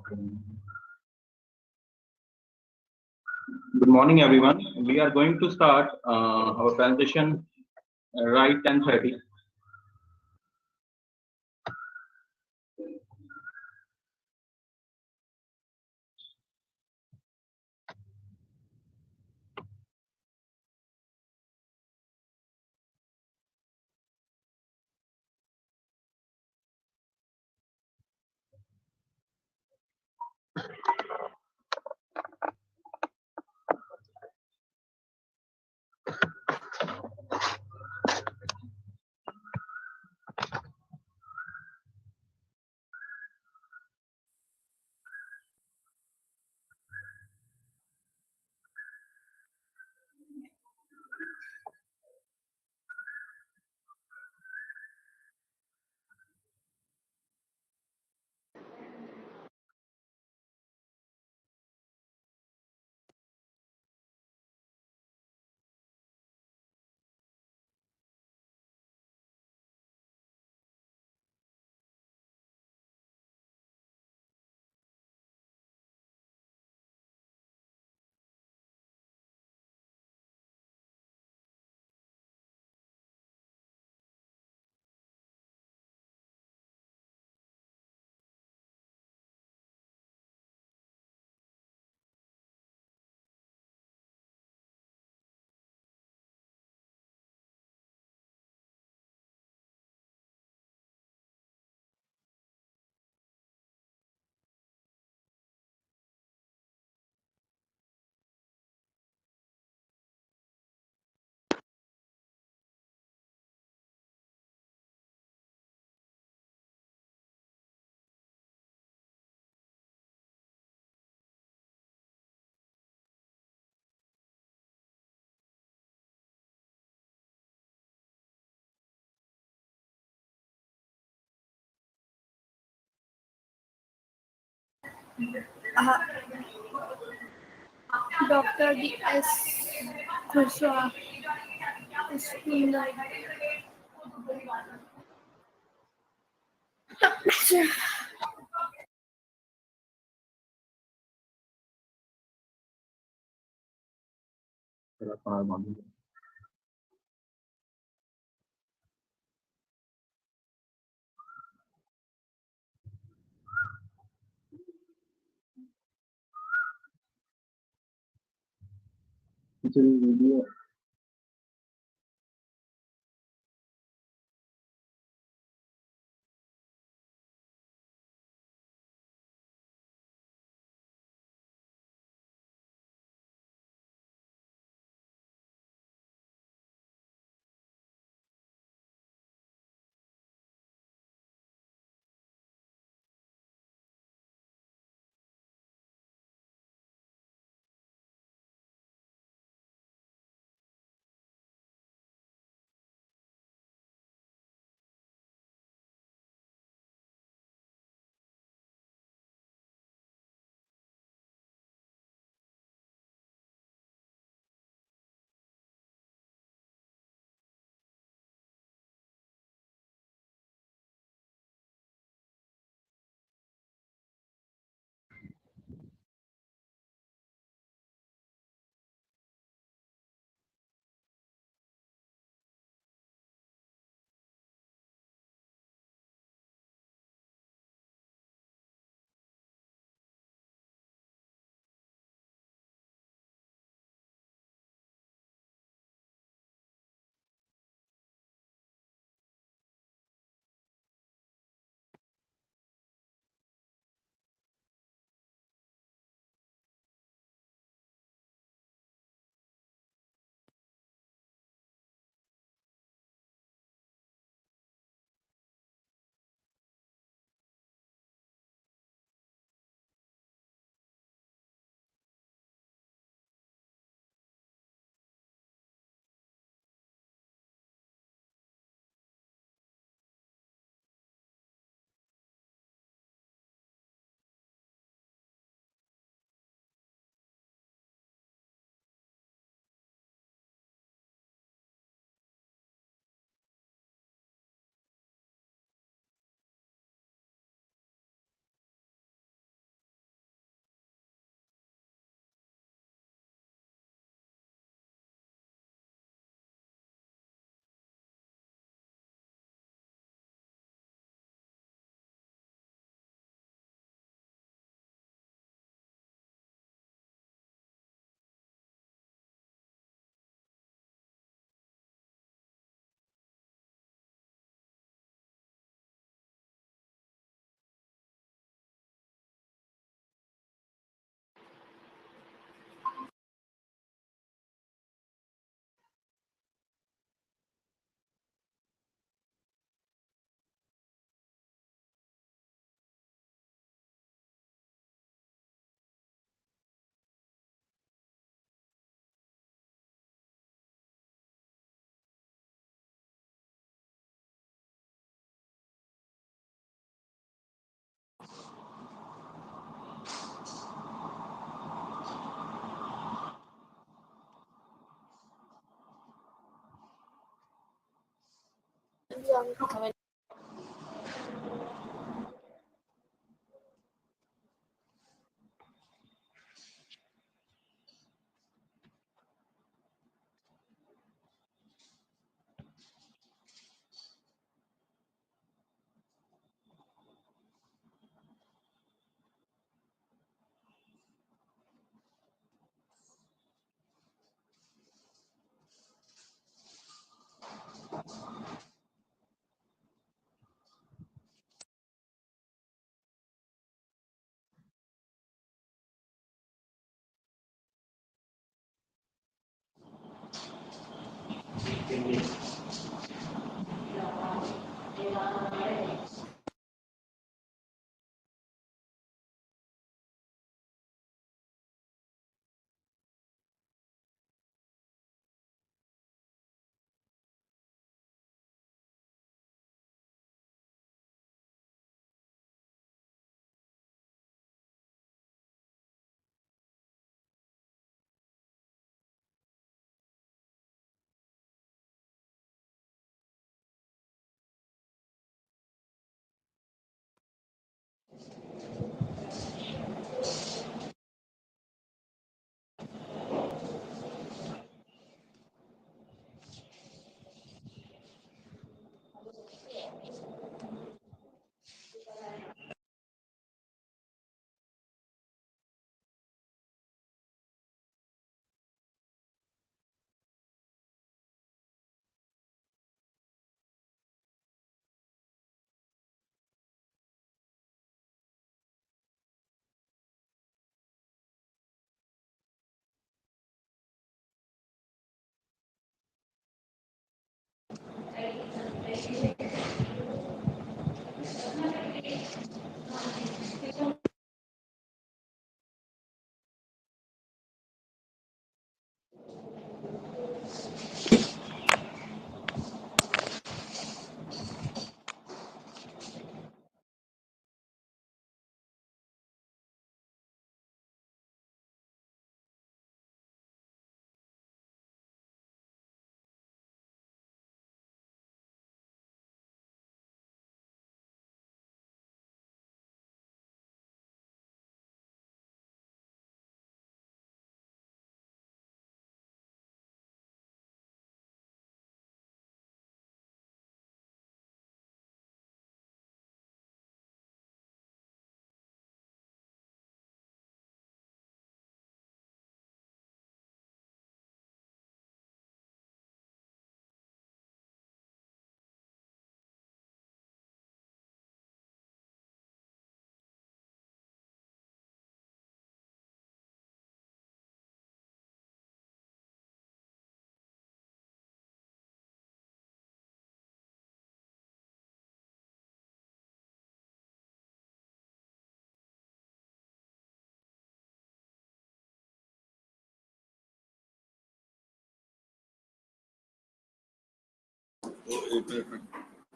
Good morning, everyone. We are going to start our presentation right 10:30. Dr. D.S. Kushwaha, SPN.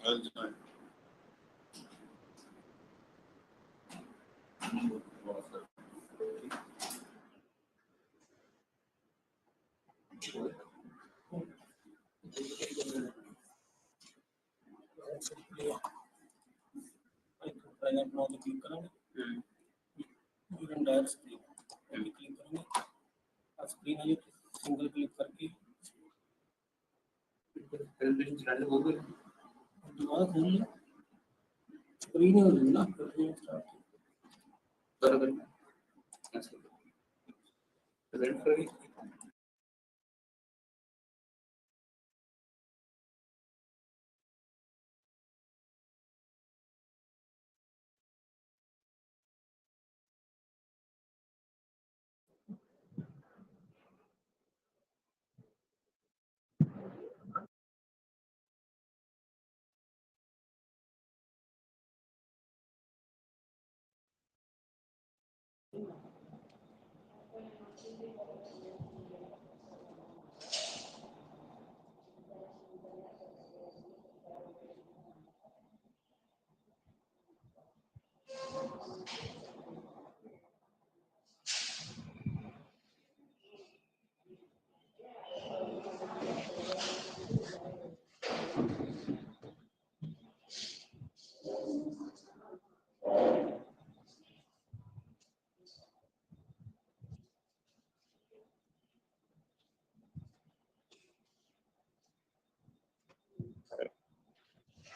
I'll join. अपना तो click करेंगे direct screen click करेंगे screen है single click करके दोबारा खोल लो स्क्रीन ही हो जाएगी ना प्रेजेंट करेंगे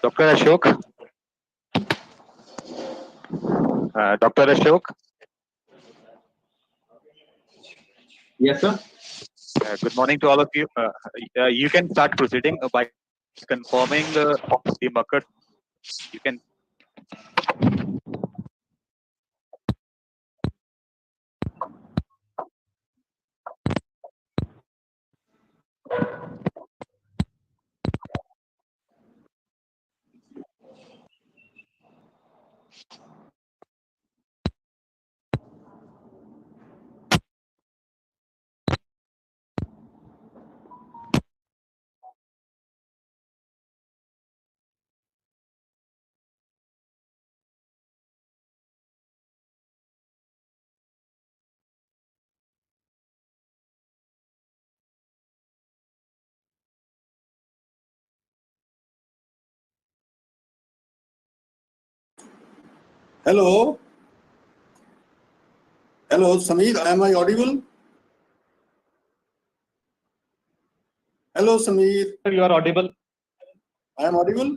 Dr. Ashok. Dr. Ashok, Yes, sir. good morning to all of you. You can start proceeding by confirming the marker. You can. Hello. Hello, Sameer. Am I audible? Hello, Sameer. You are audible. I am audible?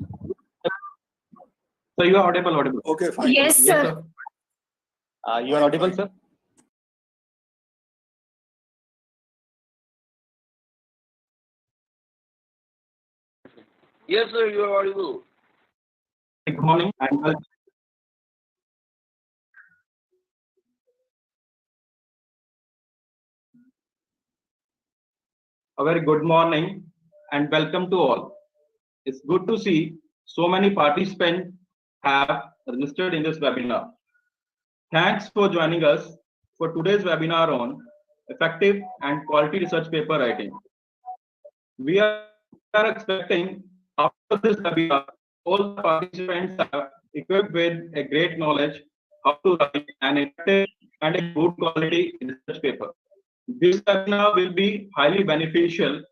So you are audible. Okay, fine. Yes, Yes, sir. sir. You are audible, sir. Yes, sir, you are audible. Good morning and a very good morning and welcome to all. It's good to see so many participants have registered in this webinar. Thanks for joining us for today's webinar on effective and quality research paper writing. We are expecting after this webinar, all the participants are equipped with a great knowledge how to write an effective and a good quality research paper. This webinar will be highly beneficial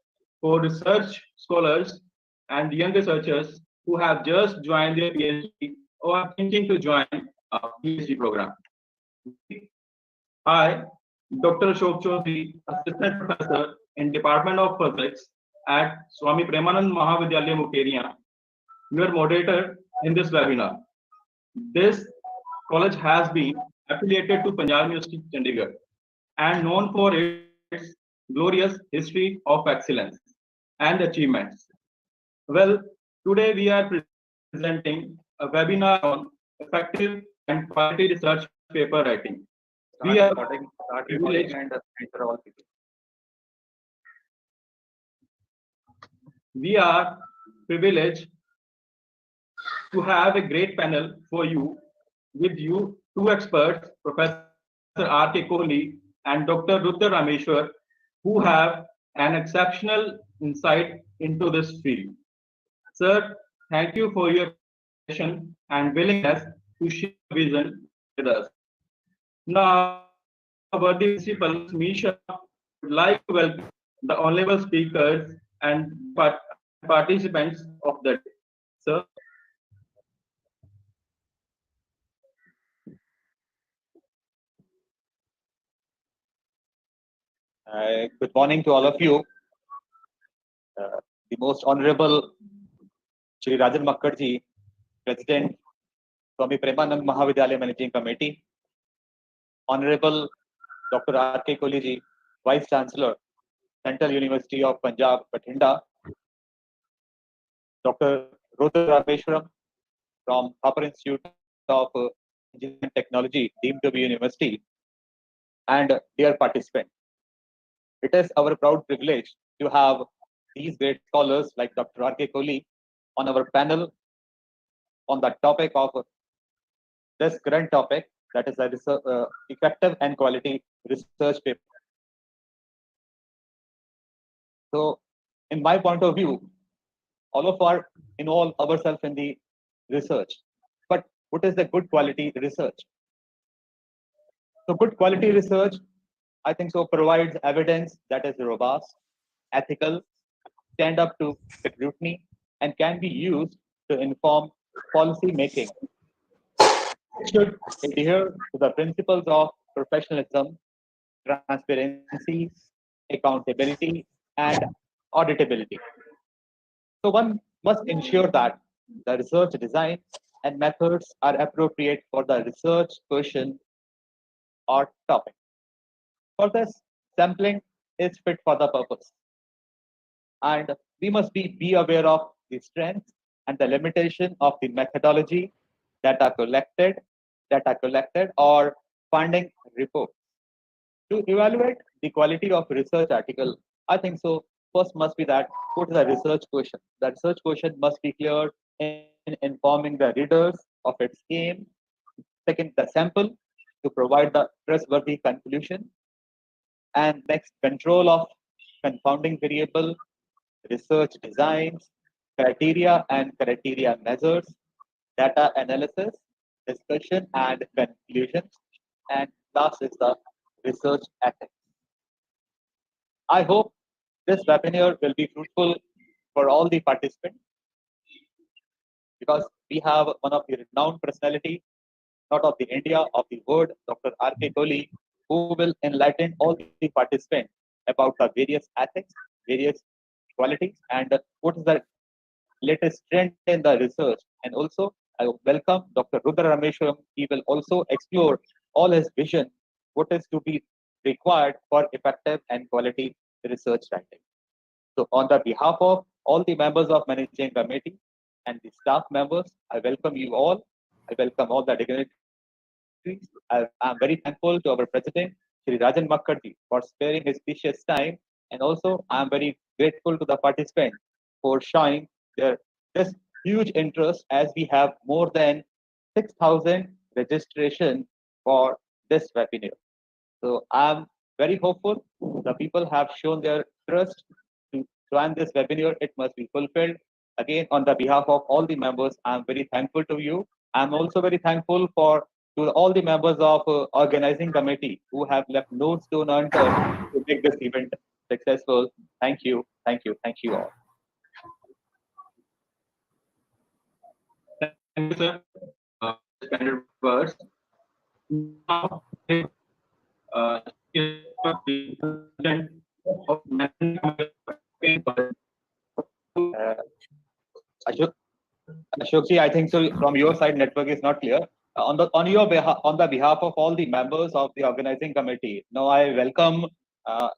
for research scholars and young researchers who have just joined their PhD or are thinking to join a PhD program. Hi, Dr. Ashok Chaudhary, Assistant Professor in Department of Physics at Swami Premanand Mahavidyalaya Mukerian, your moderator in this webinar. This college has been affiliated to Punjab University, Chandigarh, and known for its glorious history of excellence and achievements. Well, today we are presenting a webinar on effective and quality research paper writing. We are privileged and enter all people. we are privileged to have a great panel for you with you two experts, Professor R.K. Kohli and Dr. Rudra Rameshwar, who have an exceptional insight into this field. Sir, thank you for your passion and willingness to share your vision with us. Now, our principal, Misha, would like to welcome the honorable speakers and participants of the day. Sir. Good morning to all of you. The most honorable Shri Rajan Makkarji, President, Swami Premanand Mahavidyalaya Managing Committee, Honorable Dr. R.K. Kohli ji, Vice Chancellor, Central University of Punjab, Bathinda, Dr. Rudra Rameshwaram from Thapar Institute of Engineering and Technology, deemed to be university, and dear participants. It is our proud privilege to have these great scholars like Dr. R.K. Kohli on our panel on the topic of this current topic, that is effective and quality research paper. So, in my point of view, all of our involve ourselves in the research. But what is the good quality research? So, good quality research, I think so, provides evidence that is robust, ethical, stand up to scrutiny, and can be used to inform policy making. It should adhere to the principles of professionalism, transparency, accountability, and auditability. So one must ensure that the research design and methods are appropriate for the research question or topic. For this, sampling is fit for the purpose. And we must be aware of the strengths and the limitation of the methodology that are collected or funding reports. To evaluate the quality of research article, I think so. First must be that what is the research question? The research question must be clear in informing the readers of its aim. Second, the sample to provide the trustworthy conclusion. And next, control of confounding variable, research designs, criteria and criteria measures, data analysis, discussion and conclusions, and last is the research ethics. I hope this webinar will be fruitful for all the participants because we have one of the renowned personality, not of the India, of the world, Dr. R.K. Kohli, who will enlighten all the participants about the various ethics, various qualities, and what is the latest trend in the research. And also, I welcome Dr. Rudra Rameshwaram. He will also explore all his vision, what is to be required for effective and quality research writing. So, on the behalf of all the members of managing committee and the staff members, I welcome you all. I welcome all the dignitaries. I'm very thankful to our president, Shri Rajan Makkarji, for sparing his precious time. And also, I'm very grateful to the participants for showing their this huge interest as we have more than 6,000 registration for this webinar. So I'm very hopeful the people have shown their trust to join this webinar. It must be fulfilled. Again, on the behalf of all the members, I'm very thankful to you. I'm also very thankful to all the members of organizing committee who have left no stone unturned to make this event successful. Thank you, thank you, thank you all. Thank you, sir. Splendid words. Now, is the president of Managing Committee. Ashok, Ashokji, I think so. From your side, network is not clear. On the behalf of all the members of the organizing committee, now I welcome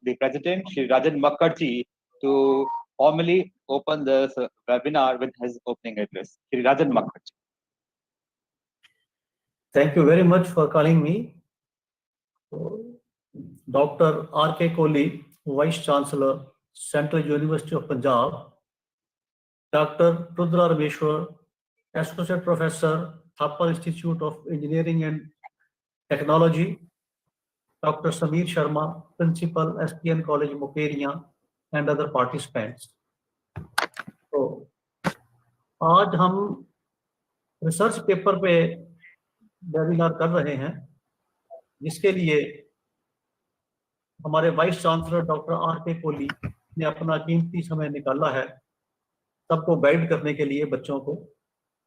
the president, Shri Rajan Makkarji, to formally open this webinar with his opening address. Shri Rajan Makkarji. Thank you very much for calling me. Dr. R.K. Kohli, Vice Chancellor, Central University of Punjab. Dr. Rudra Rameshwar, Associate Professor, Thapar Institute of Engineering and Technology. Dr. Sameer Sharma, Principal, SPN College, Mukerian, and other participants. तो आज हम research paper पे webinar कर रहे हैं जिसके लिए हमारे vice chancellor doctor R.K. Kohli ने अपना कीमती समय निकाला है सबको गाइड करने के लिए बच्चों को।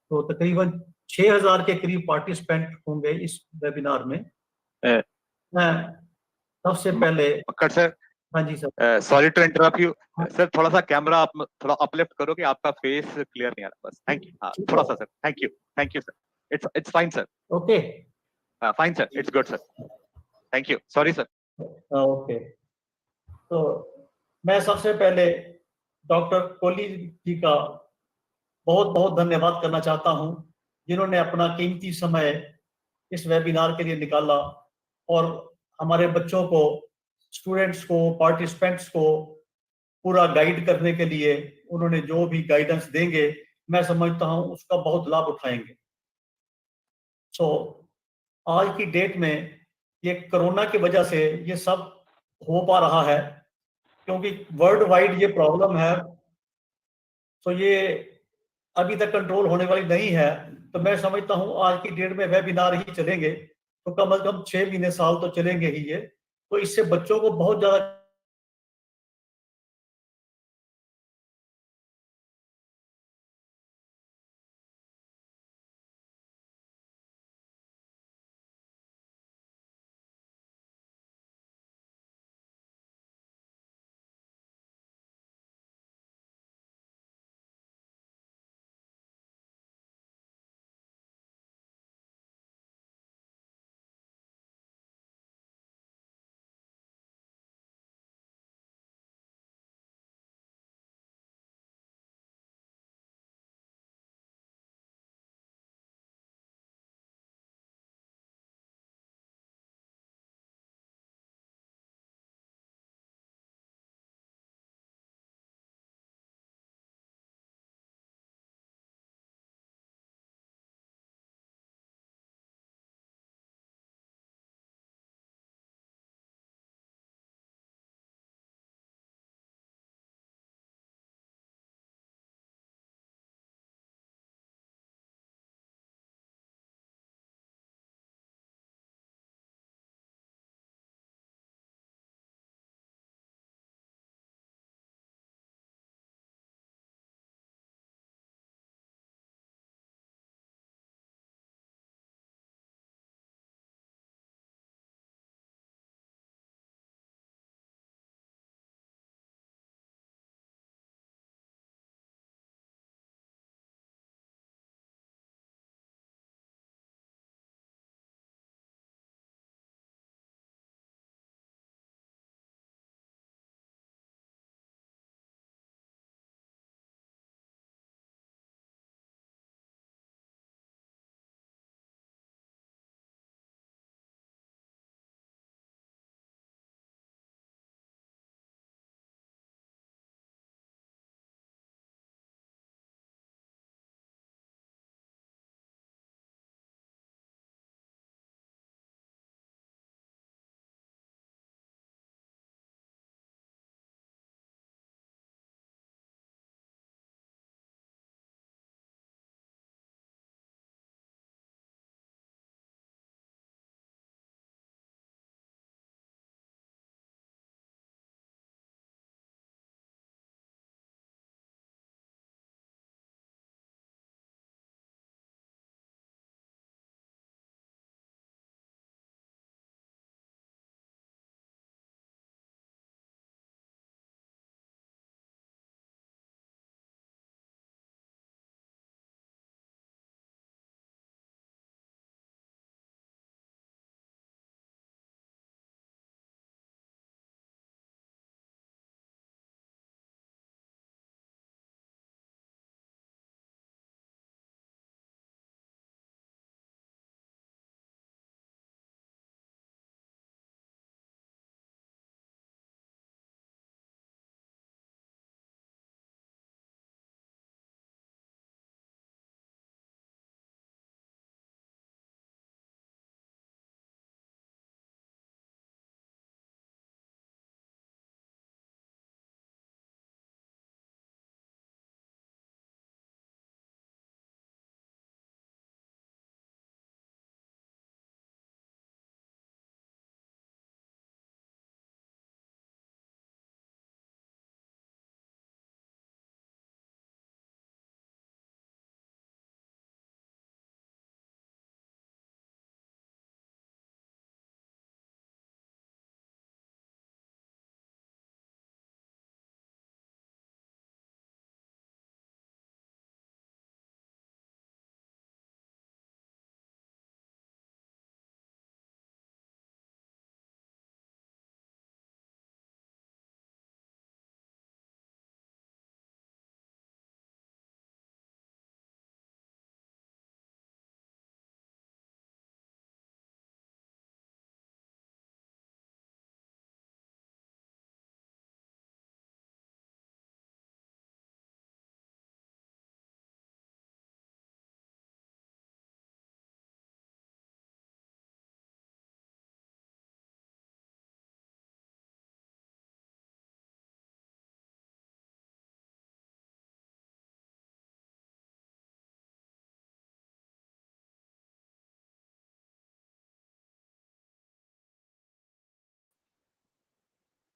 तो तकरीबन 6,000 के करीब पार्टिसिपेंट होंगे इस वेबिनार में। मैं सबसे पहले मक्कड़ सर, हाँ जी sir, sorry to interrupt you sir, थोड़ा सा कैमरा आप थोड़ा अपलिफ्ट करो कि आपका फेस क्लियर नहीं आ रहा, बस। Thank you. हाँ, थोड़ा सा sir, thank you sir, it's fine sir, okay fine sir, it's good sir, thank you, sorry sir. Okay, तो मैं सबसे पहले डॉक्टर कोहली जी का बहुत बहुत धन्यवाद करना चाहता हूं जिन्होंने अपना कीमती समय इस वेबिनार के लिए निकाला और हमारे बच्चों को, स्टूडेंट्स को, पार्टिसिपेंट्स को पूरा गाइड करने के लिए उन्होंने जो भी गाइडेंस देंगे मैं समझता हूं उसका बहुत लाभ उठाएंगे। सो आज की डेट में ये कोरोना की वजह से ये सब हो पा रहा है क्योंकि वर्ल्ड वाइड ये प्रॉब्लम है, तो ये अभी तक कंट्रोल होने वाली नहीं है। तो मैं समझता हूं आज की डेट में वेबिनार ही चलेंगे, तो कम से कम 6 महीने साल तो चलेंगे ही ये। तो इससे बच्चों को बहुत ज्यादा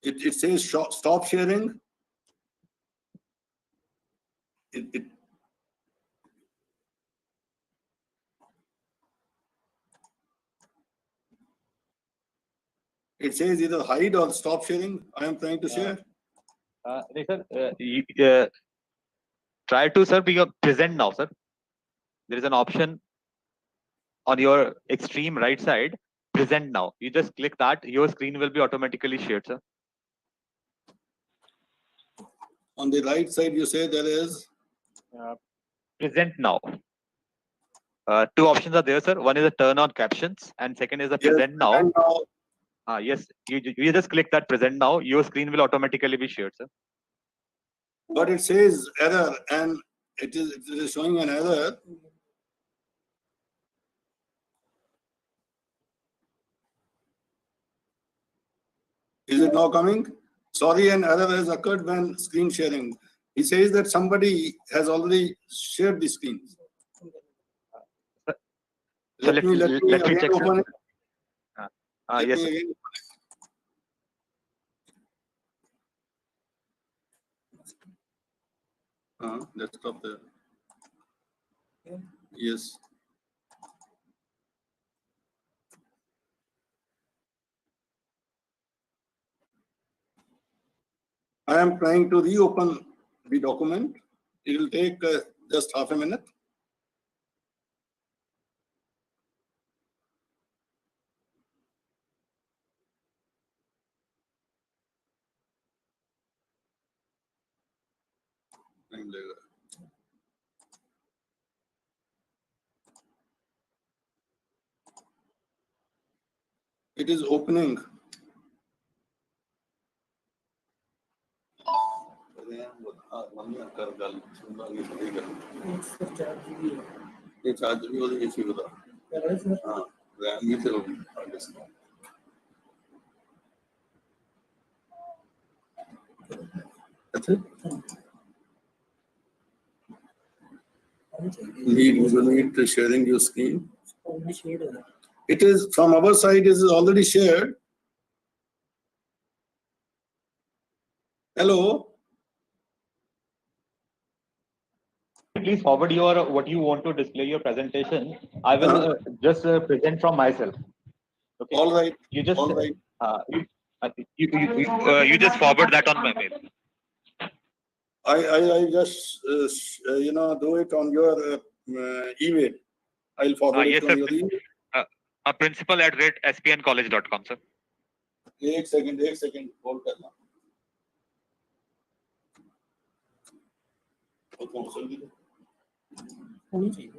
it says stop sharing. It says either hide or stop sharing. I am trying to share. Sir, try to, sir, be present now, sir. There is an option on your extreme right side, present now. You just click that, your screen will be automatically shared, sir. On the right side, you say there is Present now. Two options are there, sir. One is a turn on captions, and second is a yes, present now. and now. Yes, you just click that present now. Your screen will automatically be shared, sir. But it says error, and it is showing an error. Is it now coming? Sorry, an error has occurred when screen sharing. He says that somebody has already shared the screen. So Let me again check, open sir. it. Let Yes, me sir. again. Desktop there. Yes. I am trying to reopen the document. It will take just half a minute. Time later. It is opening. ये charge भी होगी इसी को हाँ RAM भी तो अच्छा need to sharing your screen. It is from our side. It is already shared. Hello. Please forward your what you want to display your presentation. I will just present from myself. Okay. All right. You just All right. You just forward that on my mail. I just do it on your email. I'll forward Yes, it on sir. your email. Principal@spncollege.com, sir. एक second hold करना और कौन दी होनी चाहिए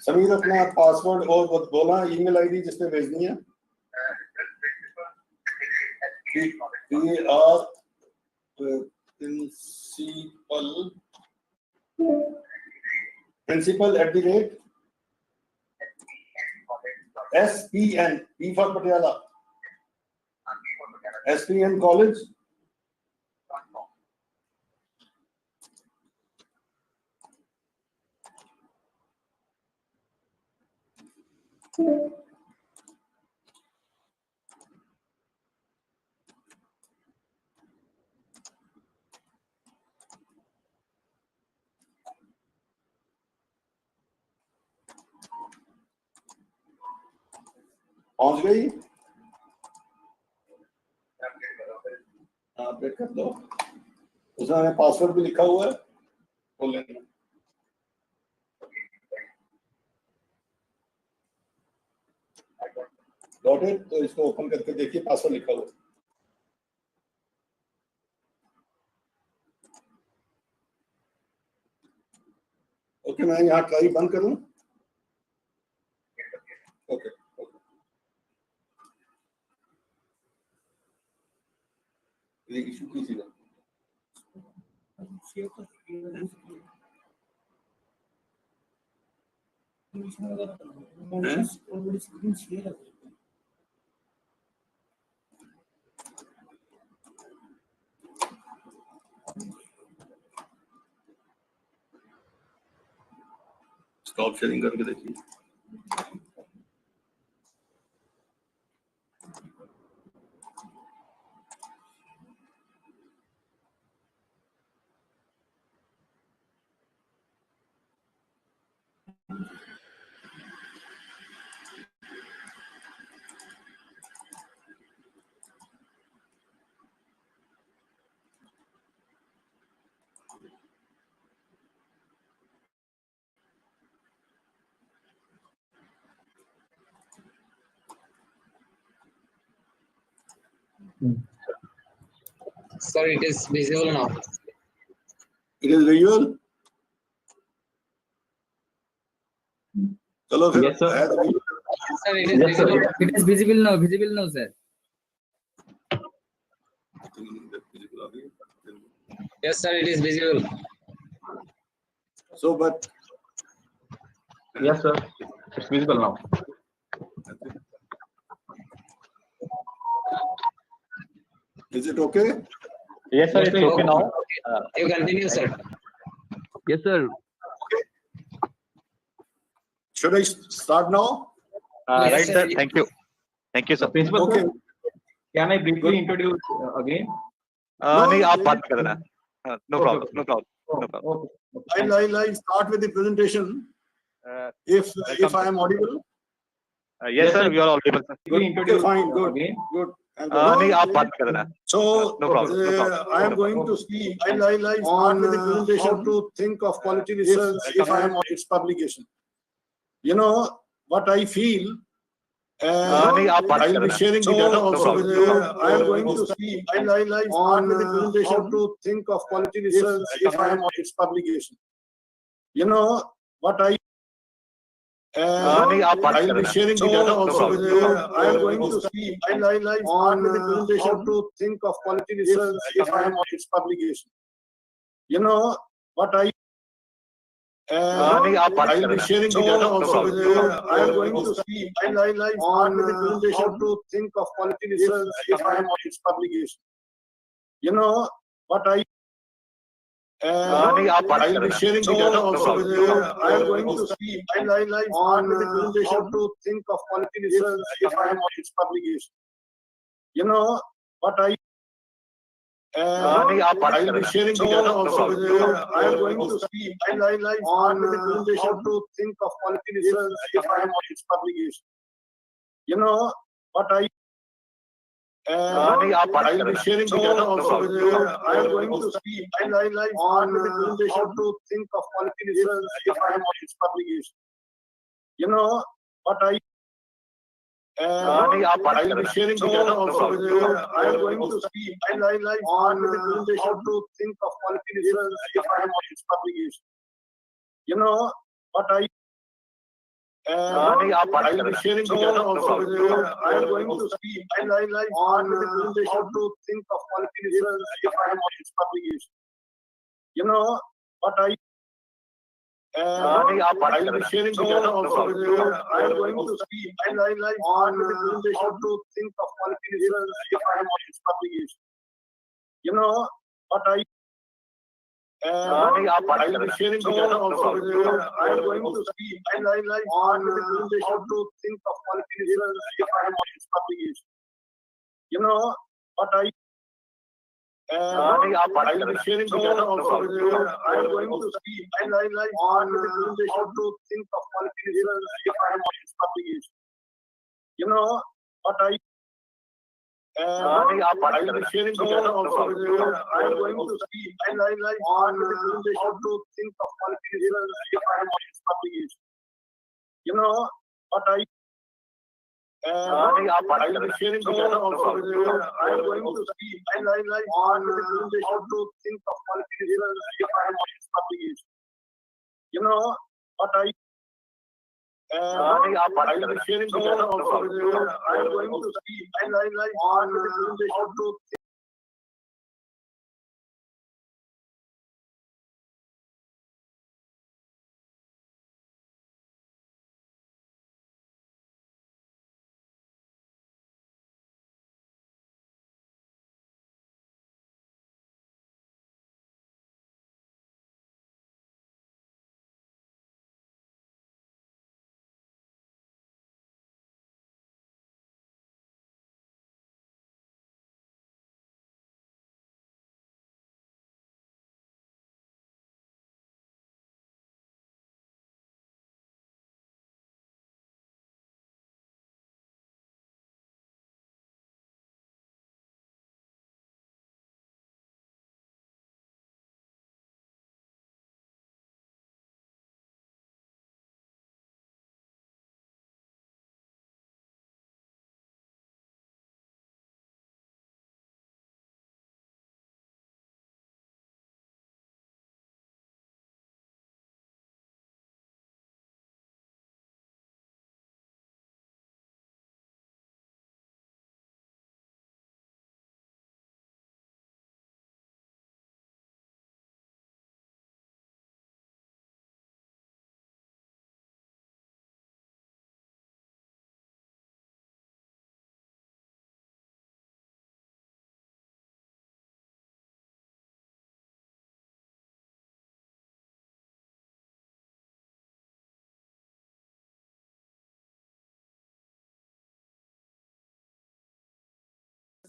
समीर अपना password और बोला email ID जिसपे भेजनी है। principal@SPN, P for Patiala, SPN College. पहुंच गई? अपडेट कर दो। उसमें पासवर्ड भी लिखा हुआ है, खोल लेना। Got it? तो इसको ओपन करके देखिए, पासवर्ड लिखा हुआ है। ओके, मैं यहाँ ट्राई बंद करूं? ओके, इशू की थी स्टॉप शेयरिंग करके देखिए। Sir, it is visible now. It is visual. चलो फिर। Yes, sir. Sir, it is Yes, sir. visible. It is visible now, sir. Yes, sir, it is visible. So, but Yes, sir. It's visible now. is it okay? Yes, sir, it's okay now. You continue, sir. Yes, sir. Should I start now? Yes, Right, sir. sir. Thank you. Thank you, sir. Principal, Okay. sir, can I briefly introduce again? नहीं, आप no, बात कर देना. No problem. No problem. No problem. Okay. I'll start with the presentation. If I am audible. Yes, sir. You are audible, sir. Briefly introduce fine, good. again. Good. नहीं, आप बात कर देना. So, No problem, no problem. I am going to speak on how to think of quality research if I am its publication. You know what I feel. नहीं, आप बात I'll कर be देना. sharing the data No also problem, with no you. problem. I am going to speak on how to think of quality research if I am its publication. You know what I. नहीं, आप बात कर I'll be देना. sharing the data also problem, with no you. problem. I am going to speak on how to think of quality research if I am its publication. You know what I. नहीं, आप बात कर I'll be देना. sharing the data No also problem, with no you. problem. I am going to speak on how to think of quality research if I am its publication. You know what I. नहीं, आप बात I'll कर be देना. sharing the data also problem, with no you. problem. I am going to speak on how to think of quality research if I am its publication. You know what I. नहीं, आप बात I'll कर be देना. sharing the data also problem, with no you. problem. I am going to speak on how to think of quality research if I am its publication. You know what I. नहीं, आप बात I'll कर be देना. sharing the data also problem, with no you. problem. I am going to speak on how to think of quality research if I am its publication. You know what I. नहीं, आप बात I'll कर be देना. sharing the data also problem, with no you. problem. I am going to speak on how to think of quality research if I am its publication. You know what I. I will be sharing here also with you. I am going to speak on how to think of quality research if I am on its publication. You know what I will be sharing here also with you. I am going to speak on how to think of quality research if I am on its publication. You know what I will be sharing here also with you. I am going to speak on how to think of quality research if I am on its publication. You know what I will be sharing here also with you. I am going to speak on how to think of quality research if I am on its publication. You know what I will be sharing here also with you. I am going to speak on how to think of quality research if I am on its publication. You know what I will be sharing here also with you. I am going to speak on how to think of quality research if I am on its publication. You know what I will be sharing here also with you. I am going to speak on how to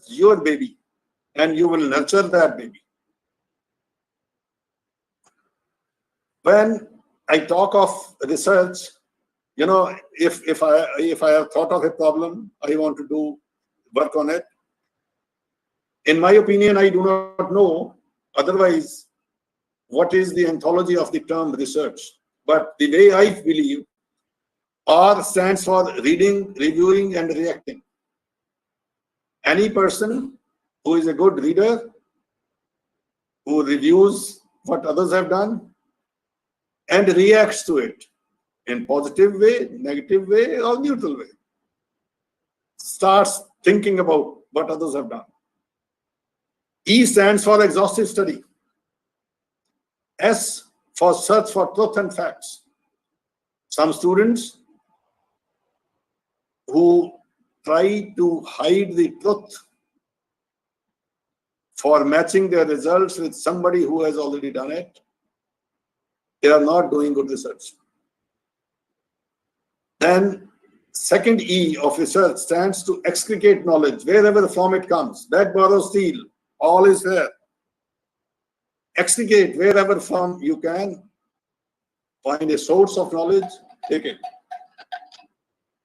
your baby and you will nurture that baby. When I talk of research, you know, if I have thought of a problem, I want to do work on it. In my opinion, I do not know otherwise what is the ontology of the term research. But the way I believe, R stands for reading, reviewing, and reacting. Any person who is a good reader, who reviews what others have done, and reacts to it in positive way, negative way, or neutral way, starts thinking about what others have done. E stands for exhaustive study. S for search for truth and facts. Some students who try to hide the truth for matching their results with somebody who has already done it, they are not doing good research. Then second E of research stands to excrete knowledge wherever from it comes. Beg, borrow, steal, all is fair. Excrete wherever from you can find a source of knowledge, take it.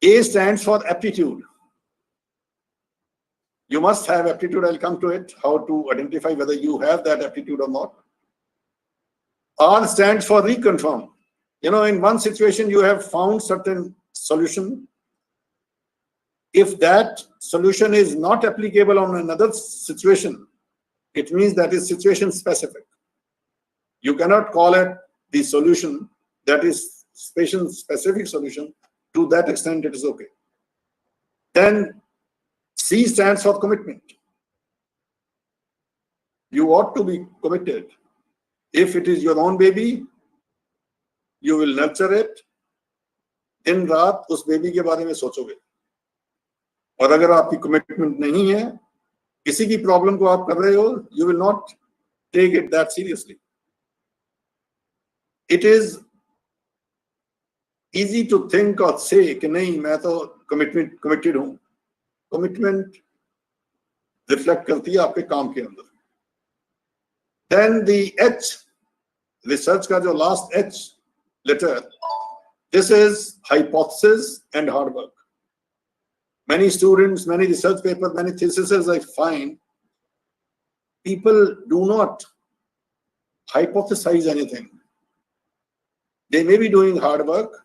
A stands for aptitude. You must have aptitude. I'll come to it, how to identify whether you have that aptitude or not. R stands for reconfirm. You know, in one situation you have found certain solution. If that solution is not applicable on another situation, it means that is situation specific. You cannot call it the solution that is patient specific solution To that extent, it is okay. Then C stands for commitment. You ought to be committed. If it is your own baby, you will nurture it. दिन रात उस baby के बारे में सोचोगे. और अगर आपकी कमिटमेंट नहीं है, किसी की प्रॉब्लम को आप कर रहे हो, you will not take it that seriously. It is easy to think or say कि नहीं मैं तो committed हूँ. Commitment reflect करती है आपके काम के अंदर. Then the H, research का जो last H letter, this is hypothesis and hard work. Many students, many research papers, many theses I find, people do not hypothesize anything. They may be doing hard work,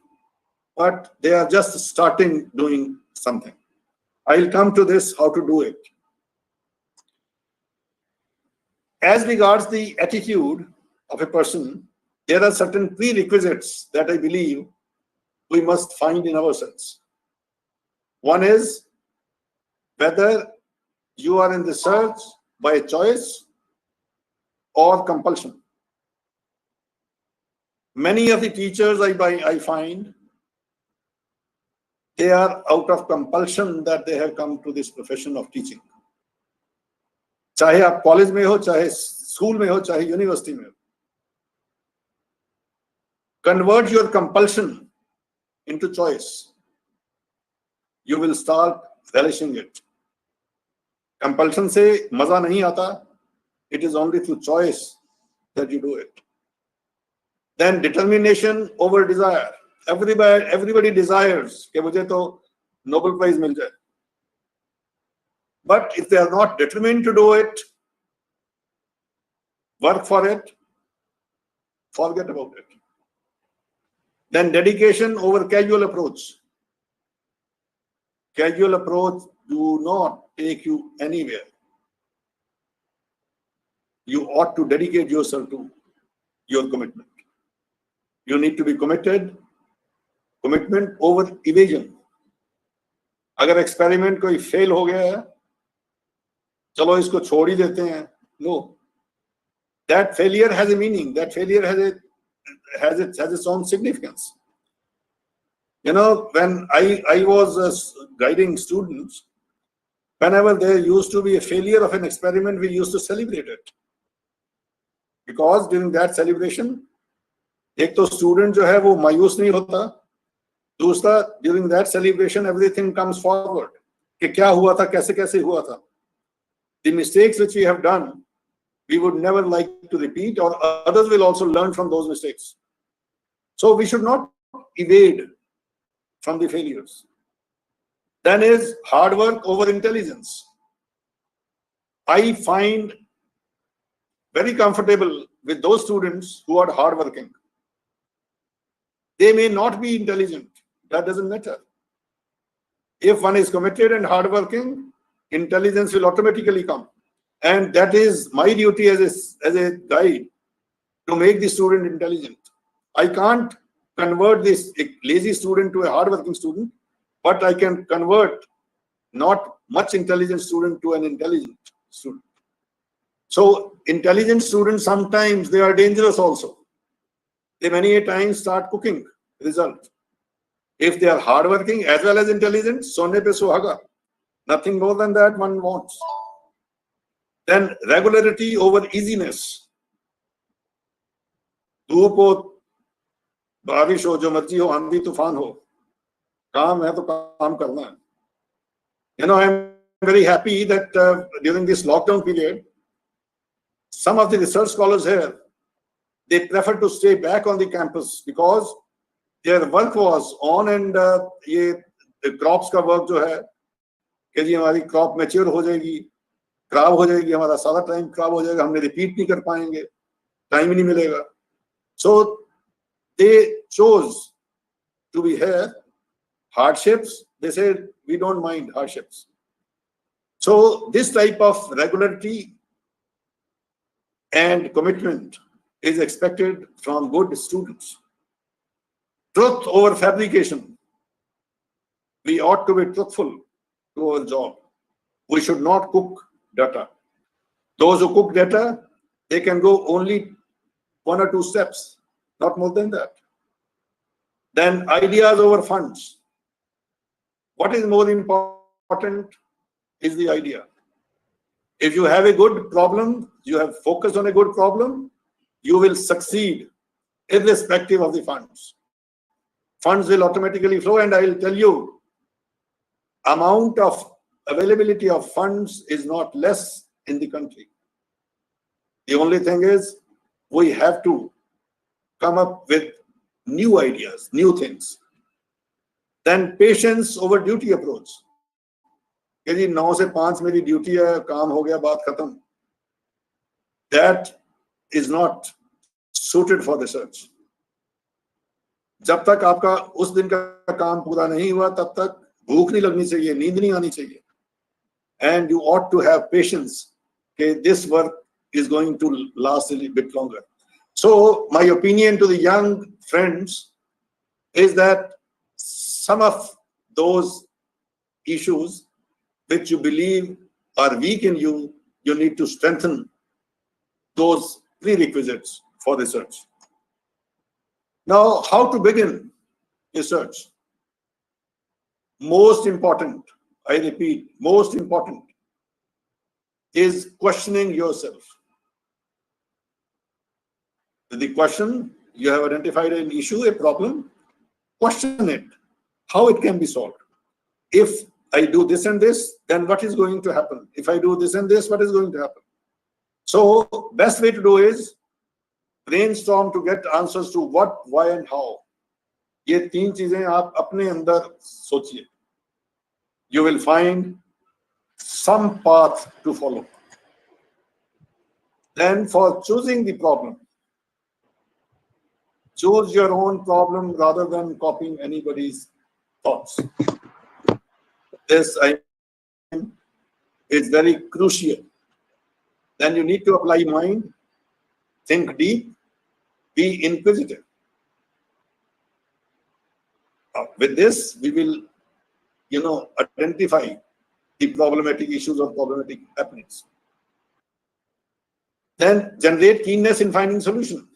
but they are just starting doing something. I'll come to this, how to do it. As regards the attitude of a person, there are certain prerequisites that I believe we must find in ourselves. One is whether you are in research by choice or compulsion. Many of the teachers I find, they are out of compulsion that they have come to this profession of teaching. चाहे आप college में हो, चाहे school में हो, चाहे university में हो. Convert your compulsion into choice. You will start relishing it. Compulsion से मजा नहीं आता. It is only through choice that you do it. Then determination over desire. Everybody desires कि मुझे तो Nobel Prize मिल जाए. But if they are not determined to do it, work for it, forget about it. Then dedication over casual approach. Casual approach do not take you anywhere. You ought to dedicate yourself to your commitment. You need to be committed. Commitment over evasion. अगर experiment कोई fail हो गया है, चलो इसको छोड़ ही देते हैं. No. That failure has a meaning. That failure has its own significance. You know, when I was guiding students, whenever there used to be a failure of an experiment, we used to celebrate it. Because during that celebration, एक तो student जो है वो मायूस नहीं होता. दूसरा, during that celebration, everything comes forward. कि क्या हुआ था, कैसे कैसे हुआ था. The mistakes which we have done, we would never like to repeat, or others will also learn from those mistakes. So we should not evade from the failures. Then is hard work over intelligence. I find very comfortable with those students who are hardworking. They may not be intelligent. That doesn't matter. If one is committed and hardworking, intelligence will automatically come. And that is my duty as a guide, to make the student intelligent. I can't convert this lazy student to a hardworking student, but I can convert not much intelligent student to an intelligent student. So intelligent students, sometimes they are dangerous also. They many a times start cooking result. If they are hardworking as well as intelligent, सोने पे सुहागा. Nothing more than that one wants. Then regularity over easiness. धूप हो, बारिश हो, जो मर्जी हो, आंधी तूफान हो, काम है तो काम करना है. You know, I am very happy that during this lockdown period, some of the research scholars here, they prefer to stay back on the campus because their work was on, and ये crops का work जो है कि जी हमारी crop mature हो जाएगी, खराब हो जाएगी, हमारा सारा टाइम खराब हो जाएगा, हमने रिपीट नहीं कर पाएंगे, टाइम ही नहीं मिलेगा. So they chose to be here. Hardships, they said, we don't mind hardships. So this type of regularity and commitment is expected from good students. Truth over fabrication. we ought to be truthful to our job. We should not cook data. Those who cook data, they can go only 1 or 2 steps, not more than that. Then ideas over funds. What is more important is the idea. If you have a good problem, you have focused on a good problem, you will succeed irrespective of the funds. Funds will automatically flow, and I will tell you, amount of availability of funds is not less in the country. The only thing is, we have to come up with new ideas, new things. Then patience over duty approach. कि जी 9 से 5 मेरी duty है, काम हो गया, बात खत्म. That is not suited for research. जब तक आपका उस दिन का काम पूरा नहीं हुआ, तब तक भूख नहीं लगनी चाहिए, नींद नहीं आनी चाहिए. And you ought to have patience. Okay, this work is going to last a little bit longer. So my opinion to the young friends is that some of those issues which you believe are weak in you, you need to strengthen those prerequisites for research. Now, how to begin research? Most important, I repeat, most important is questioning yourself. With the question, you have identified an issue, a problem, question it, how it can be solved. If I do this and this, then what is going to happen? If I do this and this, what is going to happen? So, best way to do is brainstorm to get answers to what, why and how. ये 3 चीजें आप अपने अंदर सोचिए. You will find some path to follow. Then for choosing the problem, choose your own problem rather than copying anybody's thoughts. This is very crucial. Then you need to apply mind, think deep, be inquisitive. With this, we will, identify the problematic issues or problematic happenings. Then generate keenness in finding solution.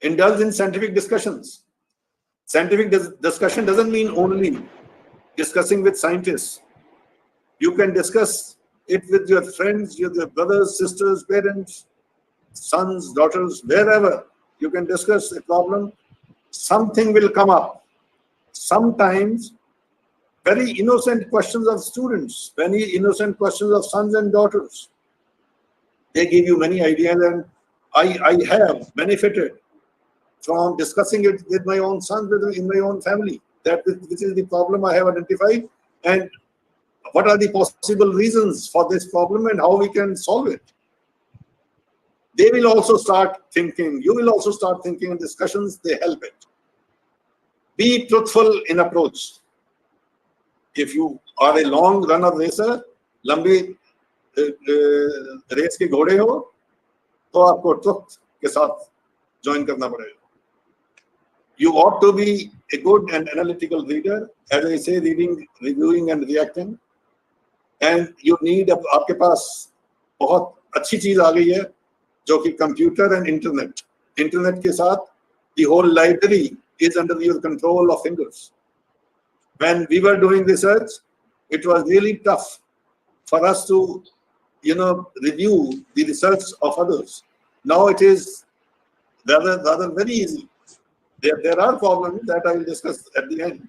Indulge in scientific discussions. Scientific discussion doesn't mean only discussing with scientists. You can discuss it with your friends, your brothers, sisters, parents, sons, daughters, wherever. You can discuss a problem. Something will come up. Sometimes very innocent questions of students, very innocent questions of sons and daughters. They give you many ideas, and I have benefited from discussing it with my own sons, in my own family, that this is the problem I have identified, and what are the possible reasons for this problem and how we can solve it. They will also start thinking, you will also start thinking, and discussions, they help it. Be truthful in approach. If you are a long runner racer, लंबी race के घोड़े हो, तो आपको truth के साथ join करना पड़ेगा. You ought to be a good and analytical reader, as I say, reading, reviewing and reacting. And you need, आपके पास बहुत अच्छी चीज आ गई है, जो कि computer and internet. Internet के साथ the whole library is under your control of fingers. When we were doing research, it was really tough for us to, review the research of others. Now it is rather very easy. There are problems that I will discuss at the end.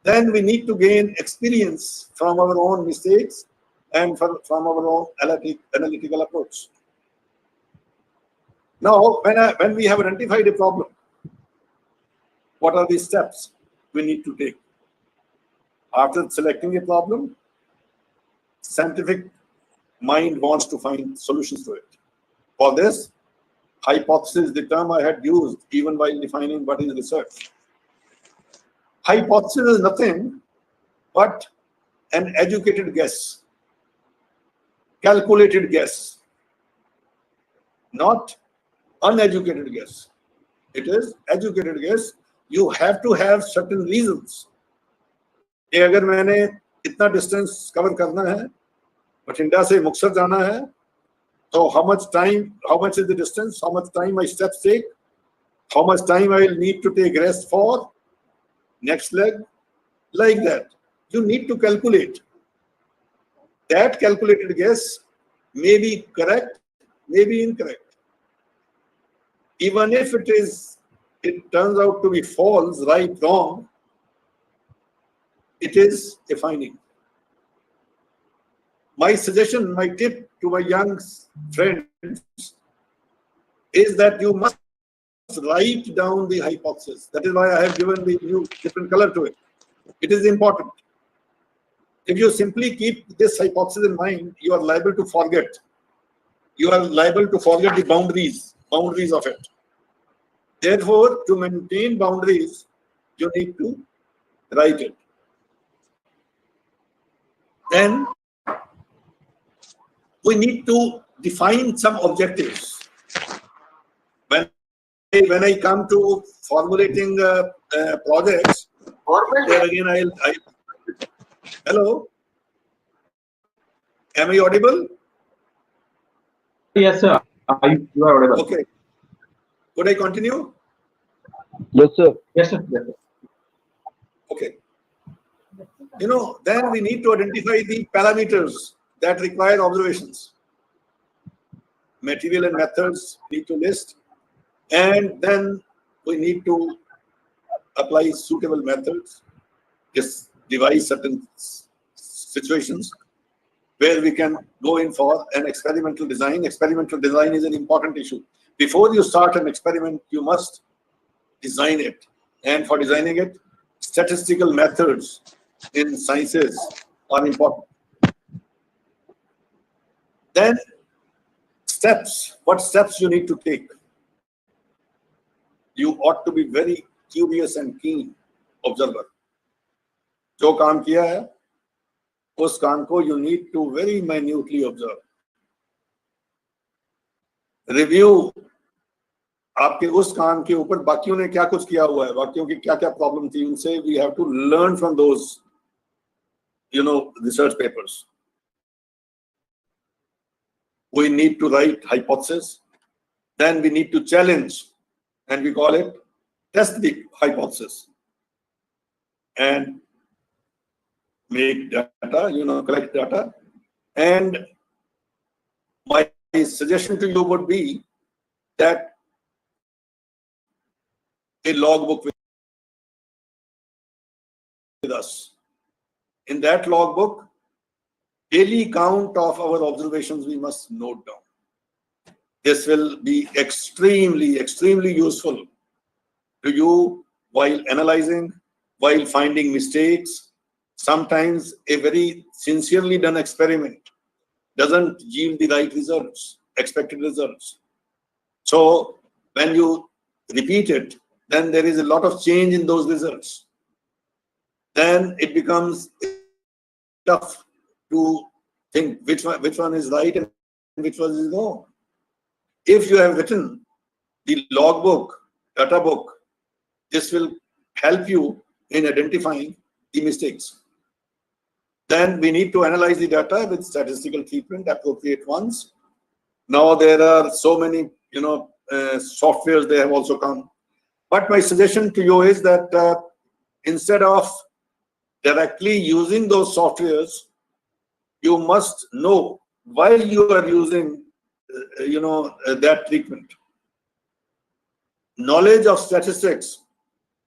Then we need to gain experience from our own mistakes and from our own analytical approach. Now, when we have identified a problem, what are the steps we need to take? After selecting a problem, scientific mind wants to find solutions to it. For this, hypothesis, the term I had used even while defining what is research. Hypothesis is nothing but an educated guess, calculated guess, not uneducated guess. It is educated guess. You have to have certain reasons कि अगर मैंने इतना distance cover करना है, बठिंडा से मुक्तसर जाना है, तो how much is the distance, how much time my steps take, how much time I will need to take rest for next leg, like that. You need to calculate. That calculated guess may be correct, may be incorrect. Even if it turns out to be false, right, wrong, it is a finding. My suggestion, my tip to my young friends is that you must write down the hypothesis. That is why I have given the new different color to it. It is important. If you simply keep this hypothesis in mind, you are liable to forget. You are liable to forget the boundaries of it. Therefore, to maintain boundaries, you need to write it. Then we need to define some objectives. When I come to formulating projects, there again hello, am I audible? Yes, sir. You are audible. Okay. Could I continue? Yes, sir. Yes, sir. Yes, sir. Okay. Then we need to identify the parameters that require observations. Material and methods need to list, and then we need to apply suitable methods, just devise certain situations where we can go in for an experimental design. Experimental design is an important issue. Before you start an experiment, you must design it. And for designing it, statistical methods in sciences are important. Then steps, what steps you need to take. You ought to be very curious and keen observer. जो काम किया है, उस काम को you need to very minutely observe. Review आपके उस काम के ऊपर बाकियों ने क्या कुछ किया हुआ है, बाकियों की क्या क्या प्रॉब्लम थी, उनसे we have to learn from those research papers. We need to write hypothesis, then we need to challenge, and we call it test the hypothesis, and make data, collect data. And my suggestion to you would be that a logbook with us. In that logbook, daily count of our observations we must note down. This will be extremely, extremely useful to you while analyzing, while finding mistakes. Sometimes a very sincerely done experiment doesn't yield the right results, expected results. So when you repeat it, then there is a lot of change in those results. Then it becomes tough to think which one is right and which one is wrong. If you have written the logbook, data book, this will help you in identifying the mistakes. Then we need to analyze the data with statistical treatment, appropriate ones. Now there are so many, softwares, they have also come. But my suggestion to you is that instead of directly using those softwares, you must know while you are using, that treatment. Knowledge of statistics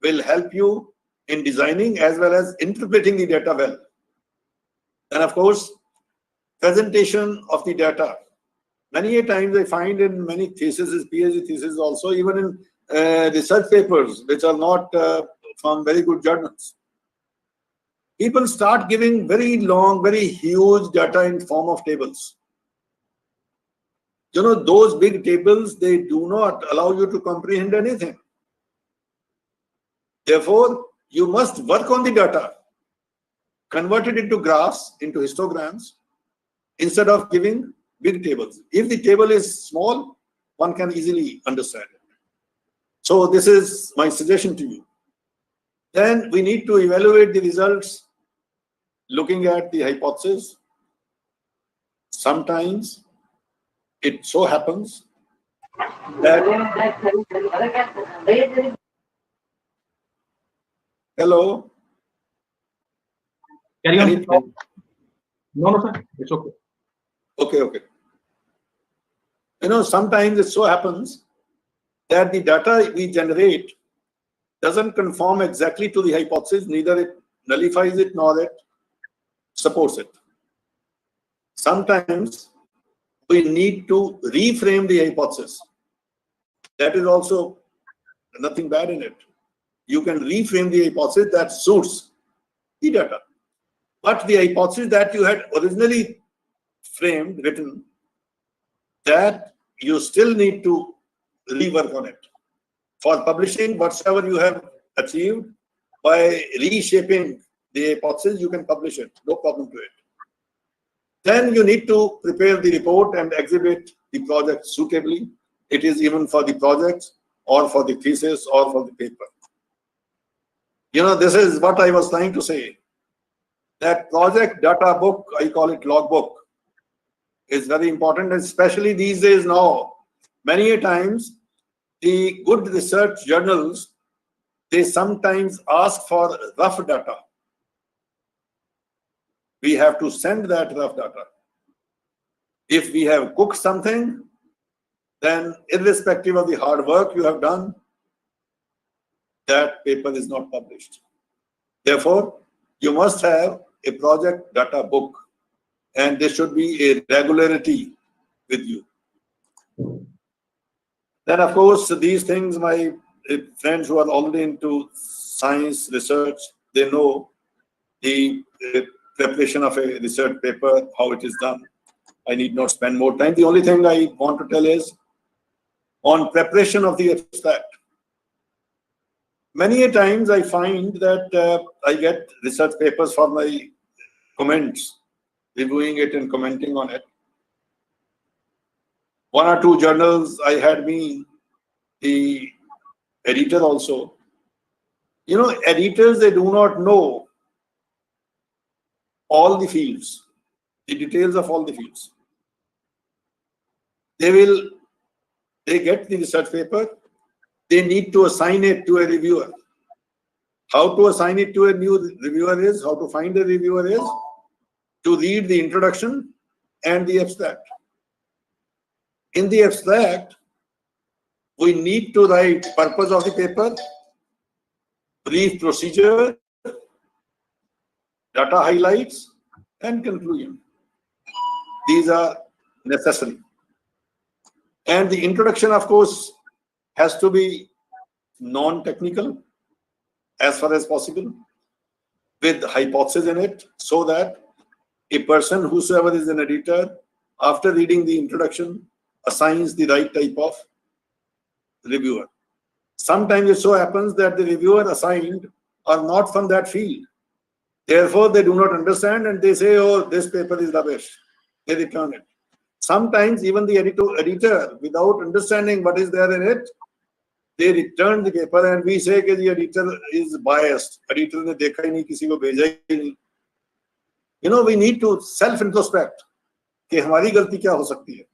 will help you in designing as well as interpreting the data well. And of course, presentation of the data. Many a times I find in many theses, PhD theses also, even in research papers, which are not from very good journals, people start giving very long, very huge data in form of tables. Those big tables, they do not allow you to comprehend anything. Therefore, you must work on the data, convert it into graphs, into histograms, instead of giving big tables. If the table is small, one can easily understand it. So this is my suggestion to you. Then we need to evaluate the results looking at the hypothesis, sometimes it so happens that hello. Carry on. Any problem? No, sir. It's okay. Okay. Sometimes it so happens that the data we generate doesn't conform exactly to the hypothesis, neither it nullifies it nor it supports it. Sometimes we need to reframe the hypothesis. That is also nothing bad in it. You can reframe the hypothesis that suits the data. But the hypothesis that you had originally written, that you still need to rework on it. For publishing, whatsoever you have achieved, by reshaping the hypothesis, you can publish it, no problem to it. Then you need to prepare the report and exhibit the project suitably. It is even for the project or for the thesis or for the paper. This is what I was trying to say. That project data book, I call it logbook, is very important, especially these days now. Many a times, the good research journals, they sometimes ask for rough data. We have to send that rough data. If we have cooked something, then irrespective of the hard work you have done, that paper is not published. Therefore, you must have a project data book, and there should be a regularity with you. Then, of course, these things, my friends who are already into science research, they know the preparation of a research paper, how it is done. I need not spend more time. The only thing I want to tell is on preparation of the abstract. Many a times I find that I get research papers for my comments, reviewing it and commenting on it. One or two journals, I had me the editor also. Editors, they do not know all the fields, the details of all the fields. They get the research paper, they need to assign it to a reviewer. How to assign it to a new reviewer is, how to find a reviewer is, to read the introduction and the abstract. In the abstract, we need to write purpose of the paper, brief procedure, data highlights, and conclusion. These are necessary. And the introduction, of course, has to be non-technical as far as possible, with hypothesis in it, so that a person, whosoever is an editor, after reading the introduction, assigns the right type of reviewer. Sometimes it so happens that the reviewer assigned are not from that field. Therefore, they do not understand and they say, oh, this paper is rubbish. They return it. Sometimes even the editor, without understanding what is there in it, they return the paper and we say that the editor is biased. Editor ne dekha hi nahi, kisi ko bheja hi nahi. We need to self-introspect कि हमारी गलती क्या हो सकती है.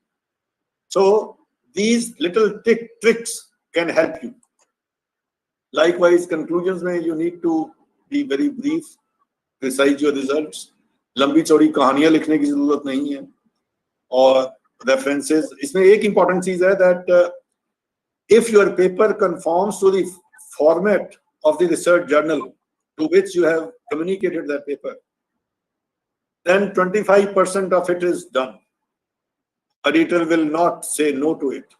So these little tricks can help you. Likewise, conclusions में you need to be very brief, precise your results. लंबी चौड़ी कहानियां लिखने की जरूरत नहीं है. और references, इसमें एक important चीज है that if your paper conforms to the format of the research journal to which you have communicated that paper, then 25% of it is done. Editor will not say no to it.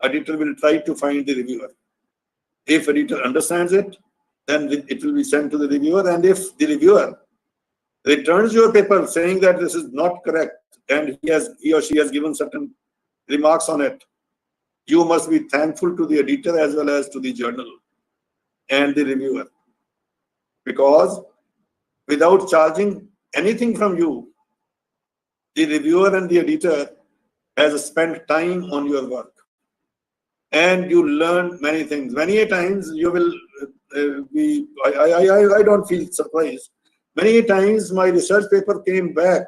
Editor will try to find the reviewer. If editor understands it, then it will be sent to the reviewer. And if the reviewer returns your paper saying that this is not correct and he or she has given certain remarks on it, you must be thankful to the editor as well as to the journal and the reviewer. Because without charging anything from you, the reviewer and the editor has spent time on your work. And you learn many things. Many a times you will I don't feel surprised. Many times my research paper came back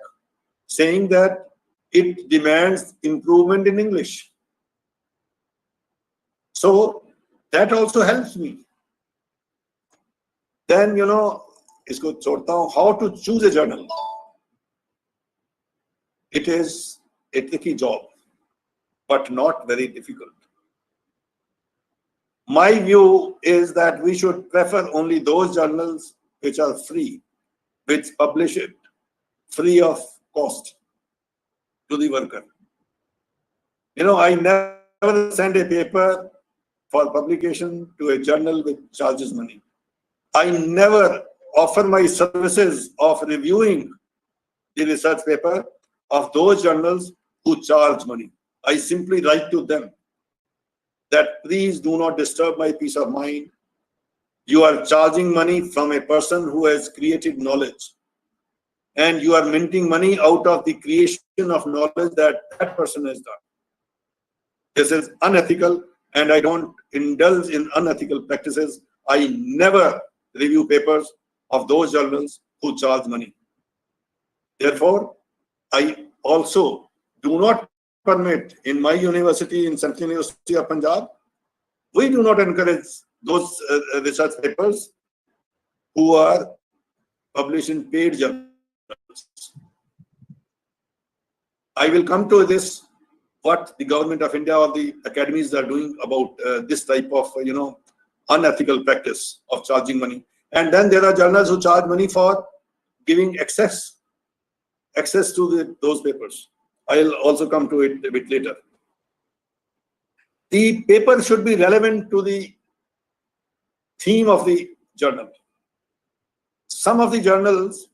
saying that it demands improvement in English. So that also helps me. Then, इसको छोड़ता हूँ, how to choose a journal. It is a tricky job, but not very difficult. My view is that we should prefer only those journals which are free, which publish it free of cost to the worker. I never send a paper for publication to a journal which charges money. I never offer my services of reviewing the research paper of those journals who charge money. I simply write to them that please do not disturb my peace of mind. You are charging money from a person who has created knowledge, and you are minting money out of the creation of knowledge that that person has done. This is unethical, and I don't indulge in unethical practices. I never review papers of those journals who charge money. Therefore, I also do not permit in my university, in Central University of Punjab, we do not encourage those research papers who are published in paid journals. I will come to this, what the government of India or the academies are doing about this type of, unethical practice of charging money. And then there are journals who charge money for giving access to those papers. I'll also come to it a bit later. The paper should be relevant to the theme of the journal. Some of the journals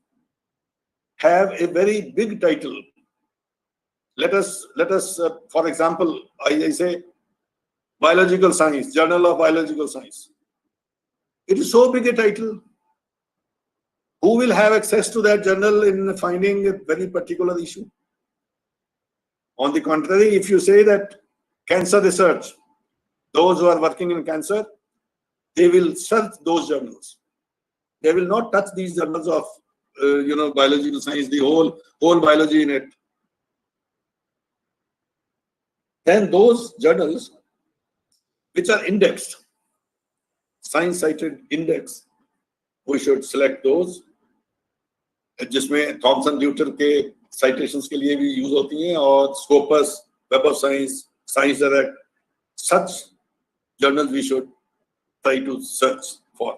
have a very big title. Let us, for example, I say biological science, Journal of Biological Science. It is so big a title. Who will have access to that journal in finding a very particular issue? On the contrary, if you say that cancer research, those who are working in cancer, they will search those journals. They will not touch these journals of, biological science, the whole biology in it. Then those journals which are indexed, science cited index, we should select those जिसमें Thompson ड्यूटर के citations के लिए भी use होती हैं, और Scopus, web of science, science direct, such journals we should try to search for.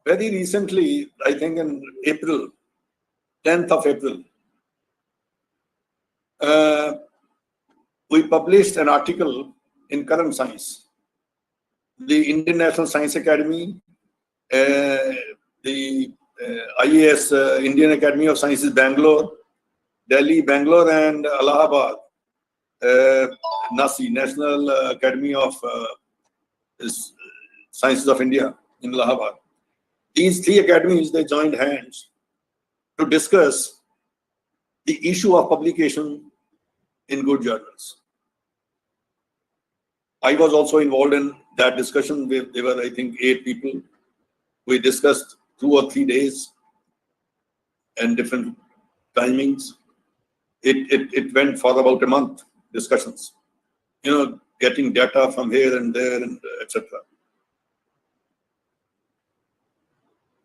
Very recently, I think in April, 10th of April, we published an article in Current Science. The Indian National Science Academy, the IAS, Indian Academy of Sciences, Bangalore, Delhi, Bangalore, and Allahabad, NASI, National Academy of Sciences of India in Allahabad. These three academies, they joined hands to discuss the issue of publication in good journals. I was also involved in that discussion. There were, I think, 8 people. We discussed 2 or 3 days and different timings. It went for about a month, discussions. Getting data from here and there, and etc.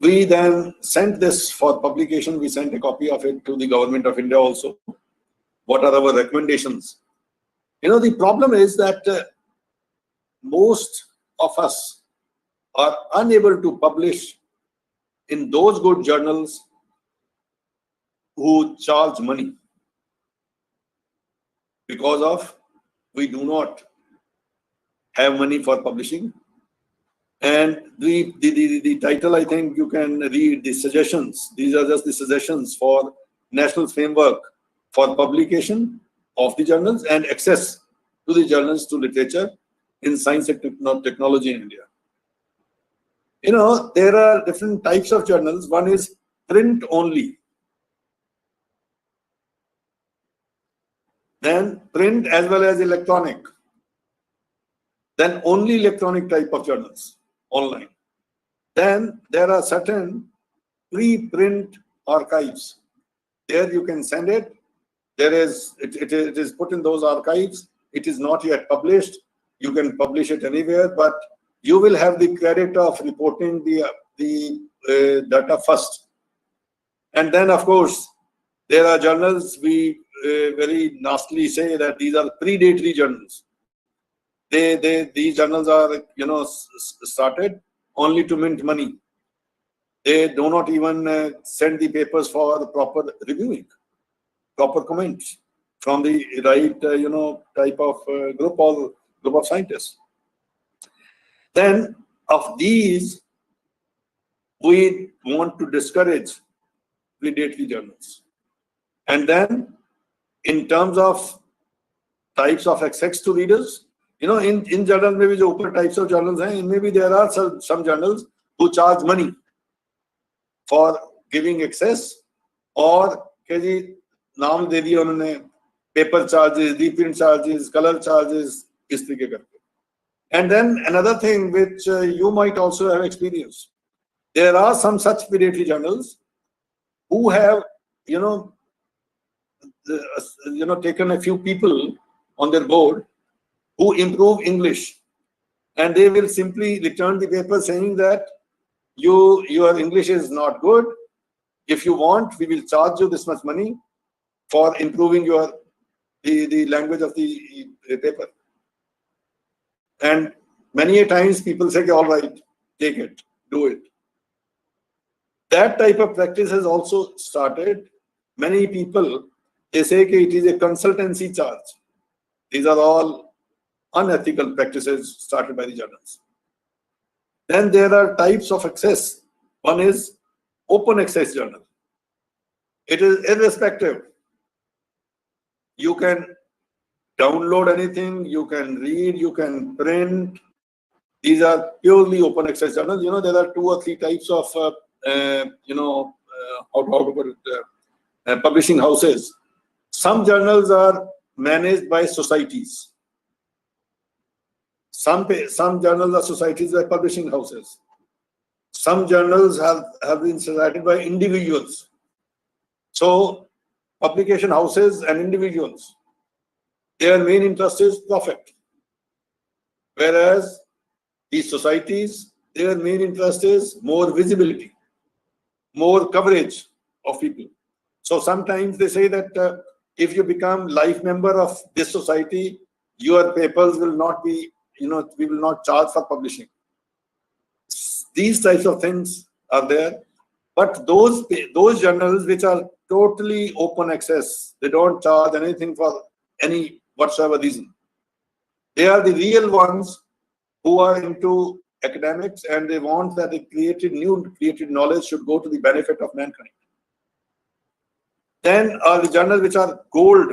We then sent this for publication. We sent a copy of it to the government of India also. What are our recommendations? The problem is that most of us are unable to publish in those good journals who charge money, because of we do not have money for publishing. And the title, I think you can read the suggestions. These are just the suggestions for national framework for publication of the journals and access to the journals, to literature in science and technology in India. There are different types of journals. One is print only. Then print as well as electronic. Then only electronic type of journals. online. Then there are certain pre-print archives. There you can send it. It is put in those archives. It is not yet published. You can publish it anywhere, but you will have the credit of reporting the data first. And then, of course, there are journals we very nastily say that these are predatory journals. These journals are, started only to mint money. They do not even send the papers for the proper reviewing, proper comments from the right, type of group or group of scientists. Then of these, we want to discourage predatory journals. And then in terms of types of access to readers, in journals, maybe the open types of journals, and maybe there are some journals who charge money for giving access, or naam de diya unhone, paper charges, reprint charges, color charges, is tarike karke. And then another thing which you might also have experienced, there are some such predatory journals who have, taken a few people on their board who improve English, and they will simply return the paper saying that your English is not good. If you want, we will charge you this much money for improving the language of the paper. And many a times people say, all right, take it, do it. That type of practice has also started. Many people, they say that it is a consultancy charge. These are all unethical practices started by the journals. Then there are types of access. One is open access journal. It is irrespective. You can download anything, you can read, you can print. These are purely open access journals. There are 2 or 3 types of, publishing houses. Some journals are managed by societies. Some journals are societies by publishing houses. Some journals have been started by individuals. So publication houses and individuals, their main interest is profit. Whereas these societies, their main interest is more visibility, more coverage of people. So sometimes they say that if you become life member of this society, your papers will not be, we will not charge for publishing. These types of things are there. But those journals which are totally open access, they don't charge anything for any whatsoever reason. They are the real ones who are into academics, and they want that the created knowledge should go to the benefit of mankind. Then are the journals which are gold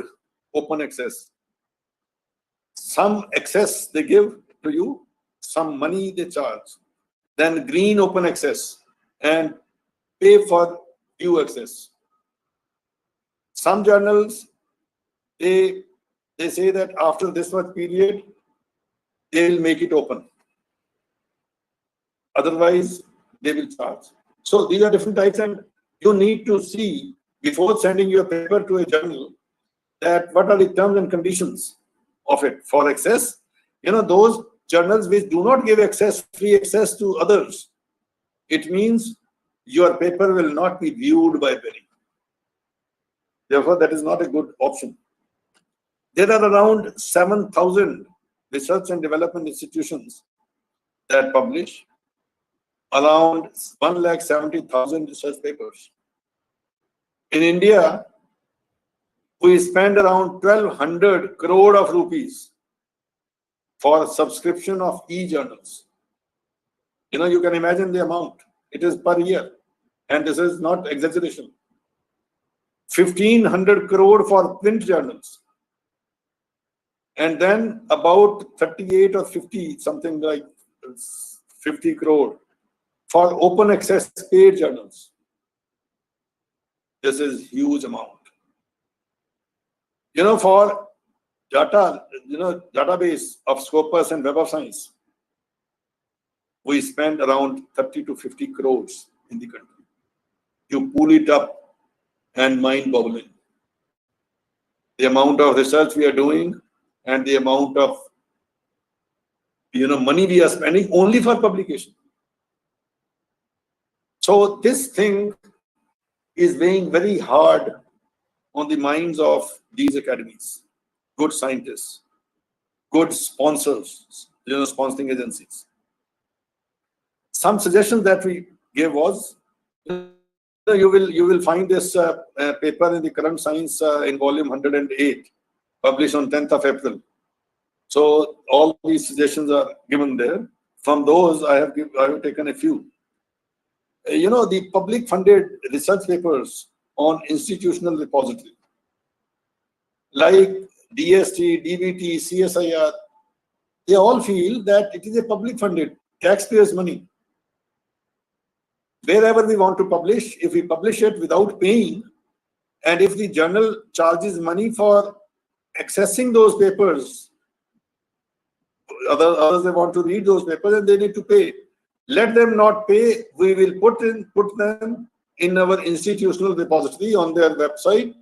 open access. Some access they give to you, some money they charge. Then green open access and pay for due access. Some journals, they say that after this much period, they will make it open. Otherwise, they will charge. So these are different types, and you need to see before sending your paper to a journal that what are the terms and conditions of it for access. Those journals which do not give free access to others, it means your paper will not be viewed by many. Therefore, that is not a good option. There are around 7,000 research and development institutions that publish around 170,000 research papers. In India, we spend around 1,200 crore of rupees for subscription of e-journals. You can imagine the amount. It is per year. And this is not exaggeration. 1,500 crore for print journals. And then about 38 or 50, something like 50 crore for open access paid journals. This is huge amount. For data, database of Scopus and Web of Science, we spend around 30 to 50 crores in the country. You pull it up and mind-boggling. The amount of research we are doing and the amount of money we are spending only for publication. So this thing is weighing very hard on the minds of these academies, good scientists, good sponsors, sponsoring agencies. Some suggestions that we gave was, you will find this paper in the Current Science in volume 108, published on 10th of April. So all these suggestions are given there. From those, I have taken a few. The public funded research papers on institutional repository, like DST, DBT, CSIR, they all feel that it is a public funded, taxpayers' money. Wherever we want to publish, if we publish it without paying, and if the journal charges money for accessing those papers, others they want to read those papers and they need to pay. Let them not pay. We will put them in our institutional repository on their website.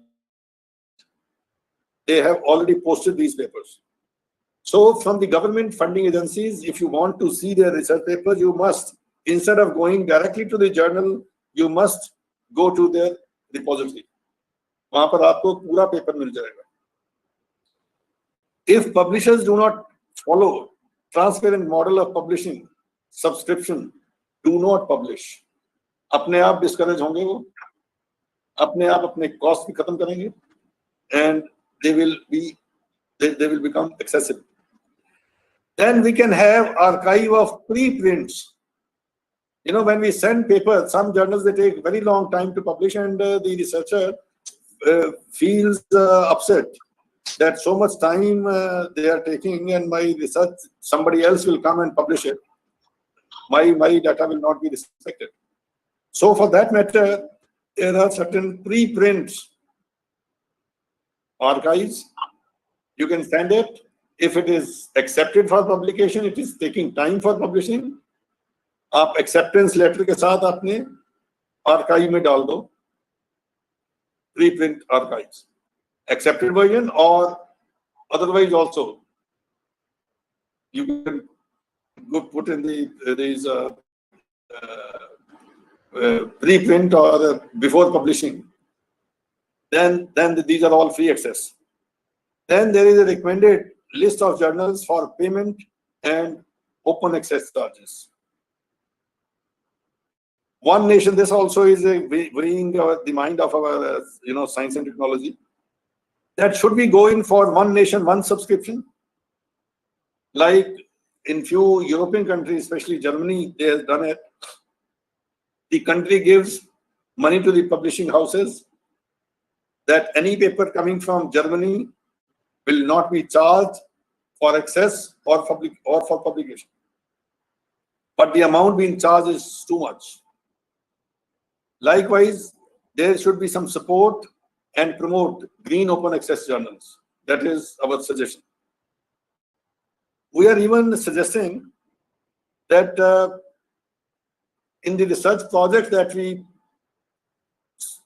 They have already posted these papers. So from the government funding agencies, if you want to see their research papers, you must, instead of going directly to the journal, you must go to their repository. वहां पर आपको पूरा paper मिल जाएगा. If publishers do not follow transparent model of publishing, subscription, do not publish. अपने आप discourage होंगे वो, अपने आप अपने cost भी खत्म करेंगे, and they will become accessible. Then we can have archive of preprints. When we send papers, some journals, they take very long time to publish, and the researcher feels upset that so much time they are taking, and my research, somebody else will come and publish it. My data will not be respected. So for that matter, there are certain preprints archives. You can send it. If it is accepted for publication, it is taking time for publishing. आप acceptance letter के साथ आपने archive में डाल दो. Preprint archives, accepted version, or otherwise also you can go put in these preprint or before publishing. Then these are all free access. Then there is a recommended list of journals for payment and open access charges. One nation, this also is bringing the mind of our science and technology. That should be going for one nation, one subscription. Like in few European countries, especially Germany, they have done it. The country gives money to the publishing houses that any paper coming from Germany will not be charged for access or for publication. But the amount being charged is too much. Likewise, there should be some support and promote green open access journals. That is our suggestion. We are even suggesting that in the research projects that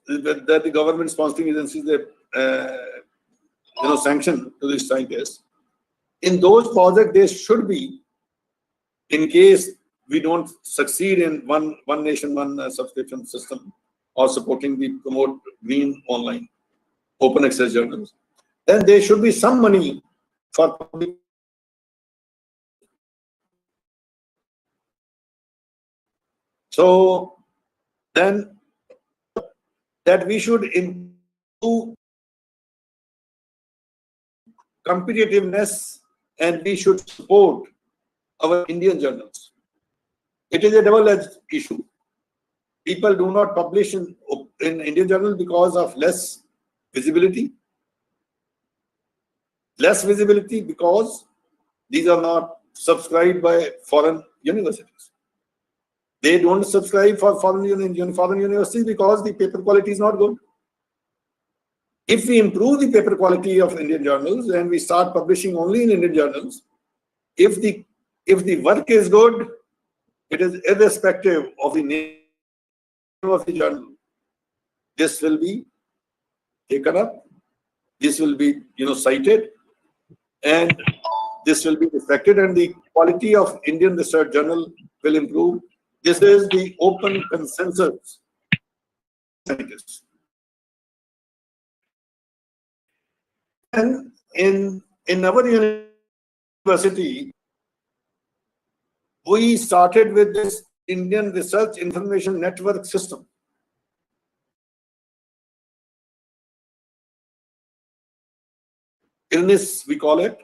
the government sponsoring agencies sanction to these scientists, in those projects there should be, in case we don't succeed in one nation, one subscription system, or supporting the promote green online open access journals, then there should be some money for public. So then that we should improve competitiveness, and we should support our Indian journals. It is a double-edged issue. People do not publish in Indian journals because of less visibility. Less visibility because these are not subscribed by foreign universities. They don't subscribe for foreign universities because the paper quality is not good. If we improve the paper quality of Indian journals and we start publishing only in Indian journals, if the work is good, it is irrespective of the name of the journal. This will be taken up, this will be cited, and this will be respected, and the quality of Indian research journal will improve. This is the open consensus. Scientists. And in our university, we started with this Indian Research Information Network system. ILNIS, we call it.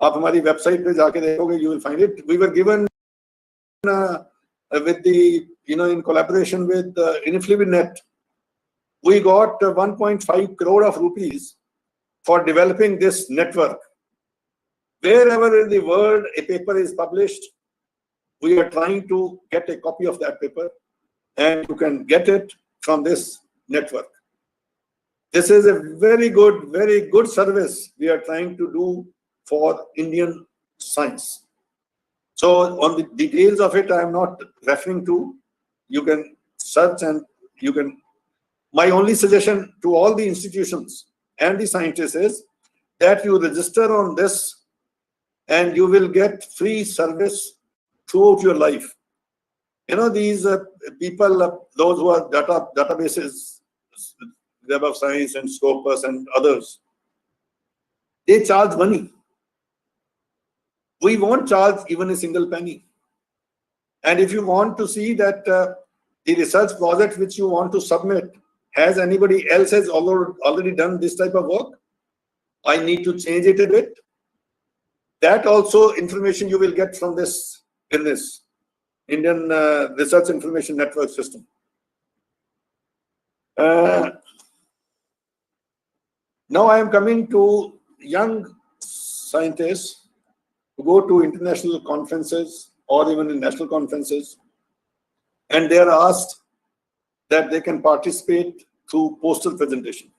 आप हमारी website पे जाके देखोगे, you will find it. We were given with the, in collaboration with InfluiNet, we got 1.5 crore of rupees for developing this network. Wherever in the world a paper is published, we are trying to get a copy of that paper, and you can get it from this network. This is a very good service we are trying to do for Indian science. So on the details of it, I am not referring to. You can search and you can. My only suggestion to all the institutions and the scientists is that you register on this, and you will get free service throughout your life. These people, those who are databases, Web of Science and Scopus and others, they charge money. We won't charge even a single penny. And if you want to see that the research project which you want to submit, has anybody else has already done this type of work, I need to change it a bit. That also information you will get from this in this Indian Research Information Network system. Now I am coming to young scientists who go to international conferences or even in national conferences, and they are asked that they can participate through poster presentation.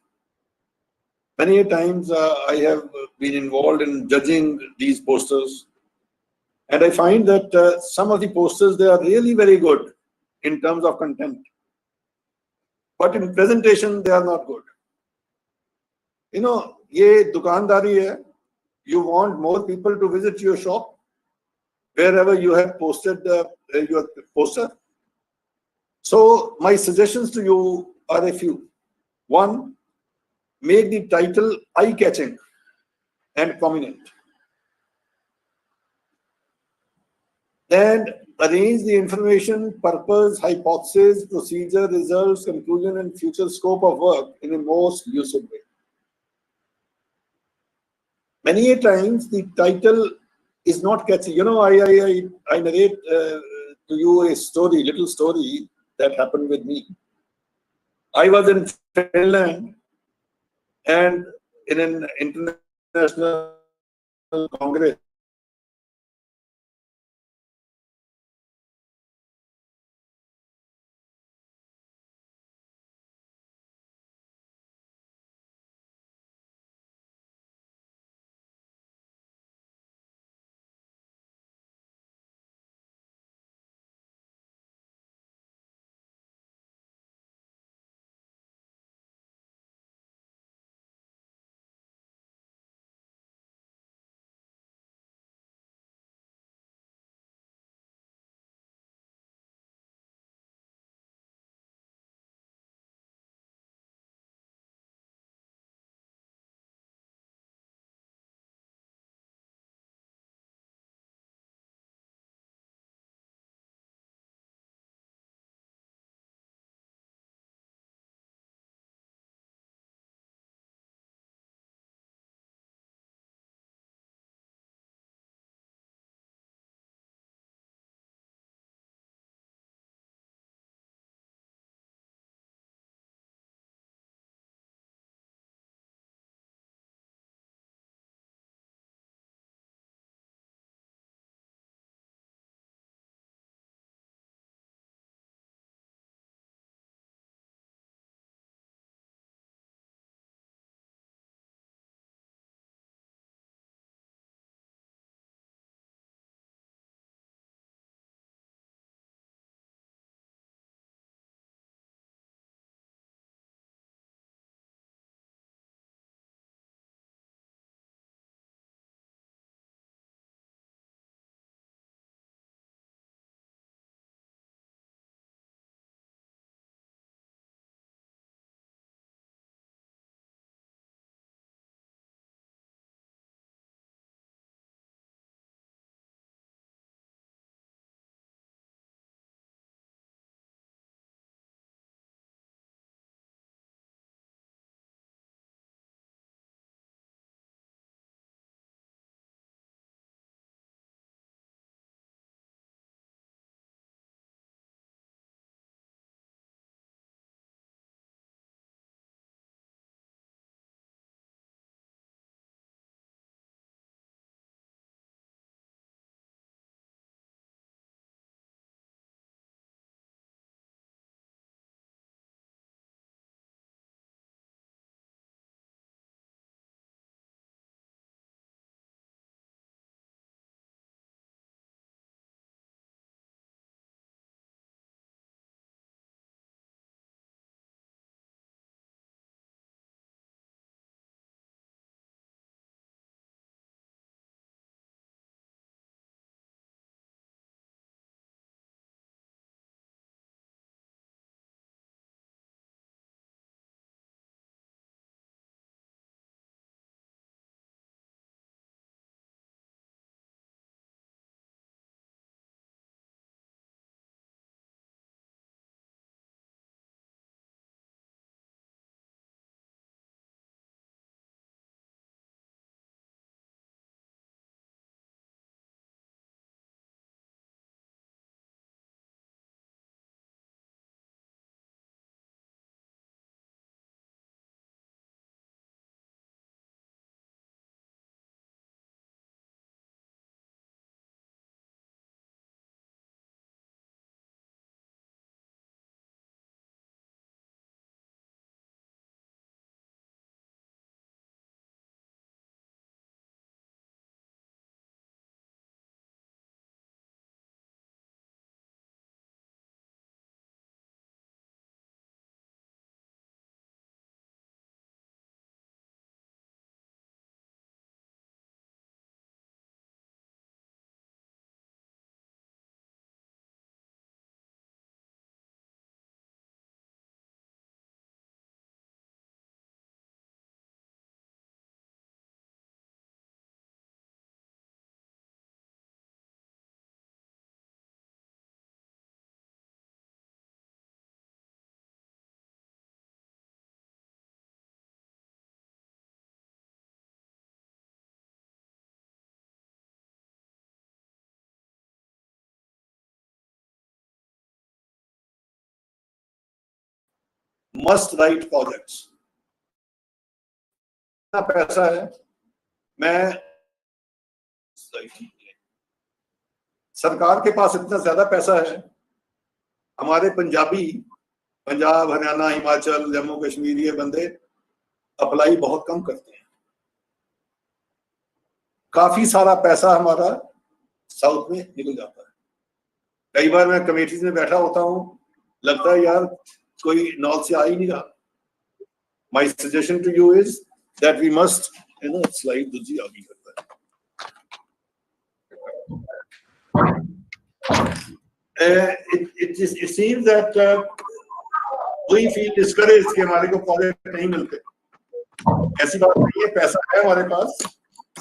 Many times I have been involved in judging these posters, and I find that some of the posters, they are really very good in terms of content, but in presentation they are not good. ये दुकानदारी है. You want more people to visit your shop wherever you have posted your poster. So my suggestions to you are a few. One, make the title eye-catching and prominent. Then arrange the information, purpose, hypothesis, procedure, results, conclusion, and future scope of work in a most lucid way. Many a times the title is not catchy. I narrate to you a story, little story that happened with me. I was in Finland, and in an international congress, must write projects. इतना पैसा है, मैं सरकार के पास इतना ज्यादा पैसा है, हमारे पंजाबी, पंजाब, हरियाणा, हिमाचल, जम्मू कश्मीर ये बंदे अप्लाई बहुत कम करते हैं। काफी सारा पैसा हमारा साउथ में निकल जाता है। कई बार मैं कमेटीज में बैठा होता हूँ, लगता है यार कोई नॉल से आ ही नहीं रहा। My suggestion to you is that we must, slide दूसरी आगे करता है। It seems that we feel discouraged कि हमारे को प्रोजेक्ट नहीं मिलते। ऐसी बात नहीं है, पैसा है हमारे पास,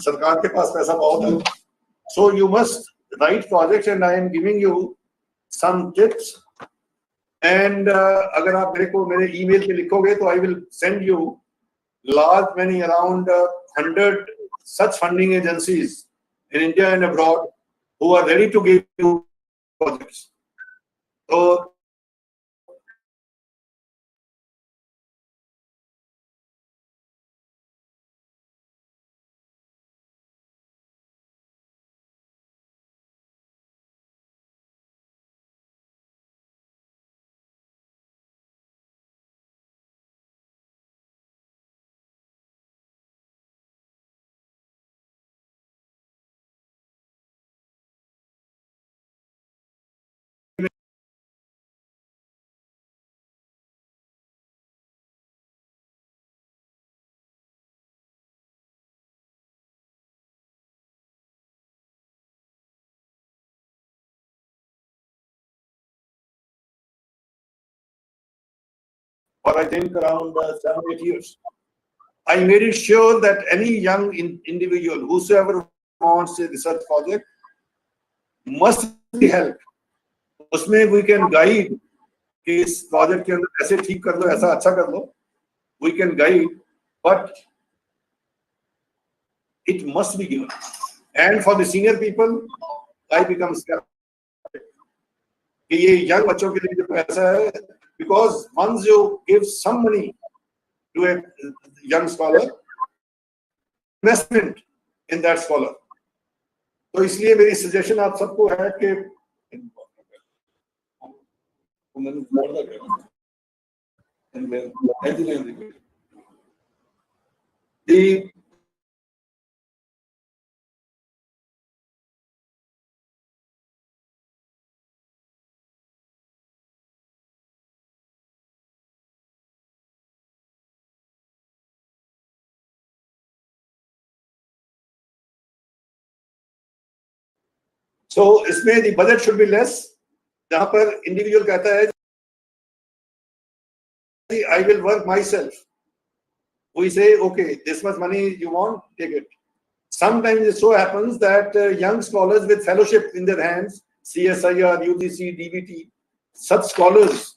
सरकार के पास पैसा बहुत है। So you must write projects and I am giving you some tips. And अगर आप मेरे ईमेल पे लिखोगे तो I will send you many around 100 such funding agencies in India and abroad who are ready to give you projects. So for I think around 7-8 years, I made it sure that any young individual, whosoever wants a research project, must be helped. उसमें we can guide कि इस project के अंदर ऐसे ठीक कर लो, ऐसा अच्छा कर लो, we can guide, but it must be given. And for the senior people, I become skeptic कि ये young बच्चों के लिए जो पैसा है, because once you give some money to a young scholar, investment in that scholar. तो इसलिए मेरी सजेशन आप सबको है कि the so इसमें the budget should be less, जहां पर individual कहता है I will work myself. We say, okay, this much money you want, take it. Sometimes it so happens that young scholars with fellowship in their hands, CSIR, UGC, DBT, such scholars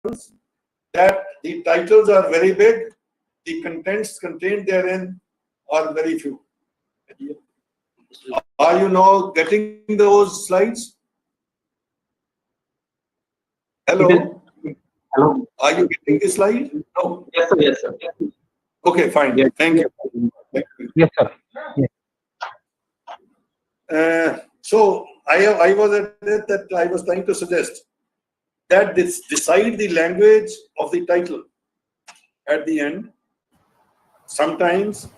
that the titles are very big, the contents contained therein are very few. Are you now getting those slides? Hello? Hello. Are you getting the slide? No. Yes, sir. Yes, sir. Okay, fine. Yes. Thank you. Thank you. Yes, sir. So I was at it that I was trying to suggest that this decide the language of the title at the end. Sometimes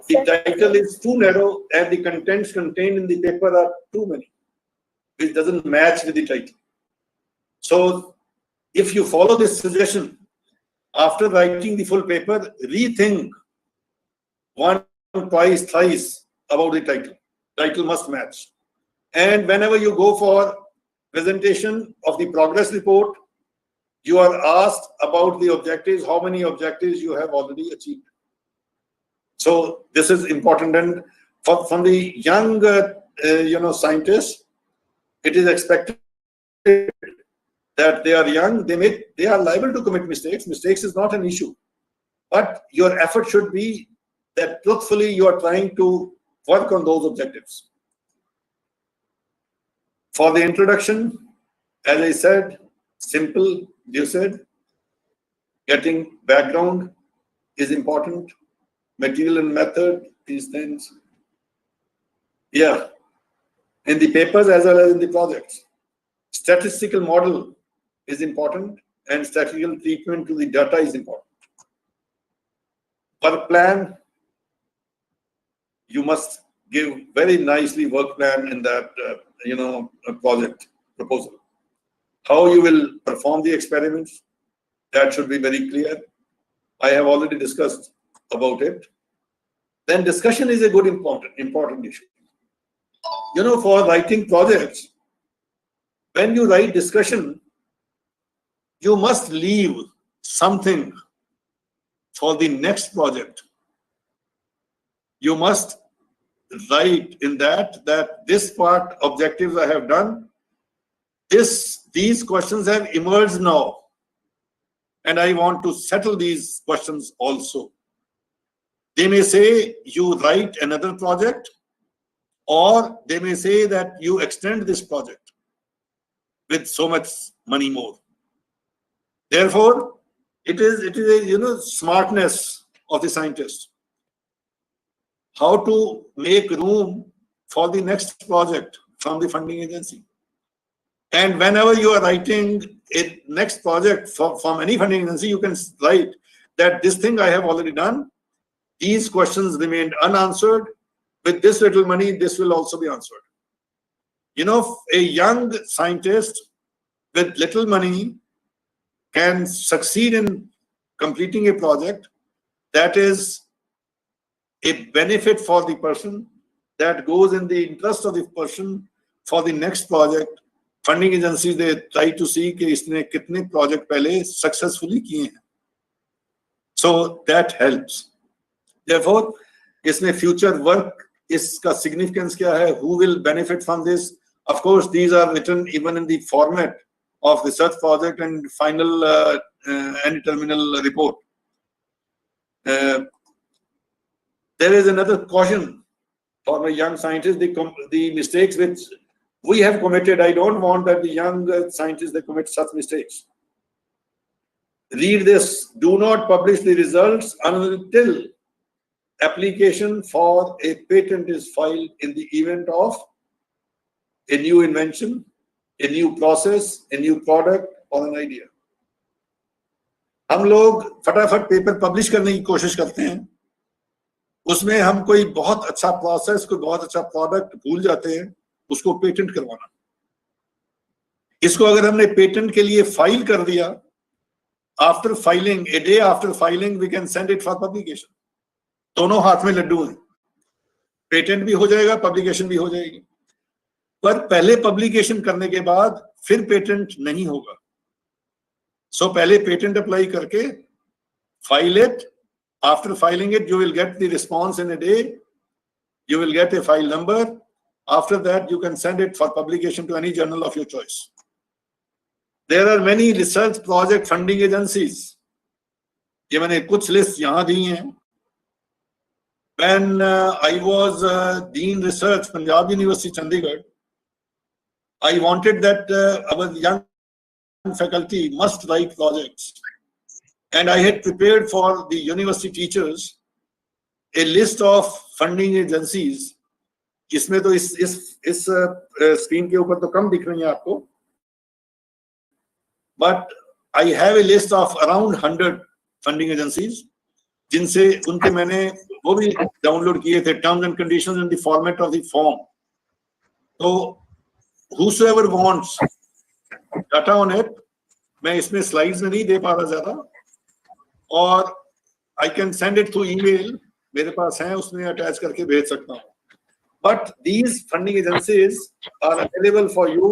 the title is too narrow and the contents contained in the paper are too many, which doesn't match with the title. So if you follow this suggestion, after writing the full paper, rethink once, twice, thrice about the title. Title must match. And whenever you go for presentation of the progress report, you are asked about the objectives, how many objectives you have already achieved. So this is important, and from the young, scientists, it is expected that they are young. They are liable to commit mistakes. Mistakes is not an issue, but your effort should be that truthfully you are trying to work on those objectives. For the introduction, as I said, simple. You said getting background is important. Material and method, these things. Yeah, in the papers as well as in the projects. Statistical model is important and statistical treatment to the data is important. Work plan, you must give very nicely work plan in that, project proposal. How you will perform the experiments, that should be very clear. I have already discussed about it. Then discussion is a good important issue. For writing projects, when you write discussion, you must leave something for the next project. You must write in that this part objectives I have done, these questions have emerged now, and I want to settle these questions also. They may say you write another project, or they may say that you extend this project with so much money more. Therefore, it is a smartness of the scientist how to make room for the next project from the funding agency. And whenever you are writing a next project from any funding agency, you can write that this thing I have already done. These questions remained unanswered. With this little money, this will also be answered. A young scientist with little money can succeed in completing a project that is a benefit for the person, that goes in the interest of the person for the next project. Funding agencies, they try to see कि इसने कितने project पहले successfully किए हैं. So that helps. Therefore, इसमें future work, इसका significance क्या है? Who will benefit from this? Of course, these are written even in the format of research project and final and terminal report. There is another caution for my young scientists: the mistakes which we have committed. I don't want that the young scientists they commit such mistakes. Read this: do not publish the results until application for a patent is filed in the event of a new invention, a new process, a new product or an idea. हम लोग फटाफट paper publish करने की कोशिश करते हैं, उसमें हम कोई बहुत अच्छा प्रोसेस, कोई बहुत अच्छा प्रोडक्ट भूल जाते हैं, उसको पेटेंट करवाना. इसको अगर हमने पेटेंट के लिए फाइल कर दिया, after filing, a day after filing, we can send it for publication. दोनों हाथ में लड्डू हैं, पेटेंट भी हो जाएगा, पब्लिकेशन भी हो जाएगी. पर पहले पब्लिकेशन करने के बाद फिर पेटेंट नहीं होगा. सो पहले पेटेंट अप्लाई करके file it. After filing it, you will get the response in a day, you will get A file number. After that, you can send it for publication to any journal of your choice. there are many research project funding agencies. ये मैंने कुछ list यहाँ दी हैं. When I was Dean Research, Punjab University, Chandigarh, I wanted that our young faculty must write projects. And I had prepared for the university teachers a list of funding agencies. इसमें तो इस screen के ऊपर तो कम दिख रही हैं आपको. But I have a list of around 100 funding agencies, जिनसे उनके मैंने वो भी डाउनलोड किए थे, terms and conditions in the format of the form. तो whosoever wants data on it, मैं इसमें slides में नहीं दे पा रहा ज्यादा, और I can send it through email, मेरे पास है, उसमें अटैच करके भेज सकता हूँ. But these funding agencies are available for you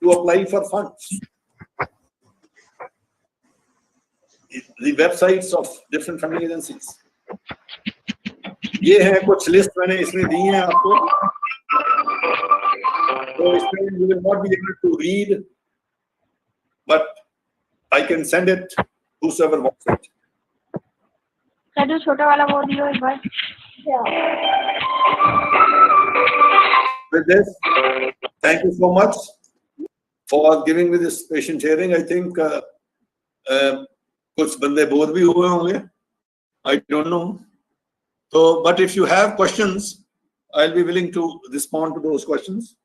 to apply for funds. The websites of different funding agencies. ये है कुछ लिस्ट मैंने इसमें दी है आपको. तो इसमें you will not be able to read, but I can send it whosoever wants it. जो छोटा वाला वो दियो एक बार. With this, thank you so much for giving me this patient hearing. I think कुछ बंदे बोर भी हुए होंगे. I don't know. So, but if you have questions, I'll be willing to respond to those questions.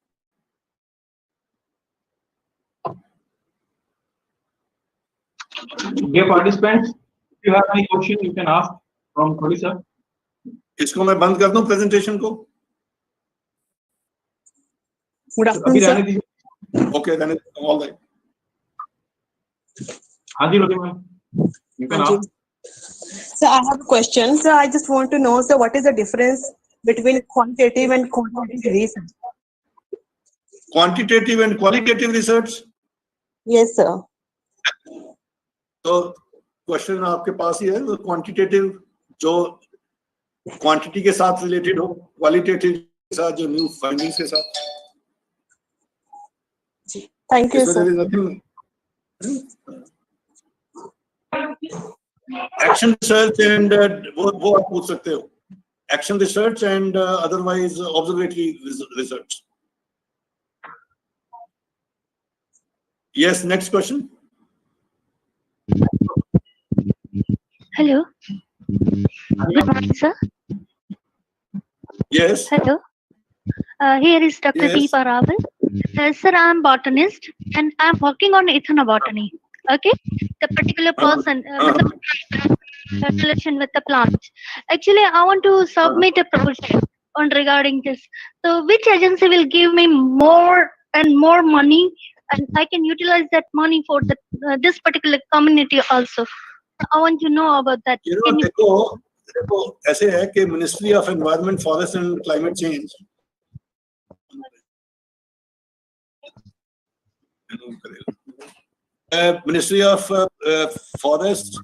Dear participants, if you have any question, you can ask from Kholi sir. इसको मैं बंद कर दूं presentation को? Good afternoon, sir. Okay, then it's all right. हाँ जी, रोटी ma'am. You can ask. So I have a question. So I just want to know, sir, what is the difference between quantitative and qualitative research? Quantitative and qualitative research. Yes, sir. तो question आपके पास ही है. तो quantitative जो quantity के साथ related हो, qualitative के साथ जो न्यू फाइंडिंग्स के साथ. Thank you, sir. Action research and वो आप पूछ सकते हो. Action research and otherwise observatory research. Yes, next question. Hello. Good morning, sir. Yes. Hello. Here is Dr. T. Yes. Paravel. Sir, I am botanist and I am working on ethnobotany. Okay, the particular person with the relation with the plant. Actually, I want to submit a project on regarding this. So, which agency will give me more and more money, and I can utilize that money for the this particular community also? I want to know about that. You know, देखो ऐसे है कि Ministry of Environment, Forest and Climate Change Ministry of Forest,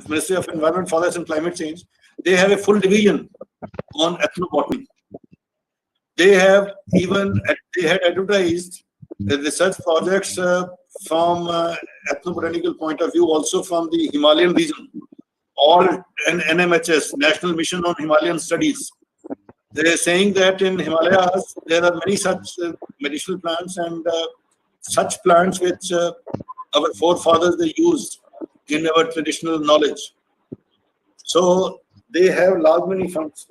Ministry of Environment, Forest and Climate Change, they have a full division on ethnobotany. They have they had advertised the research projects from ethnobotanical point of view, also from the Himalayan region, or an NMHS, National Mission on Himalayan Studies. They are saying that in Himalayas there are many such medicinal plants and such plants which our forefathers they used in our traditional knowledge. So they have large many funds.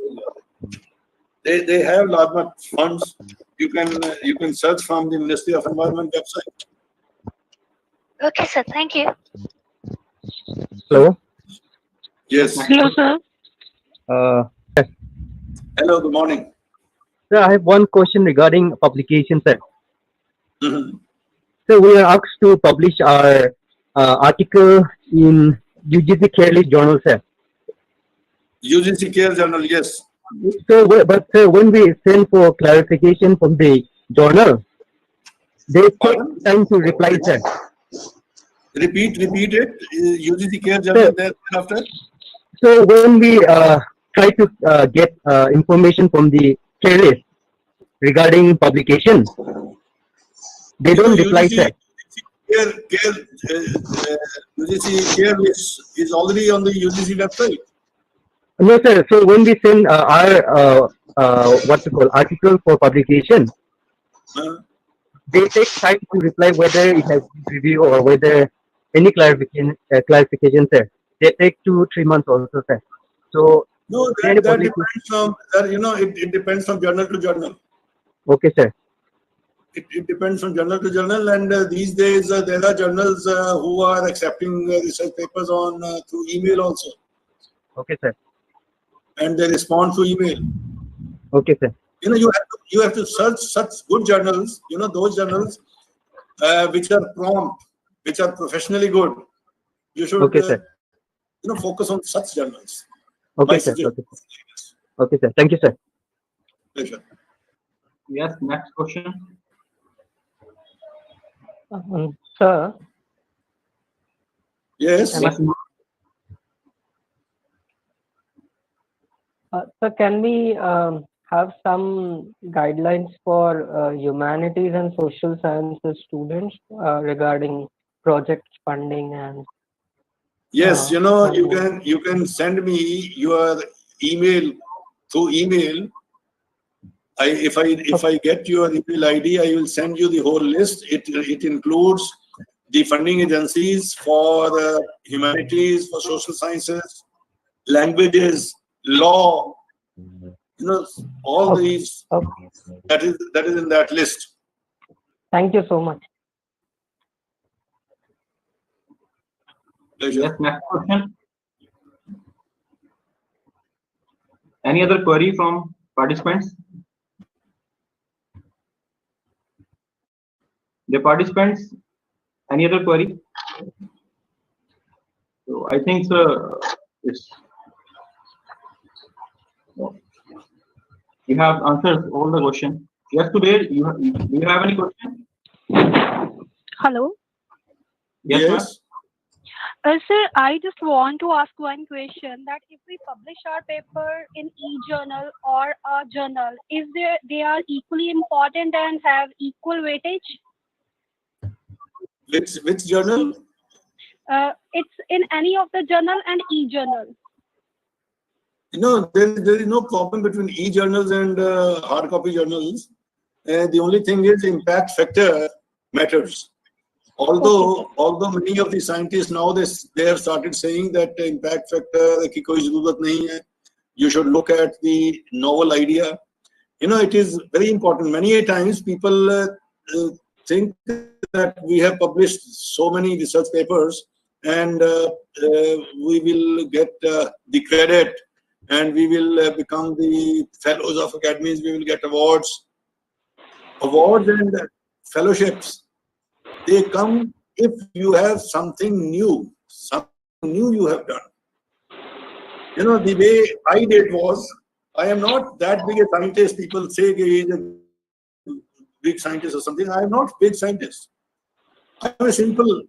They have large many funds. You can search from the Ministry of Environment website. Okay, sir. Thank you. Hello. Yes. Hello, sir. Hello. Good morning. Sir, I have one question regarding publication, sir. Mhm. So we are asked to publish our article in UGC Careless Journal, sir. UGC Care Journal, yes. So, but sir, when we send for clarification from the journal, they take Pardon? time to reply, sir. Repeat it. UGC Care Journal thereafter. So when we try to get information from the careless regarding publication, they don't reply, sir. UGC care list is already on the UGC website. No, sir. So when we send our what we call article for publication, they take time to reply whether it has been reviewed or whether any clarification, sir. They take 2-3 months also, sir. So No, that depends from that. It depends from journal to journal. okay, sir. It depends from journal to journal, and these days there are journals who are accepting research papers on through email also, Okay, sir. and they respond through email. Okay, sir. You have to search such good journals. Those journals which are prompt, which are professionally good. You should Okay, sir. focus on such journals. Okay, sir. Okay, sir. Okay, sir. Thank you, sir. Pleasure. Yes, next question. Sir, Yes. Yes, so can we have some guidelines for humanities and social sciences students regarding project funding and Yes, you can send me your email through email. If I get your email ID, I will send you the whole list. It includes the funding agencies for humanities, for social sciences, languages, law. All these. Okay. That is in that list. Thank you so much. Pleasure. yes, next question. Any other query from participants? The participants, any other query? So I think it's you have answered all the question. Yes, today do you have any question? Hello. Yes, ma'am. Sir, I just want to ask one question that if we publish our paper in e-journal or a journal, they are equally important and have equal weightage? Which journal? It's in any of the journal and e-journal. There is no problem between e-journals and hard copy journals. The only thing is impact factor matters. Although many of the scientists now they have started saying that impact factor की कोई ज़रूरत नहीं है. You should look at the novel idea. It is very important. Many times people think that we have published so many research papers and we will get the credit and we will become the fellows of academies. We will get awards and fellowships. They come if you have something new you have done. The way I did was, I am not that big a scientist. People say he is a big scientist or something. I am not big scientist. I am a simple.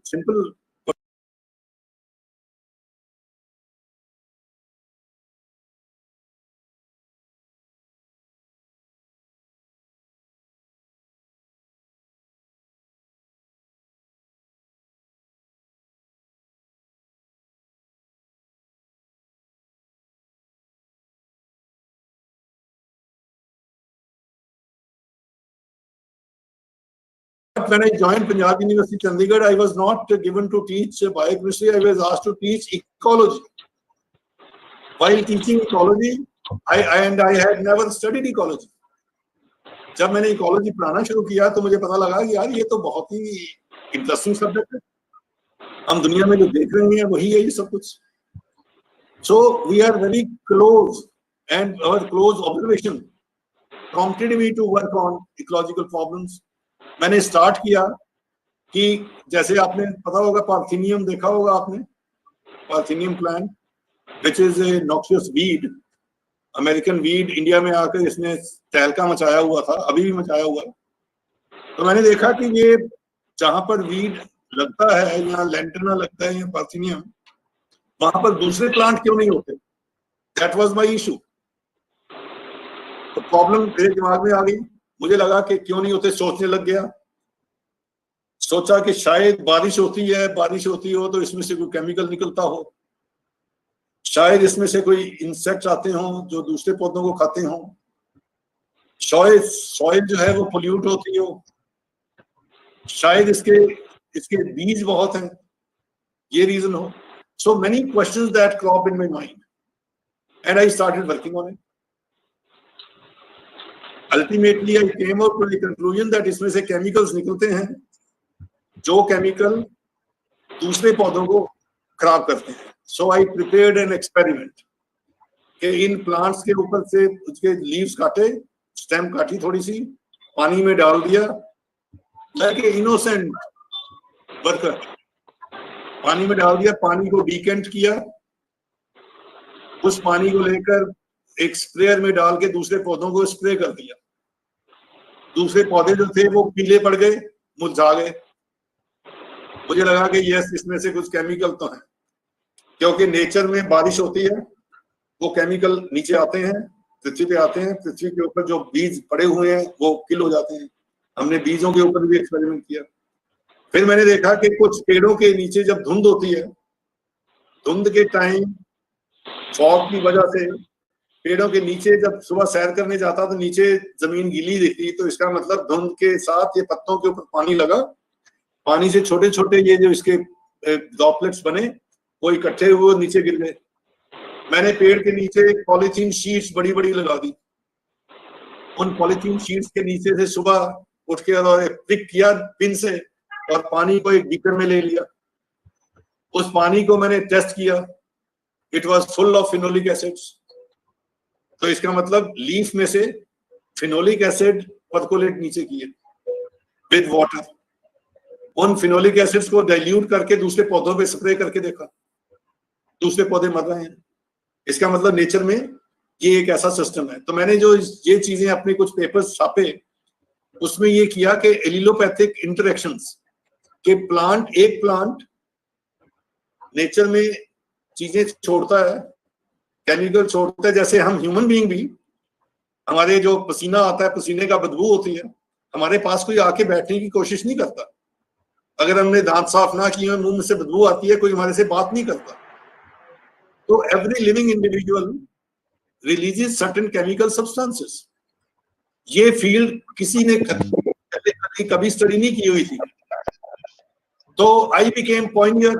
When I joined Punjab University, Chandigarh, I was not given to teach biochemistry. I was asked to teach ecology. While teaching ecology, I had never studied ecology. जब मैंने ecology पढ़ाना शुरू किया तो मुझे पता लगा कि यार ये तो बहुत ही interesting subject है. हम दुनिया में जो देख रहे हैं वही है ये सब कुछ. So we are very close, and our close observation prompted me to work on ecological problems. मैंने स्टार्ट किया कि जैसे आपने पता होगा पार्थेनियम देखा होगा आपने, parthenium plant which is a noxious weed, American weed. India में आकर इसने तहलका मचाया हुआ था, अभी भी मचाया हुआ है. तो मैंने देखा कि ये जहां पर वीड लगता है या लैंटना लगता है या पार्थेनियम, वहां पर दूसरे प्लांट क्यों नहीं होते. That was my issue. तो प्रॉब्लम मेरे दिमाग में आ गई. मुझे लगा कि क्यों नहीं होते, सोचने लग गया. सोचा कि शायद बारिश होती हो तो इसमें से कोई केमिकल निकलता हो, शायद इसमें से कोई इंसेक्ट्स आते हों जो दूसरे पौधों को खाते हों, शायद सॉइल जो है वो पोल्यूट होती हो, शायद इसके बीज बहुत हैं, ये रीजन हो. So many questions that crop in my mind, and I started working on it. Ultimately, I came out to the conclusion that इसमें से केमिकल्स निकलते हैं जो केमिकल दूसरे पौधों को खराब करते हैं. So I prepared an experiment कि इन प्लांट्स के ऊपर से उसके लीव्स काटे, स्टेम काटी थोड़ी सी, पानी में डाल दिया, लाइक ए इनोसेंट वर्कर. पानी में डाल दिया, पानी को डिकेंट किया, उस पानी को लेकर एक स्प्रेयर में डाल के दूसरे पौधों को स्प्रे कर दिया. दूसरे पौधे जो थे वो पीले पड़ गए, मुरझा गए. मुझे लगा कि यस, इसमें से कुछ केमिकल तो है, क्योंकि नेचर में बारिश होती है, वो केमिकल नीचे आते हैं, पृथ्वी पे आते हैं, पृथ्वी के ऊपर जो बीज पड़े हुए हैं वो किल हो जाते हैं. हमने बीजों के ऊपर भी एक्सपेरिमेंट किया. फिर मैंने देखा कि कुछ पेड़ों के नीचे जब धुंध होती है, धुंध के टाइम फॉग की वजह से पेड़ों के नीचे जब सुबह सैर करने जाता तो नीचे जमीन गीली दिखती, तो इसका मतलब धुंध के साथ ये पत्तों के ऊपर पानी लगा, पानी से छोटे छोटे ये जो इसके ड्रॉपलेट्स बने वो इकट्ठे हुए नीचे गिर गए. मैंने पेड़ के नीचे पॉलीथीन शीट्स बड़ी बड़ी लगा दी. उन पॉलीथीन शीट्स के नीचे से सुबह उठ के और पिक किया पिन से और पानी को एक बीकर में ले लिया. उस पानी को मैंने टेस्ट किया, it was full of phenolic acids. तो इसका मतलब लीफ में से फिनोलिक एसिड परकोलेट नीचे किए विद वाटर. उन फिनोलिक एसिड्स को डाइल्यूट करके दूसरे पौधों पे स्प्रे करके देखा, दूसरे पौधे मर रहे हैं. इसका मतलब नेचर में ये एक ऐसा सिस्टम है. तो मैंने जो ये चीजें अपने कुछ पेपर्स छापे, उसमें ये किया कि एलिलोपैथिक इंटरेक्शंस के एक प्लांट नेचर में चीजें छोड़ता है, केमिकल छोड़ता है. जैसे हम ह्यूमन बीइंग भी, हमारे जो पसीना आता है, पसीने का बदबू होती है, हमारे पास कोई आके बैठने की कोशिश नहीं करता. अगर हमने दांत साफ ना किए, मुंह में से बदबू आती है, कोई हमारे से बात नहीं करता. तो every living individual releases certain chemical substances. ये फील्ड किसी ने कभी स्टडी नहीं की हुई थी. तो I became pioneer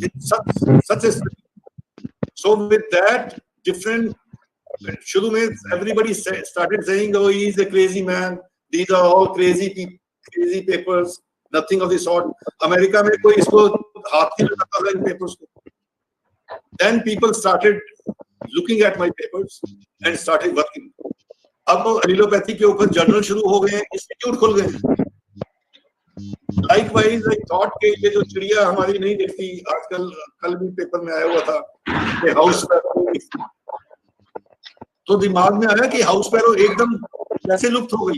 in such a study. So with that different, शुरू में everybody started saying, oh, he is a crazy man, these are all crazy papers, nothing of the sort. America में कोई इसको हाथ नहीं लगाता था इन पेपर्स को. Then people started looking at my papers and started working. अब एलिलोपैथी के ऊपर जर्नल शुरू हो गए हैं, इंस्टीट्यूट खुल गए हैं. Likewise, I thought कि ये जो चिड़िया हमारी नहीं दिखती आजकल, कल भी पेपर में आया हुआ था कि हाउस पैरो, तो दिमाग में आया कि हाउस पैरो एकदम कैसे लुप्त हो गई.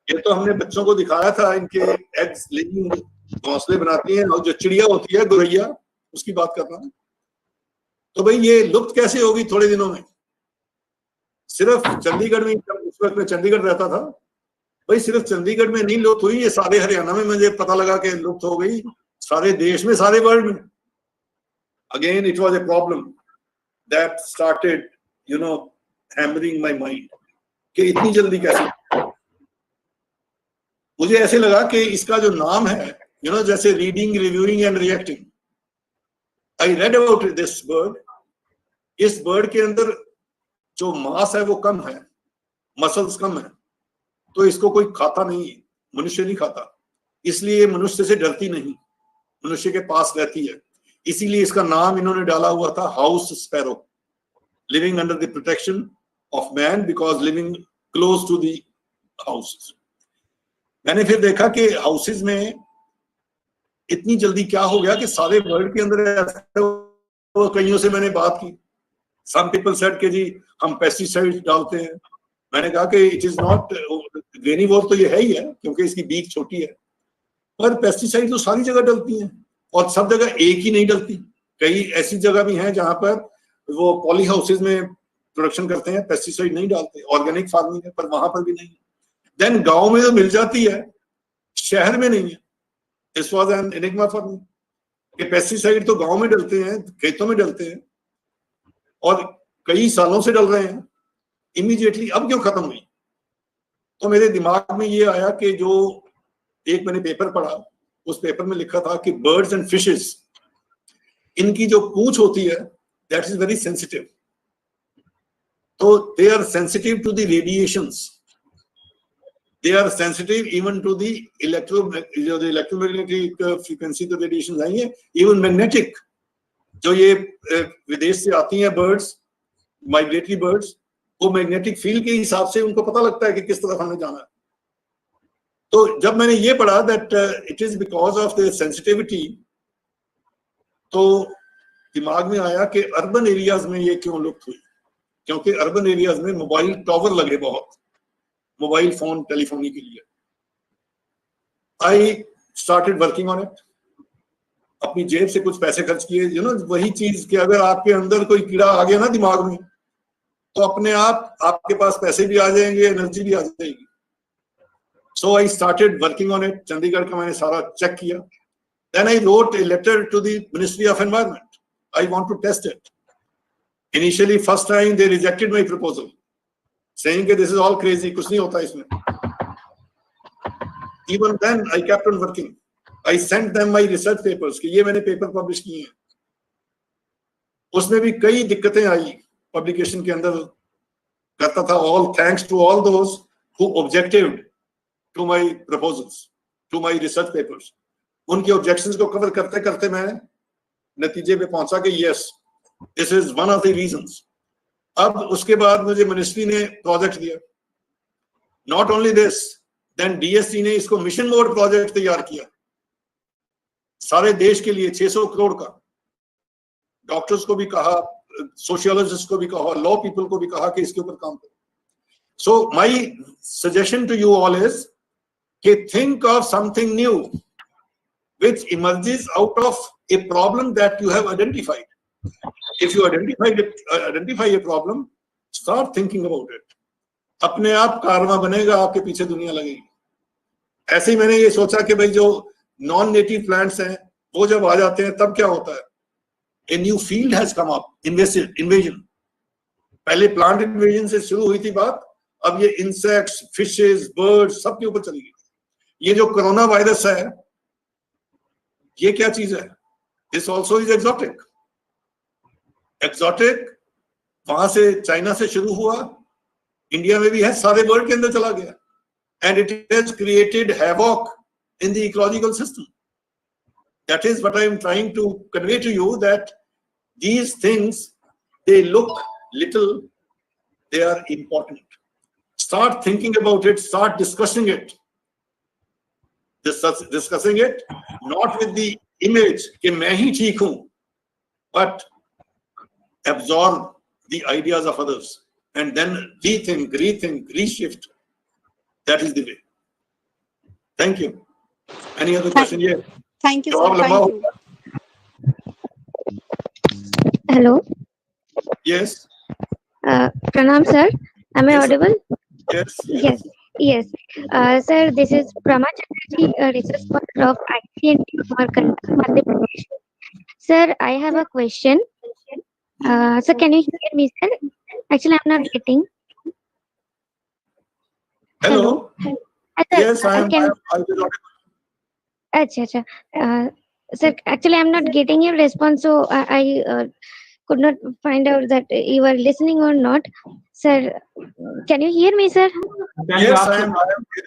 ये तो हमने बच्चों को दिखाया था, इनके एग्स लेकिन घोंसले बनाती हैं, और जो चिड़िया होती है गोरैया, उसकी बात कर रहा हूँ. तो भाई ये लुप्त कैसे होगी थोड़े दिनों में. सिर्फ चंडीगढ़ में, उस वक्त मैं चंडीगढ़ रहता था, भाई सिर्फ चंडीगढ़ में नहीं लुप्त हुई, ये सारे हरियाणा में मुझे पता लगा कि लुप्त हो गई, सारे देश में, सारे वर्ल्ड में. Again it was a problem that started hammering my mind कि इतनी जल्दी कैसे. मुझे ऐसे लगा कि इसका जो नाम है, जैसे reading, reviewing and reacting. I read about this bird. इस बर्ड के अंदर जो मांस है वो कम है, मसल्स कम है, तो इसको कोई खाता नहीं है, मनुष्य नहीं खाता, इसलिए मनुष्य से डरती नहीं, मनुष्य के पास रहती है. इसीलिए इसका नाम इन्होंने डाला हुआ था house sparrow, living under the protection of man because living close to the houses. मैंने फिर देखा कि हाउसेस में इतनी जल्दी क्या हो गया कि सारे वर्ल्ड के अंदर, कईयों से मैंने बात की. सम पीपल सेड कि जी हम पेस्टिसाइड्स डालते हैं. मैंने कहा कि इट इज नॉट, ग्रेनिवोर तो ये है ही है क्योंकि इसकी बीक छोटी है, पर पेस्टिसाइड तो सारी जगह डलती हैं, और सब जगह एक ही नहीं डलती. कई ऐसी जगह भी हैं जहां पर वो पॉली हाउसेज में प्रोडक्शन करते हैं, पेस्टिसाइड नहीं डालते, ऑर्गेनिक फार्मिंग है, पर वहां पर भी नहीं. देन गांव में जो मिल जाती है शहर में नहीं है. This was an enigma for me. कि पेस्टिसाइड तो गांव में डलते हैं, खेतों में डलते हैं और कई सालों से डल रहे हैं, इमीडिएटली अब क्यों खत्म हुई? तो मेरे दिमाग में ये आया कि जो एक मैंने पेपर पढ़ा, उस पेपर में लिखा था कि बर्ड्स एंड फिशेस, इनकी जो पूंछ होती है दैट इज वेरी सेंसिटिव. तो they are sensitive to the radiations, they are sensitive even to the electromagnetic frequency the radiations आई हैं, even magnetic. जो ये विदेश से आती हैं birds, migratory birds, वो magnetic field के हिसाब से उनको पता लगता है कि किस तरफ हमें जाना है. तो जब मैंने ये पढ़ा that it is because of the sensitivity, तो दिमाग में आया कि अर्बन एरियाज में ये क्यों लुप्त हुई? क्योंकि अर्बन एरियाज में मोबाइल टावर लगे बहुत, मोबाइल फोन टेलीफोनी के लिए. आई स्टार्टेड वर्किंग ऑन इट. अपनी जेब से कुछ पैसे खर्च किए. वही चीज कि अगर आपके अंदर कोई कीड़ा आ गया ना दिमाग में, तो अपने आप आपके पास पैसे भी आ जाएंगे, एनर्जी भी आ जाएगी. So I started working on it. Chandigarh का मैंने सारा चेक किया. Then I wrote a letter to the ministry of environment. I want to test it. Initially first time they rejected my proposal, saying that this is all crazy, कुछ नहीं होता इसमें. Even then I kept on working. I sent them my research papers कि ये मैंने paper publish किए हैं. उसमें भी कई दिक्कतें आई पब्लिकेशन के अंदर. करता था all thanks to all those who objected to my proposals, to my research papers. उनके objections को कवर करते करते मैं नतीजे पे पहुंचा कि yes, this is one of the reasons. अब उसके बाद मुझे मिनिस्ट्री ने प्रोजेक्ट दिया. Not only this, then DSC ने इसको मिशन मोड प्रोजेक्ट तैयार किया सारे देश के लिए 600 करोड़ का. डॉक्टर्स को भी कहा, सोशियोलॉजिस्ट को भी कहा, लॉ पीपल को भी कहा कि इसके ऊपर काम करो. So my suggestion to you all is कि think of something new which emerges out of a problem that you have identified. If you identify a problem, start thinking about it. अपने आप कारवां बनेगा, आपके पीछे दुनिया लगेगी. ऐसे ही मैंने ये सोचा कि भाई जो नॉन नेटिव प्लांट्स हैं वो जब आ जाते हैं तब क्या होता है? A new field has come up, invasion. पहले प्लांट इन्वेजन से शुरू हुई थी बात, अब ये इंसेक्ट्स, फिशेस, बर्ड्स सबके ऊपर चली गई. ये जो कोरोना वायरस है, ये क्या चीज है? This also is exotic. Exotic वहां से चाइना से शुरू हुआ, इंडिया में भी है, सारे वर्ल्ड के अंदर चला गया. And it has created havoc in the ecological system. That is what I am trying to convey to you, that these things they look little, they are important. Start thinking about it, start discussing it. Discussing it not with the image कि मैं ही ठीक हूं, but absorb the ideas of others and then rethink, reshift. That is the way. Thank you. Any other question? Yeah. Thank you, sir. Thank you. Hello. Yes. Pranam, sir. Am I audible? Yes. Yes. Sir, this is Prama Chatterjee, research scholar of ICT Madhya Pradesh. Sir, I have a question. So can you hear me, sir? Actually, I'm not getting. Hello. Yes, I am. Acha. Sir, actually, I'm not getting your response, so I could not find out that you are listening or not. Sir, can you hear me, sir? Yes, I am.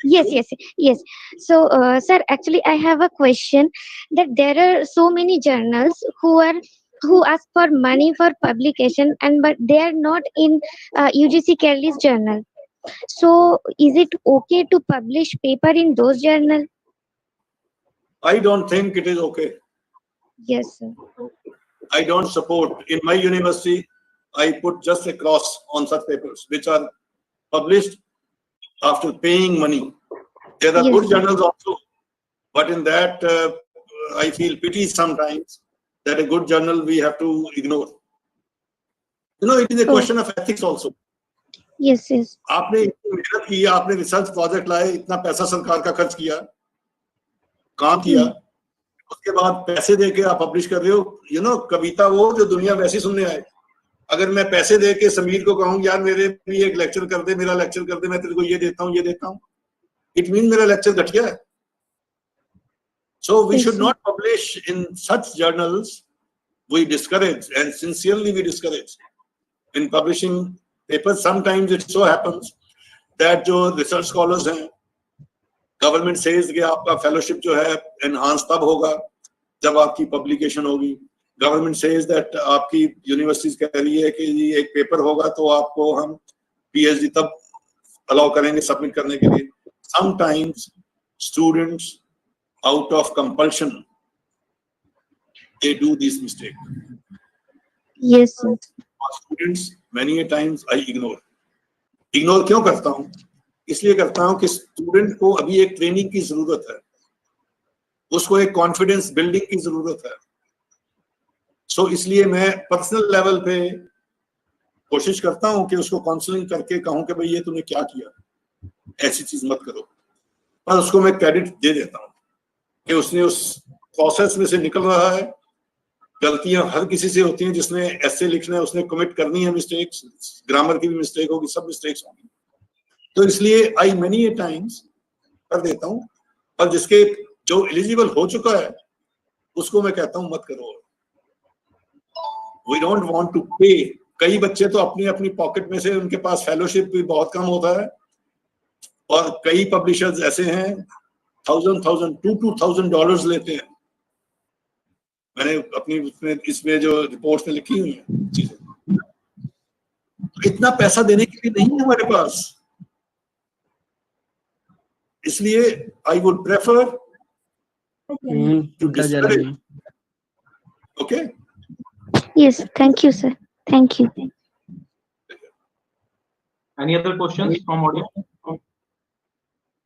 Yes. So, sir, actually, I have a question that there are so many journals who ask for money for publication, but they are not in UGC Kerala's journal. So, is it okay to publish paper in those journals? I don't think it is okay. Yes, sir. I don't support. In my university, I put just a cross on such papers which are published after paying money. There are good journals also, but in that I feel pity sometimes that a good journal we have to ignore. It is a question of ethics also. Yes. आपने इतनी मेहनत की, आपने research project लाए, इतना पैसा सरकार का खर्च किया, काम किया, उसके बाद पैसे दे के आप पब्लिश कर रहे हो, कविता वो जो दुनिया वैसी सुनने आए। अगर मैं पैसे दे के समीर को कहूँ यार मेरे भी एक लेक्चर कर दे, मेरा लेक्चर कर दे, मैं तेरे को ये देता हूँ, इट मीन मेरा लेक्चर घटिया है। So we should not publish in such journals. We discourage, and sincerely we discourage in publishing papers. Sometimes it so happens that जो research scholars हैं, government says कि आपका fellowship जो है enhance तब होगा जब आपकी publication होगी। Government says that आपकी universities कह रही है कि एक paper होगा तो आपको हम PhD तब allow करेंगे submit करने के लिए। Sometimes students out of compulsion they do this mistake. Yes, sir. Students many a times I ignore क्यों करता हूँ? इसलिए करता हूँ कि स्टूडेंट को अभी एक ट्रेनिंग की जरूरत है, उसको एक कॉन्फिडेंस बिल्डिंग की जरूरत है। सो इसलिए मैं पर्सनल लेवल पे कोशिश करता हूँ कि उसको काउंसलिंग करके कहूँ कि भाई ये तूने क्या किया, ऐसी चीज मत करो, पर उसको मैं क्रेडिट दे देता हूँ कि उसने उस प्रोसेस में से निकल रहा है। गलतियां हर किसी से होती हैं, जिसने ऐसे लिखना है उसने कमिट करनी है मिस्टेक्स, ग्रामर की भी मिस्टेक होगी, सब मिस्टेक्स होंगी। तो इसलिए आई मेनी ए टाइम्स कर देता हूँ, और जिसके जो एलिजिबल हो चुका है उसको मैं कहता हूँ मत करो। वी डोंट वांट टू पे। कई बच्चे तो अपनी अपनी पॉकेट में से, उनके पास फेलोशिप भी बहुत कम होता है, और कई पब्लिशर्स ऐसे हैं $2,000 लेते हैं। मैंने अपनी इसमें जो रिपोर्ट्स में लिखी हुई है चीजें, इतना पैसा देने के लिए नहीं है हमारे पास। इसलिए I would prefer to discourage. Okay, Yes, thank you, sir. Thank you. Any other questions from audience?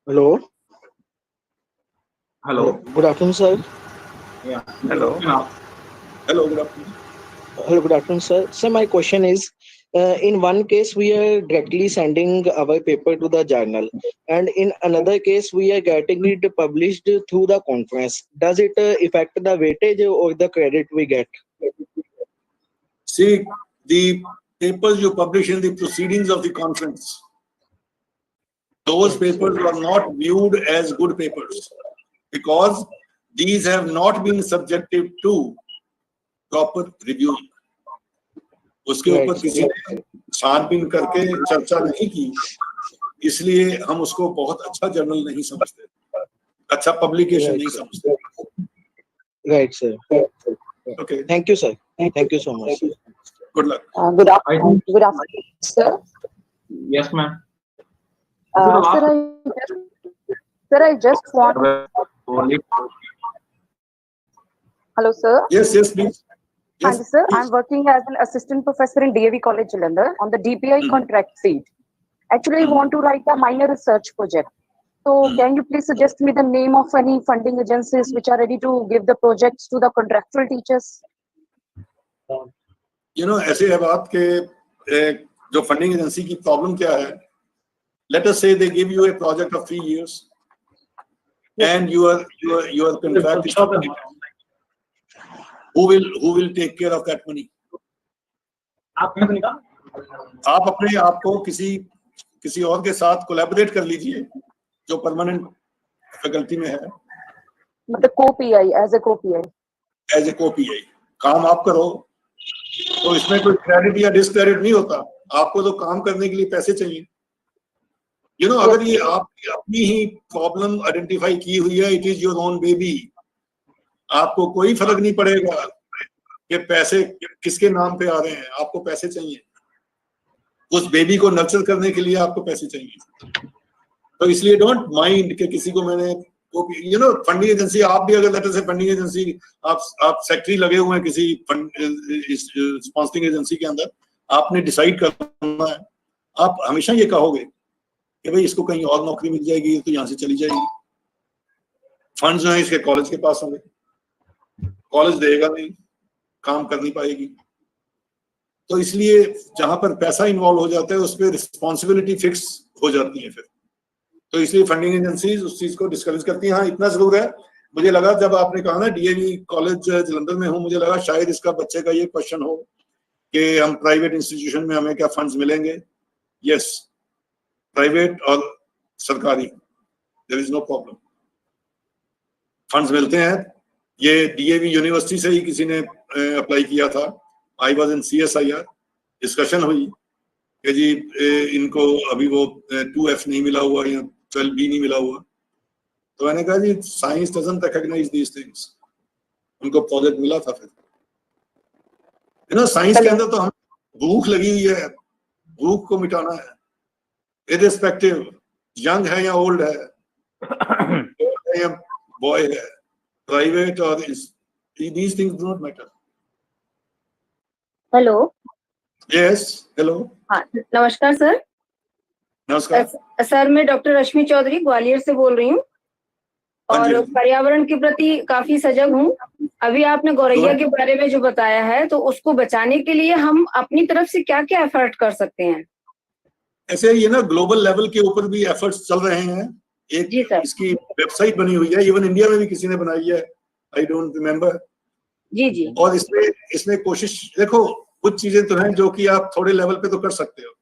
Hello. Hello. Good afternoon, sir. Yeah. Hello. hello, good afternoon. Hello, good afternoon, sir. So my question is, in one case we are directly sending our paper to the journal, and in another case we are getting it published through the conference. Does it affect the weightage or the credit we get? See, the papers you publish in the proceedings of the conference, those papers are not viewed as good papers because these have not been subjected to proper review. उसके ऊपर किसी ने छानबीन करके चर्चा नहीं की, इसलिए हम उसको बहुत अच्छा जर्नल नहीं समझते, अच्छा पब्लिकेशन नहीं समझते। Right, sir. Okay. Thank you, sir. Thank you so much. Good luck. Good afternoon. Good afternoon, sir. Yes, ma'am. Sir, I just want. Hello, sir. Yes, please. Yes, Thank you, sir. please. I'm working as an assistant professor in DAV College, Jalandhar, on the DPI contract seat. Actually, I want to write a minor research project. So, can you please suggest me the name of any funding agencies which are ready to give the projects to the contractual teachers? ऐसे है बात के जो funding agency की problem क्या है? Let us say they give you a project of 3 years, and your contract is completed. Who will take care of that money? आप अपने आप को किसी और के साथ कोलैबोरेट कर लीजिए जो परमानेंट फैकल्टी में है। मतलब co-PI, as a co-PI. As a co-PI काम आप करो, तो इसमें कोई क्रेडिट या डिसक्रेडिट नहीं होता। आपको तो काम करने के लिए पैसे चाहिए। अगर ये आपकी अपनी ही प्रॉब्लम आइडेंटिफाई की हुई है, it is your own baby, आपको कोई फर्क नहीं पड़ेगा कि पैसे किसके नाम पे आ रहे हैं, आपको पैसे चाहिए। उस बेबी को नर्चर करने के लिए आपको पैसे चाहिए। तो इसलिए डोंट माइंड कि किसी को मैंने फंडिंग एजेंसी, आप भी अगर लेटर से फंडिंग एजेंसी, आप सेक्रेटरी लगे हुए हैं किसी स्पॉन्सरिंग एजेंसी के अंदर, आपने डिसाइड करना है, आप हमेशा ये कहोगे कि भाई इसको कहीं और नौकरी मिल जाएगी तो यहाँ से चली जाएगी। फंड्स जो है इसके कॉलेज के पास होंगे, कॉलेज देगा नहीं, काम कर नहीं पाएगी। तो इसलिए जहां पर पैसा इन्वॉल्व हो जाता है उस पर रिस्पॉन्सिबिलिटी फिक्स हो जाती है फिर। तो इसलिए फंडिंग एजेंसीज उस चीज को डिस्करेज करती हैं। हाँ, इतना जरूर है मुझे लगा जब आपने कहा ना डीएवी कॉलेज जलंधर में हूँ, मुझे लगा शायद इसका बच्चे का ये क्वेश्चन हो कि हम प्राइवेट इंस्टीट्यूशन में हमें क्या फंड्स मिलेंगे। यस, प्राइवेट और सरकारी, there is no problem, funds मिलते हैं। ये डीएवी यूनिवर्सिटी से ही किसी ने अप्लाई किया था। I was in CSIR, discussion हुई कि जी इनको अभी वो 2F नहीं मिला हुआ या 12B नहीं मिला हुआ, तो मैंने कहा जी science doesn't recognise these things, उनको प्रोजेक्ट मिला था। फिर साइंस के अंदर तो हम भूख लगी हुई है, भूख को मिटाना है, इररिस्पेक्टिव यंग है या ओल्ड है, या बॉय है, प्राइवेट और these things do not matter. Hello. Yes, hello. हाँ, नमस्कार सर। नमस्कार सर, मैं डॉक्टर रश्मि चौधरी ग्वालियर से बोल रही हूँ और पर्यावरण के प्रति काफी सजग हूँ। अभी आपने गौरैया के बारे में जो बताया है, तो उसको बचाने के लिए हम अपनी तरफ से क्या क्या एफर्ट कर सकते हैं? ऐसे ये ना ग्लोबल लेवल के ऊपर भी एफर्ट्स चल रहे हैं। एक इसकी वेबसाइट बनी हुई है, इवन इंडिया में भी किसी ने बनाई है, आई डोंट रिमेम्बर। जी। और इसमें कोशिश देखो, कुछ चीजें तो हैं जो कि आप थोड़े लेवल पे तो कर सकते हो।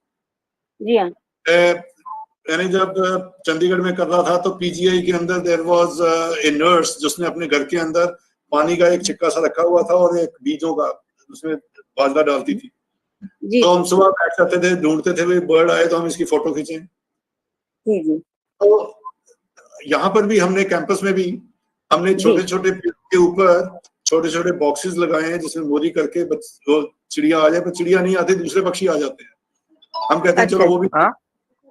जी हाँ। मैंने जब चंडीगढ़ में कर रहा था तो PGI के अंदर देयर वाज ए नर्स जिसने अपने घर के अंदर पानी का एक छिक्का सा रखा हुआ था और एक बीजों का, उसमें बाजरा डालती थी। तो हम सुबह बैठ करते थे, ढूंढते थे भाई बर्ड आए तो हम इसकी फोटो खींचे। जी। तो यहाँ पर भी हमने कैंपस में भी हमने छोटे छोटे पेड़ के ऊपर छोटे छोटे बॉक्सेस लगाए हैं जिसमें मोरी करके वो चिड़िया आ जाए, पर चिड़िया नहीं आती, दूसरे पक्षी आ जाते हैं। हम कहते हैं चलो वो भी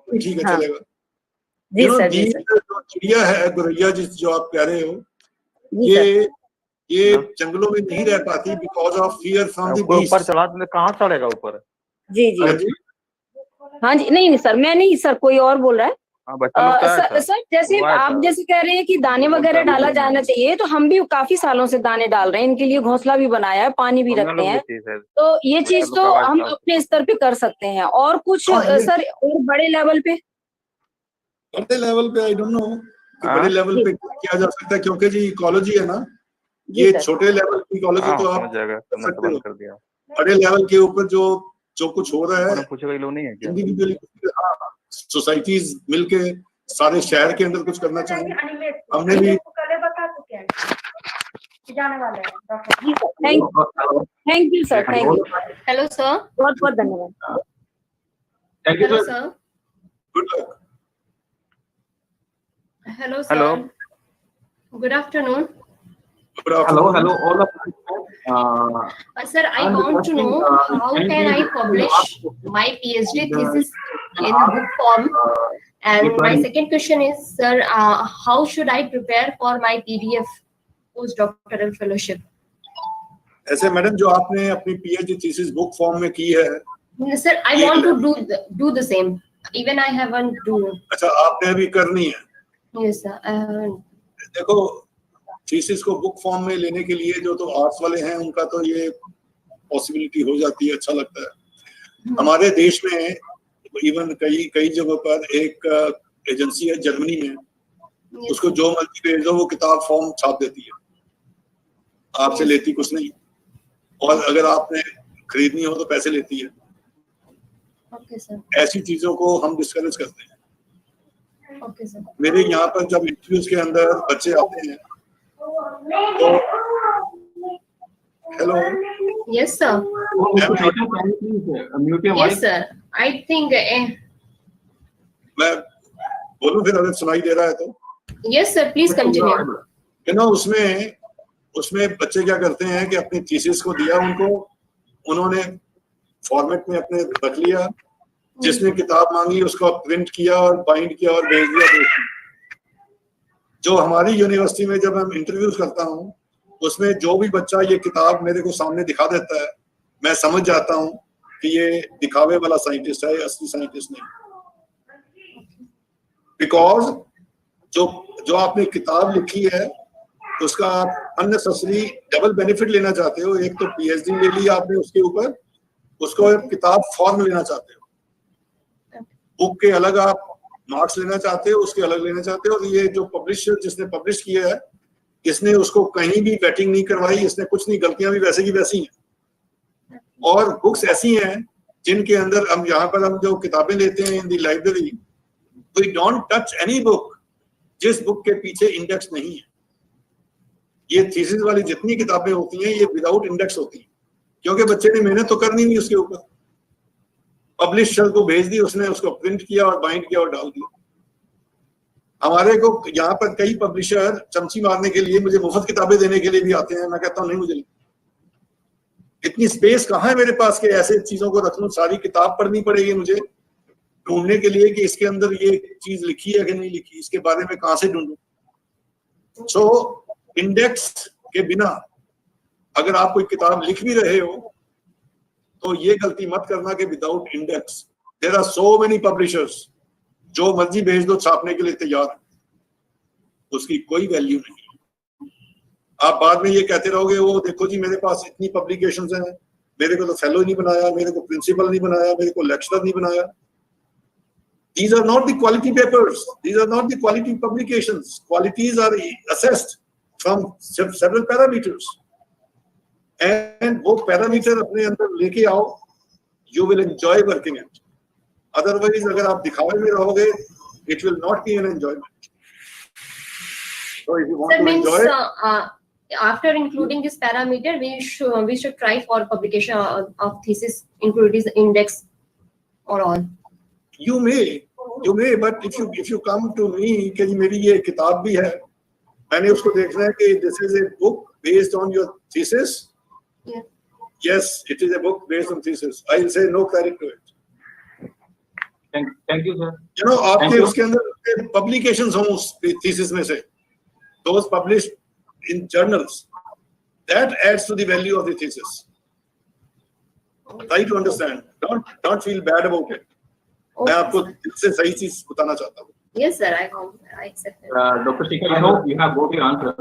ठीक है, चलेगा। जो चिड़िया है गौरैया जो आप कह रहे हो, ये जंगलों में नहीं रह पाती because of fear from the beast. ऊपर चला तो कहाँ चढ़ेगा ऊपर? जी। हाँ जी, नहीं सर, मैं नहीं सर, कोई और बोल रहा है। सर जैसे आप जैसे कह रहे हैं कि दाने वगैरह डाला जाना चाहिए, तो हम भी काफी सालों से दाने डाल रहे हैं, इनके लिए घोंसला भी बनाया है, पानी भी रखते हैं, तो ये चीज तो हम अपने स्तर पे कर सकते हैं। और कुछ सर और बड़े लेवल पे? आई डोंट नो बड़े लेवल पे किया जा सकता है, क्योंकि जी इकोलॉजी है ना, ये छोटे लेवल की इकोलॉजी तो आप कर दिया। बड़े लेवल के ऊपर जो कुछ हो रहा है इंडिविजुअली, सोसाइटीज मिलके सारे शहर के अंदर कुछ करना चाहिए। हमने भी thank you sir, thank you. Hello sir, बहुत बहुत धन्यवाद। Hello sir. Good luck. Hello, sir. Good afternoon. Hello, all of you. Sir, I want to know how can I publish my PhD thesis in a book form? And my second question is, sir, how should I prepare for my PDF postdoctoral fellowship? ऐसे madam जो आपने अपनी PhD thesis book form में की है, sir, I want to do the same. Even I haven't do. अच्छा, आपने अभी करनी है? Yes, sir. देखो, थीसिस को बुक फॉर्म में लेने के लिए जो तो आर्ट्स वाले हैं उनका तो ये पॉसिबिलिटी हो जाती है, अच्छा लगता है। हमारे देश में इवन कई जगहों पर एक एजेंसी है जर्मनी में, उसको जो मर्जी भेज दो वो किताब फॉर्म छाप देती है, आपसे लेती कुछ नहीं, और अगर आपने खरीदनी हो तो पैसे लेती है। Okay, sir. ऐसी चीजों को हम डिस्करेज करते हैं। Okay, sir. मेरे यहाँ पर जब इंटरव्यूज के अंदर बच्चे आते हैं तो hello. Yes, sir. Yes, sir. I think. मैं बोलूं फिर अगर सुनाई दे रहा है तो? Yes, sir. Please continue. उसमें बच्चे क्या करते हैं कि अपनी थीसिस को दिया उनको, उन्होंने फॉर्मेट में अपने रख लिया, जिसने किताब मांगी उसको प्रिंट किया और बाइंड किया और भेज दिया। जो हमारी यूनिवर्सिटी में जब हम इंटरव्यूज करता हूँ, उसमें जो भी बच्चा ये किताब मेरे को सामने दिखा देता है, मैं समझ जाता हूँ कि ये दिखावे वाला साइंटिस्ट है, असली साइंटिस्ट नहीं। बिकॉज जो आपने किताब लिखी है उसका आप अननेसेसरी डबल बेनिफिट लेना चाहते हो। एक तो PhD ले ली आपने उसके ऊपर, उसको किताब फॉर्म लेना चाहते हो, बुक के अलग आप मार्क्स लेना चाहते हो, उसके अलग लेना चाहते हो। और ये जो पब्लिशर जिसने पब्लिश किया है, इसने उसको कहीं भी वेटिंग नहीं करवाई, इसने कुछ नहीं, गलतियां भी वैसे की वैसी हैं। और बुक्स ऐसी हैं जिनके अंदर हम यहाँ पर हम जो किताबें लेते हैं in the library, we don't touch any book जिस बुक के पीछे इंडेक्स नहीं है। ये थीसिस वाली जितनी किताबें होती हैं ये विदाउट इंडेक्स होती हैं, क्योंकि बच्चे ने मेहनत तो करनी नहीं उसके ऊपर। पब्लिशर को भेज दी, उसने उसको प्रिंट किया और बाइंड किया और डाल दिया। हमारे को यहाँ पर कई पब्लिशर चमची मारने के लिए मुझे मुफ्त किताबें देने के लिए भी आते हैं। मैं कहता हूँ नहीं, मुझे इतनी स्पेस कहाँ है मेरे पास कि ऐसे चीजों को रख लूं। सारी किताब पढ़नी पड़ेगी मुझे ढूंढने के लिए कि इसके अंदर ये चीज लिखी है कि नहीं लिखी, इसके बारे में कहाँ से ढूंढूं। सो इंडेक्स के बिना अगर आप कोई किताब लिख भी रहे हो तो ये गलती मत करना कि without index. There are so many publishers, जो मर्जी भेज दो छापने के लिए तैयार है, उसकी कोई वैल्यू नहीं। आप बाद में ये कहते रहोगे वो देखो जी मेरे पास इतनी पब्लिकेशंस हैं, मेरे को तो फेलो नहीं बनाया, मेरे को प्रिंसिपल नहीं बनाया, मेरे को लेक्चरर नहीं बनाया। These are not the quality papers. These are not the quality publications. Qualities are assessed from several parameters. And वो पैरामीटर अपने अंदर लेके आओ, you will enjoy working it. Otherwise, अगर आप दिखावे में रहोगे, it will not be an enjoyment. So if you want to enjoy it, after including this parameter, we should try for publication of thesis, include this index or all. You may, but if you come to me कि जी मेरी ये किताब भी है, मैंने उसको देखना है कि this is a book based on your thesis. Yeah. Yes, it is a book based on thesis. I will say no credit to it. Thank you, sir. You know, आपके उसके अंदर publications हों उस thesis में से, those published in journals, that adds to the value of the thesis. Try to understand. Don't feel bad about it. मैं आपको इससे सही चीज बताना चाहता हूँ. Yes, sir. I accept it. Dr. Shikhar, I hope you have got your answer.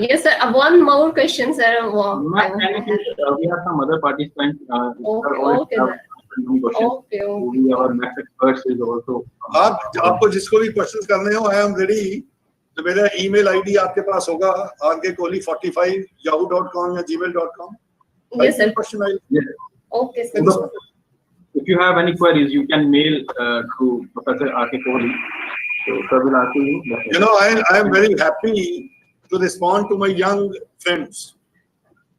Yes, sir. One more question, sir. We have some other participants. Okay, sir. Okay. Our next experts is also. आपको जिसको भी questions करने हो, I am ready. तो मेरा email ID आपके पास होगा rkkohli45yahoo.com या gmail.com. Yes, sir. Yes. Okay, sir. If you have any queries, you can mail to Professor R.K. Kohli. So, sir will answer you. You know, I am very happy to respond to my young friends.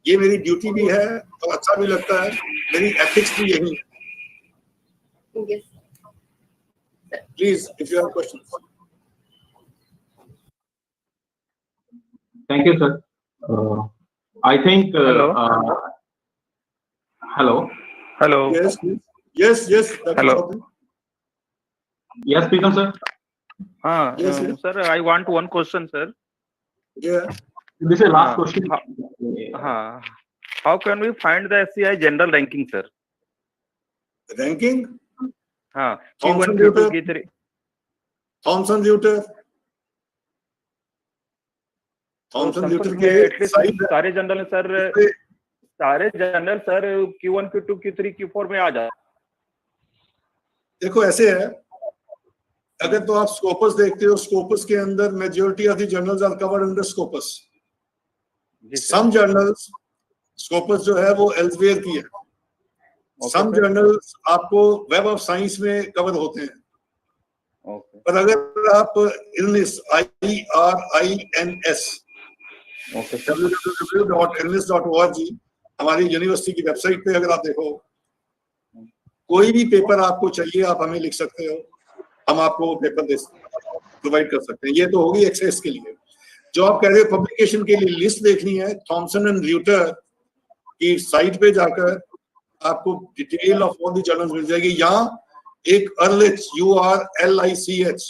ये मेरी duty भी है और अच्छा भी लगता है, मेरी एथिक्स भी यही है. Yes. Please, if you have questions. Thank you, sir. I think. Hello. Hello. Yes, please. Yes. Hello. Yes, Preetham, sir. Yes, Sir, I want one question, sir. Yeah. This is last question. How can we find the SCI general ranking, sir? Ranking? Q1, Q2, Q3. Thomson Reuters. के सारे general sir Q1, Q2, Q3, Q4 में आ जाए. देखो ऐसे है, अगर तो आप स्कोपस देखते हो, स्कोपस के अंदर majority of the journals are covered under Scopus. Some journals Scopus जो है वो एल्सवेयर की है. सम जर्नल्स आपको वेब ऑफ साइंस में कवर होते हैं. पर अगर आप इलनेस IRINS www.illness.org हमारी यूनिवर्सिटी की वेबसाइट पे अगर आप देखो, कोई भी पेपर आपको चाहिए आप हमें लिख सकते हो, हम आपको पेपर प्रोवाइड कर सकते हैं. ये तो होगी एक्सेस के लिए. जो आप कह रहे हो पब्लिकेशन के लिए लिस्ट देखनी है, थॉमसन एंड र्यूटर की साइट पे जाकर आपको detail of all the journals मिल जाएगी. यहाँ एक Ulrich URLICH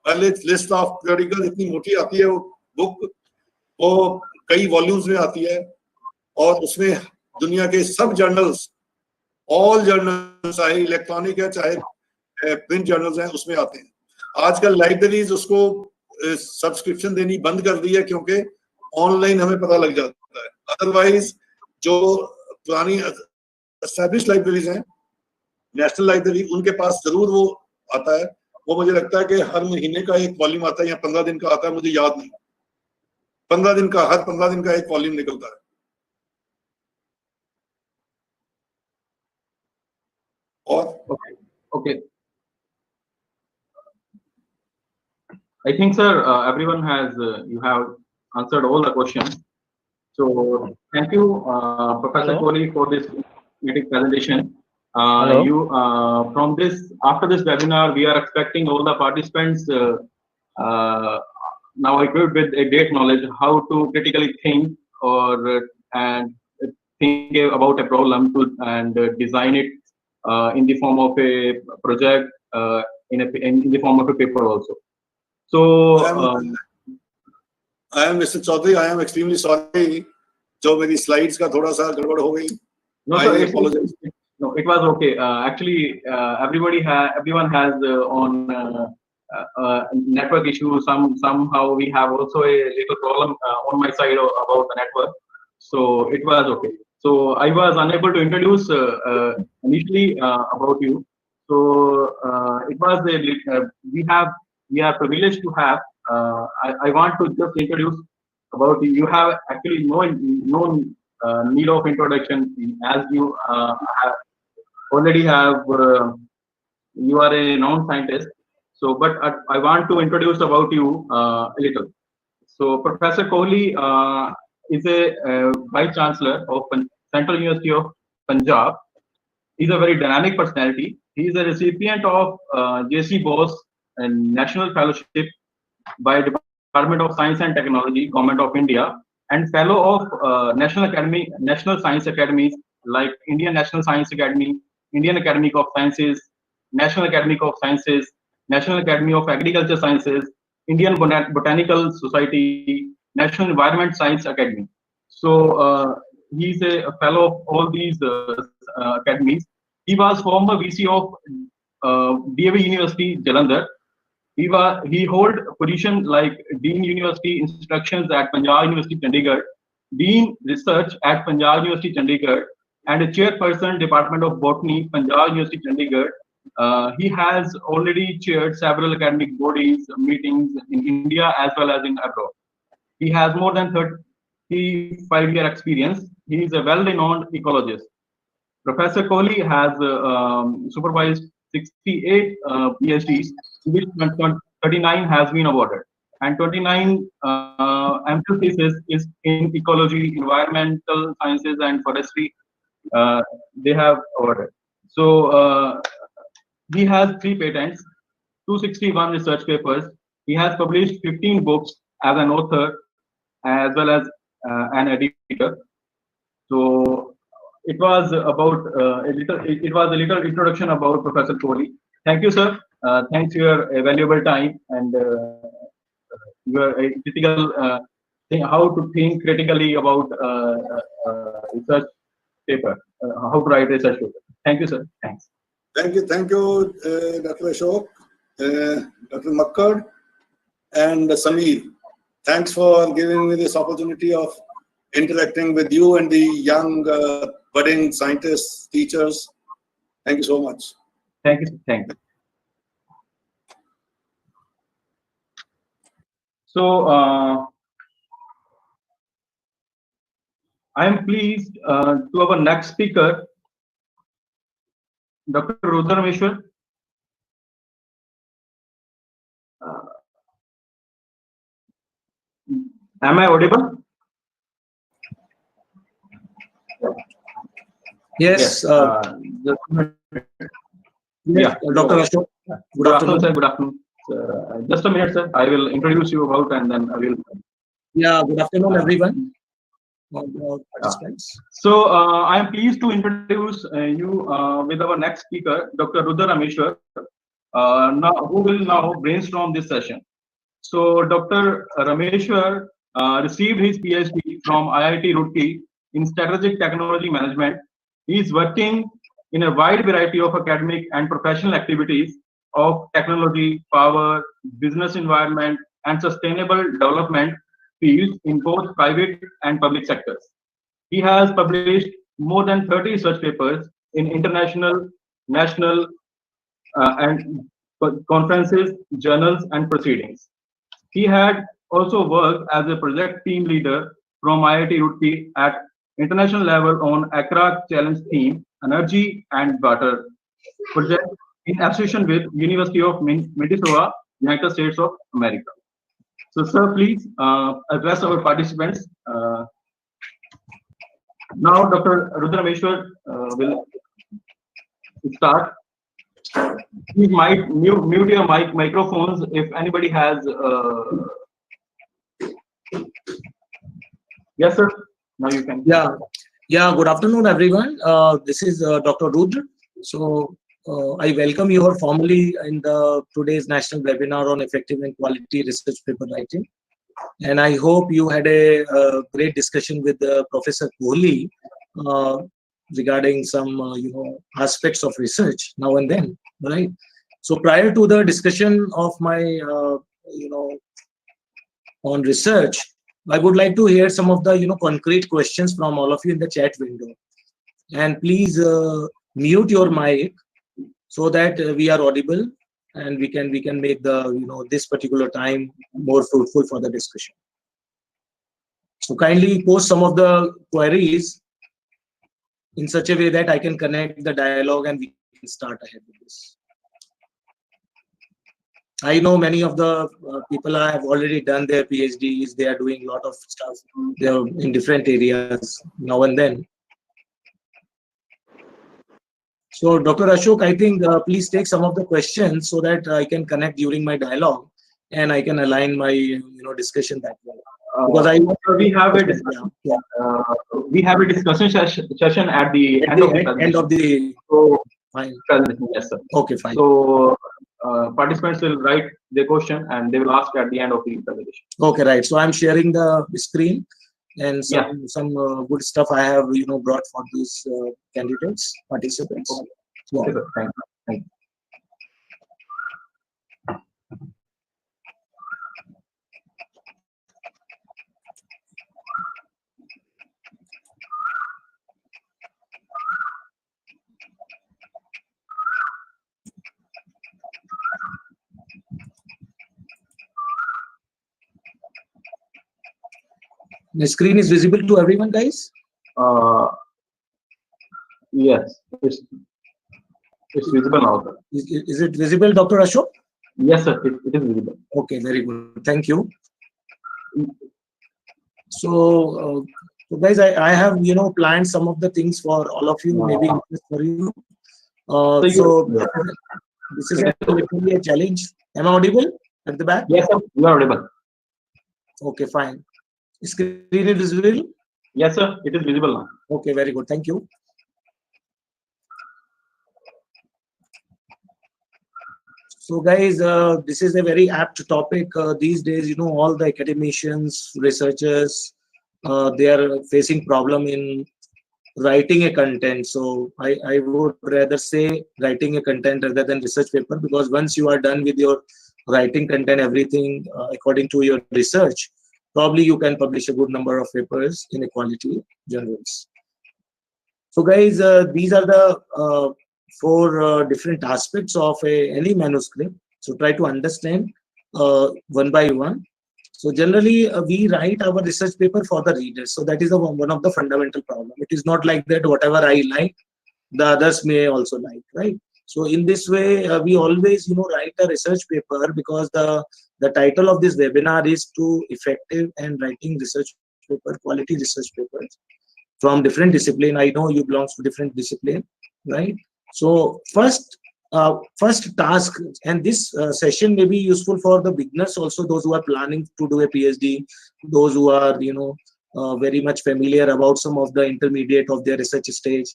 Ulrich list of periodical इतनी मोटी आती है वो बुक, वो कई वॉल्यूम्स में आती है और उसमें दुनिया के सब जर्नल्स, ऑल जर्नल्स, चाहे इलेक्ट्रॉनिक है चाहे प्रिंट जर्नल्स हैं, उसमें आते हैं. आजकल लाइब्रेरीज उसको सब्सक्रिप्शन देनी बंद कर दी है क्योंकि ऑनलाइन हमें पता लग जाता है. अदरवाइज जो पुरानी एस्टैब्लिश लाइब्रेरीज हैं, नेशनल लाइब्रेरी, उनके पास जरूर वो आता है. वो मुझे लगता है कि हर महीने का एक वॉल्यूम आता है या 15 दिन का आता है, मुझे याद नहीं. 15 दिन का, हर 15 दिन का एक वॉल्यूम निकलता है। और Okay. I think, sir, everyone has, you have answered all the questions. So thank you, Professor Hello? Kohli, for this meeting presentation. Hello? From this, after this webinar, we are expecting all the participants now equipped with a great knowledge how to critically think and think about a problem and design it in the form of a project, in the form of a paper also. So I am Mr. Chaudhary. I am extremely sorry. जो मेरी slides का थोड़ा सा गड़बड़ हो गई. No, sir, it was okay. Actually, everyone has on network issue. Somehow we have also a little problem on my side about the network. So it was okay. So I was unable to introduce initially about you. So it was we are privileged to have. I want to just introduce about you. You have actually no need of introduction, as you already have. You are a non-scientist. So, but I want to introduce about you a little. So, Professor Kohli is a Vice Chancellor of Central University of Punjab. He's a very dynamic personality. He is a recipient of J.C. Bose and National Fellowship by Department of Science and Technology, Government of India, and Fellow of National Science Academies like Indian National Science Academy, Indian Academy of Sciences, National Academy of Sciences, National Academy of Agriculture Sciences, Indian Botanical Society, National Environment Science Academy. So he's a fellow of all these academies. He was former VC of DAV University, Jalandhar. He hold position like Dean University Instructions at Punjab University, Chandigarh, Dean Research at Punjab University, Chandigarh, and a chairperson Department of Botany, Punjab University, Chandigarh. He has already chaired several academic bodies meetings in India as well as in abroad. He has more than 35-year experience. He is a well-renowned ecologist. Professor Kohli has supervised 68 PhDs, which 39 has been awarded, and 29 MPhil thesis is in ecology, environmental sciences, and forestry. They have awarded. So he has 3 patents, 261 research papers. He has published 15 books as an author as well as an editor. So it was about it was a little introduction about Professor Kohli. Thank you, sir. Thanks for your valuable time and your critical how to think critically about research paper, how to write research paper. Thank you, sir. Thanks. Thank you, Dr. Ashok, Dr. Makkar, and Sameer. Thanks for giving me this opportunity of interacting with you and the young budding scientists, teachers. Thank you so much. Thank you. Thank you. So I am pleased to our next speaker, Dr. Rudra Rameshwar. Am I audible? Yes. Yeah, Dr. Ashok. Good afternoon, sir. Good afternoon. Just a minute, sir. I will introduce you about and then I will. Yeah, good afternoon, everyone. So I am pleased to introduce you with our next speaker, Dr. Rudra Rameshwar, who will now brainstorm this session. So Dr. Rameshwar received his PhD from IIT Roorkee in Strategic Technology Management. He is working in a wide variety of academic and professional activities of technology, power, business environment, and sustainable development fields in both private and public sectors. He has published more than 30 research papers in international, national, and conferences, journals, and proceedings. He had also worked as a project team leader from IIT Roorkee at international level on Accra Challenge theme, Energy and Water project in association with University of Minnesota, United States of America. So, sir, please address our participants. Now, Dr. Rudrameshwar will start. Please mute your microphones if anybody has. Yes, sir. Now you can. Yeah. Good afternoon, everyone. This is Dr. Rudra. So I welcome you all formally in the today's national webinar on effective and quality research paper writing. And I hope you had a great discussion with Professor Kohli regarding some aspects of research now and then, right? So prior to the discussion of my on research, I would like to hear some of the concrete questions from all of you in the chat window. And please mute your mic so that we are audible and we can make the this particular time more fruitful for the discussion. So kindly post some of the queries in such a way that I can connect the dialogue and we can start ahead with this. I know many of the people have already done their PhDs. They are doing a lot of stuff. They are in different areas now and then. So, Dr. Ashok, I think please take some of the questions so that I can connect during my dialogue and I can align my discussion that way. Because we have a discussion. We have a discussion session at the end of the. So, fine. Yes, sir. Okay, fine. So participants will write their question and they will ask at the end of the presentation. Okay, right. So I'm sharing the screen and some good stuff I have brought for these candidates, participants. Okay. Okay, thank you. Thank you. The screen is visible to everyone, guys? Yes, it's visible now. Is it visible, Dr. Ashok? Yes, sir, it is visible. Okay, very good. Thank you. So, guys, I have planned some of the things for all of you, maybe for you. So this is literally a challenge. Am I audible at the back? Yes, sir, you are audible. Okay, fine. Screen is visible? Yes, sir, it is visible now. Okay, very good. Thank you. So, guys, this is a very apt topic these days. All the academicians, researchers, they are facing problem in writing a content. So, I would rather say writing a content rather than research paper, because once you are done with your writing content, everything according to your research, probably you can publish a good number of papers in a quality journals. So, guys, these are the 4 different aspects of any manuscript. So try to understand one by one. So generally we write our research paper for the readers. So that is one of the fundamental problem. It is not like that whatever I like, the others may also like, right? So in this way, we always write a research paper, because the title of this webinar is to effective and writing research paper, quality research papers from different discipline. I know you belong to different discipline, right? So first task, and this session may be useful for the beginners also, those who are planning to do a PhD, those who are very much familiar about some of the intermediate of their research stage,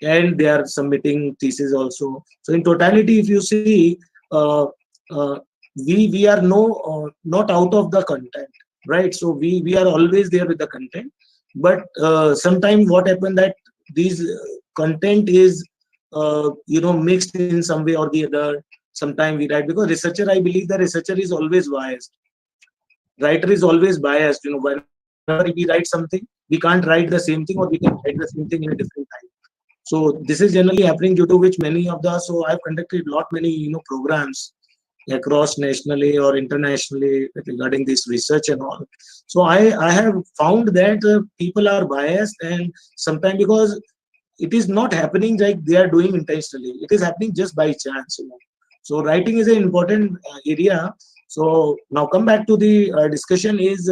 and they are submitting thesis also. So in totality, if you see, we are not out of the content, right? So we are always there with the content, but sometimes what happened that these content is mixed in some way or the other. Sometimes we write, because researcher, I believe the researcher is always biased. Writer is always biased. Whenever we write something, we can't write the same thing, or we can write the same thing in a different time. So this is generally happening, due to which many of the, so I've conducted many programs across nationally or internationally regarding this research and all. So I have found that people are biased, and sometimes because it is not happening like they are doing intentionally, it is happening just by chance, you know. So writing is an important area. So now come back to the discussion is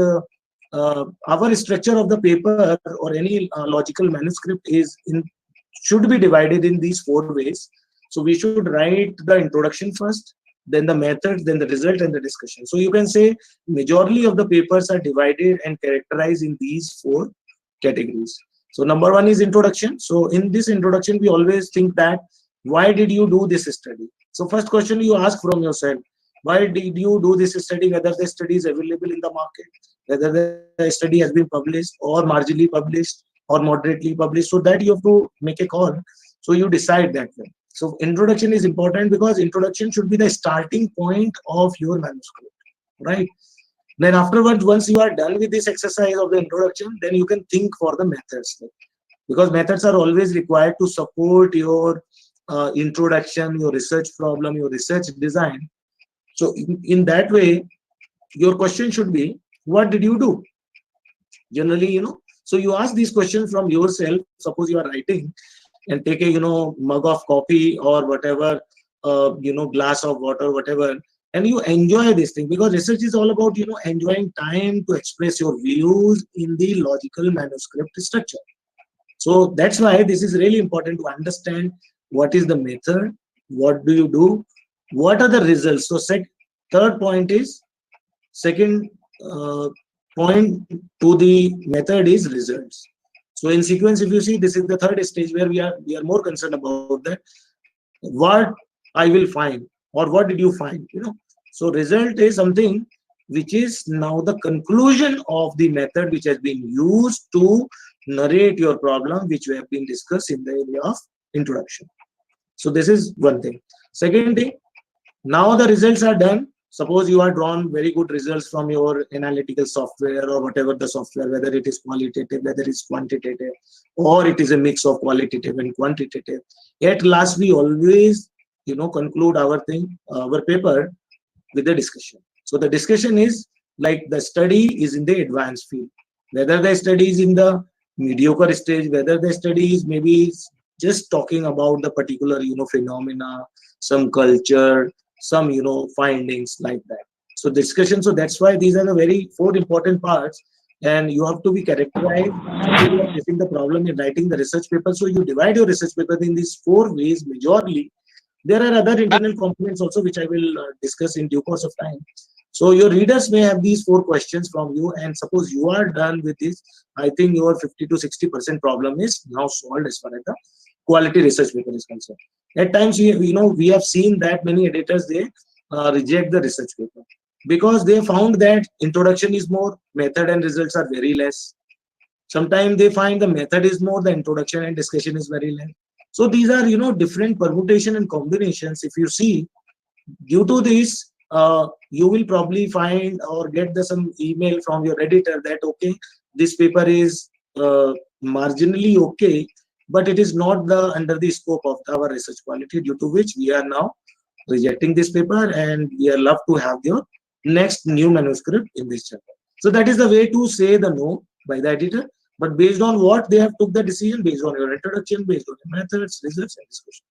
our structure of the paper or any logical manuscript is in should be divided in these four ways. So we should write the introduction first, then the methods, then the result, and the discussion. So you can say majority of the papers are divided and characterized in these four categories. So number one is introduction. So in this introduction, we always think that why did you do this study? So first question you ask from yourself, why did you do this study? Whether the study is available in the market, whether the study has been published or marginally published or moderately published, so that you have to make a call. So you decide that way. So introduction is important because introduction should be the starting point of your manuscript, right? Then afterwards, once you are done with this exercise of the introduction, then you can think for the methods, because methods are always required to support your introduction, your research problem, your research design. So in that way, your question should be, what did you do? Generally, you know, so you ask these questions from yourself. Suppose you are writing and take a, you know, mug of coffee or whatever, you know, glass of water, whatever, and you enjoy this thing, because research is all about, you know, enjoying time to express your views in the logical manuscript structure. So that's why this is really important to understand what is the method, what do you do, what are the results. So third point is, second point to the method is results. So in sequence, if you see, this is the third stage where we are more concerned about that, what I will find or what did you find, you know. So result is something which is now the conclusion of the method which has been used to narrate your problem, which we have been discussed in the area of introduction. So this is one thing. Second thing, now the results are done. Suppose you are drawn very good results from your analytical software or whatever the software, whether it is qualitative, whether it's quantitative, or it is a mix of qualitative and quantitative. At last, we always, you know, conclude our thing, our paper with the discussion. So the discussion is like the study is in the advanced field, whether the study is in the mediocre stage, whether the study is maybe just talking about the particular, you know, phenomena, some culture, some, you know, findings like that. So discussion. So that's why these are the very four important parts, and you have to be characterized. You are facing the problem in writing the research paper. So you divide your research paper in these four ways majorly. There are other internal components also, which I will discuss in due course of time. So your readers may have these four questions from you, and suppose you are done with this, I think your 50 to 60% problem is now solved as far as the quality research paper is concerned. At times, we have seen that many editors, they reject the research paper because they found that introduction is more, method and results are very less. Sometimes they find the method is more, the introduction and discussion is very less. So these are, you know, different permutation and combinations. If you see, due to this, you will probably find or get some email from your editor that, okay, this paper is marginally okay, but it is not under the scope of our research quality, due to which we are now rejecting this paper, and we are love to have your next new manuscript in this chapter. So that is the way to say the no by the editor, but based on what they have took the decision, based on your introduction, based on your methods, results, and discussion.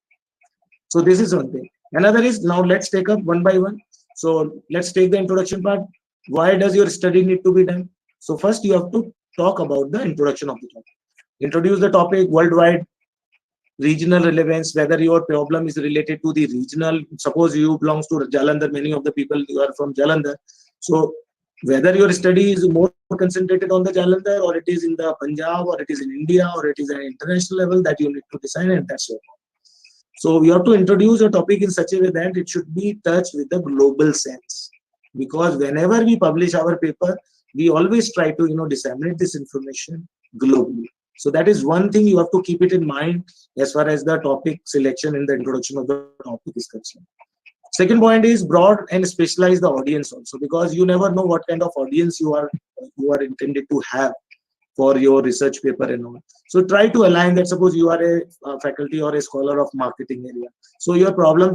So this is one thing. Another is, now let's take up one by one. So let's take the introduction part. Why does your study need to be done? So first you have to talk about the introduction of the topic. Introduce the topic worldwide, regional relevance, whether your problem is related to the regional. Suppose you belongs to Jalandhar, many of the people you are from Jalandhar. So whether your study is more concentrated on the Jalandhar, or it is in the Punjab, or it is in India, or it is at an international level, that you need to decide, and that's your point. So we have to introduce a topic in such a way that it should be touched with the global sense, because whenever we publish our paper, we always try to, you know, disseminate this information globally. So that is one thing you have to keep it in mind as far as the topic selection in the introduction of the topic is concerned. Second point is broad and specialize the audience also, because you never know what kind of audience you are intended to have for your research paper and all. So try to align that. Suppose you are a faculty or a scholar of marketing area, so your problem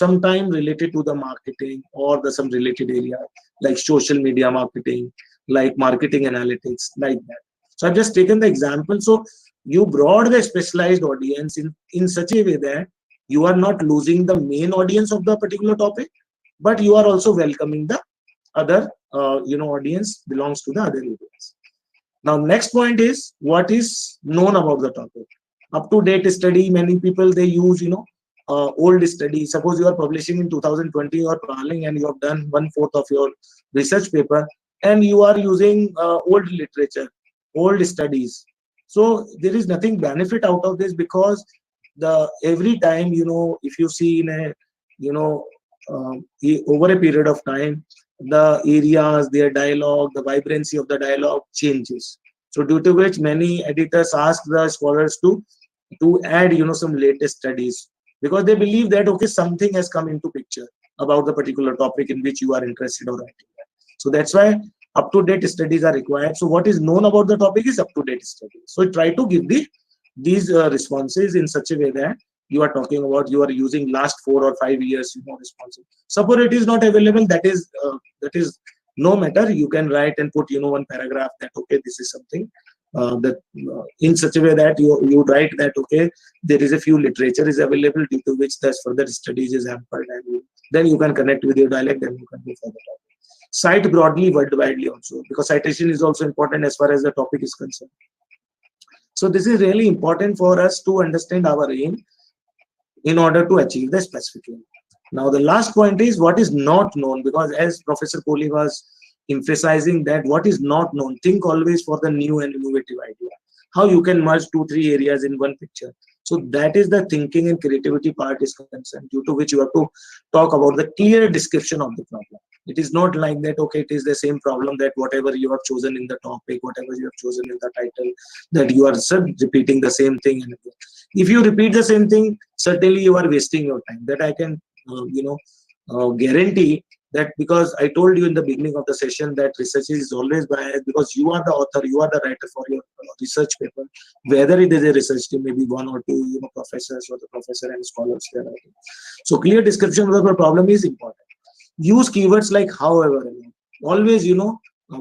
sometime related to the marketing or the some related area like social media marketing, like marketing analytics, like that. So I've just taken the example. So you brought the specialized audience in such a way that you are not losing the main audience of the particular topic, but you are also welcoming the other audience belongs to the other areas. Now next point is what is known about the topic. Up to date study, many people they use old study. Suppose you are publishing in 2020 or planning and you have done 1/4 of your research paper and you are using old literature, old studies. So there is nothing benefit out of this, because the every time if you see in a over a period of time, the areas, their dialogue, the vibrancy of the dialogue changes. So due to which many editors ask the scholars to add some latest studies, because they believe that okay, something has come into picture about the particular topic in which you are interested or writing. So that's why up-to-date studies are required. So what is known about the topic is up-to-date studies. So try to give these responses in such a way that you are talking about, you are using last 4 or 5 years responses. Suppose it is not available, that is no matter. You can write and put one paragraph that okay, this is something that in such a way that you write that okay, there is a few literature is available due to which the further studies is hampered, and then you can connect with your dialect and you can go for the topic. Cite broadly, widely also, because citation is also important as far as the topic is concerned. So this is really important for us to understand our aim in order to achieve the specific aim. Now the last point is what is not known, because as Professor Kohli was emphasizing that what is not known, think always for the new and innovative idea, how you can merge 2-3 areas in one picture. So that is the thinking and creativity part is concerned, due to which you have to talk about the clear description of the problem. It is not like that okay, it is the same problem that whatever you have chosen in the topic, whatever you have chosen in the title, that you are repeating the same thing. And if you repeat the same thing, certainly you are wasting your time. That I can guarantee that, because I told you in the beginning of the session that research is always biased, because you are the author, you are the writer for your research paper, whether it is a research team, maybe 1 or 2 professors or the professor and scholars they are writing. So clear description of the problem is important. Use keywords like however. Always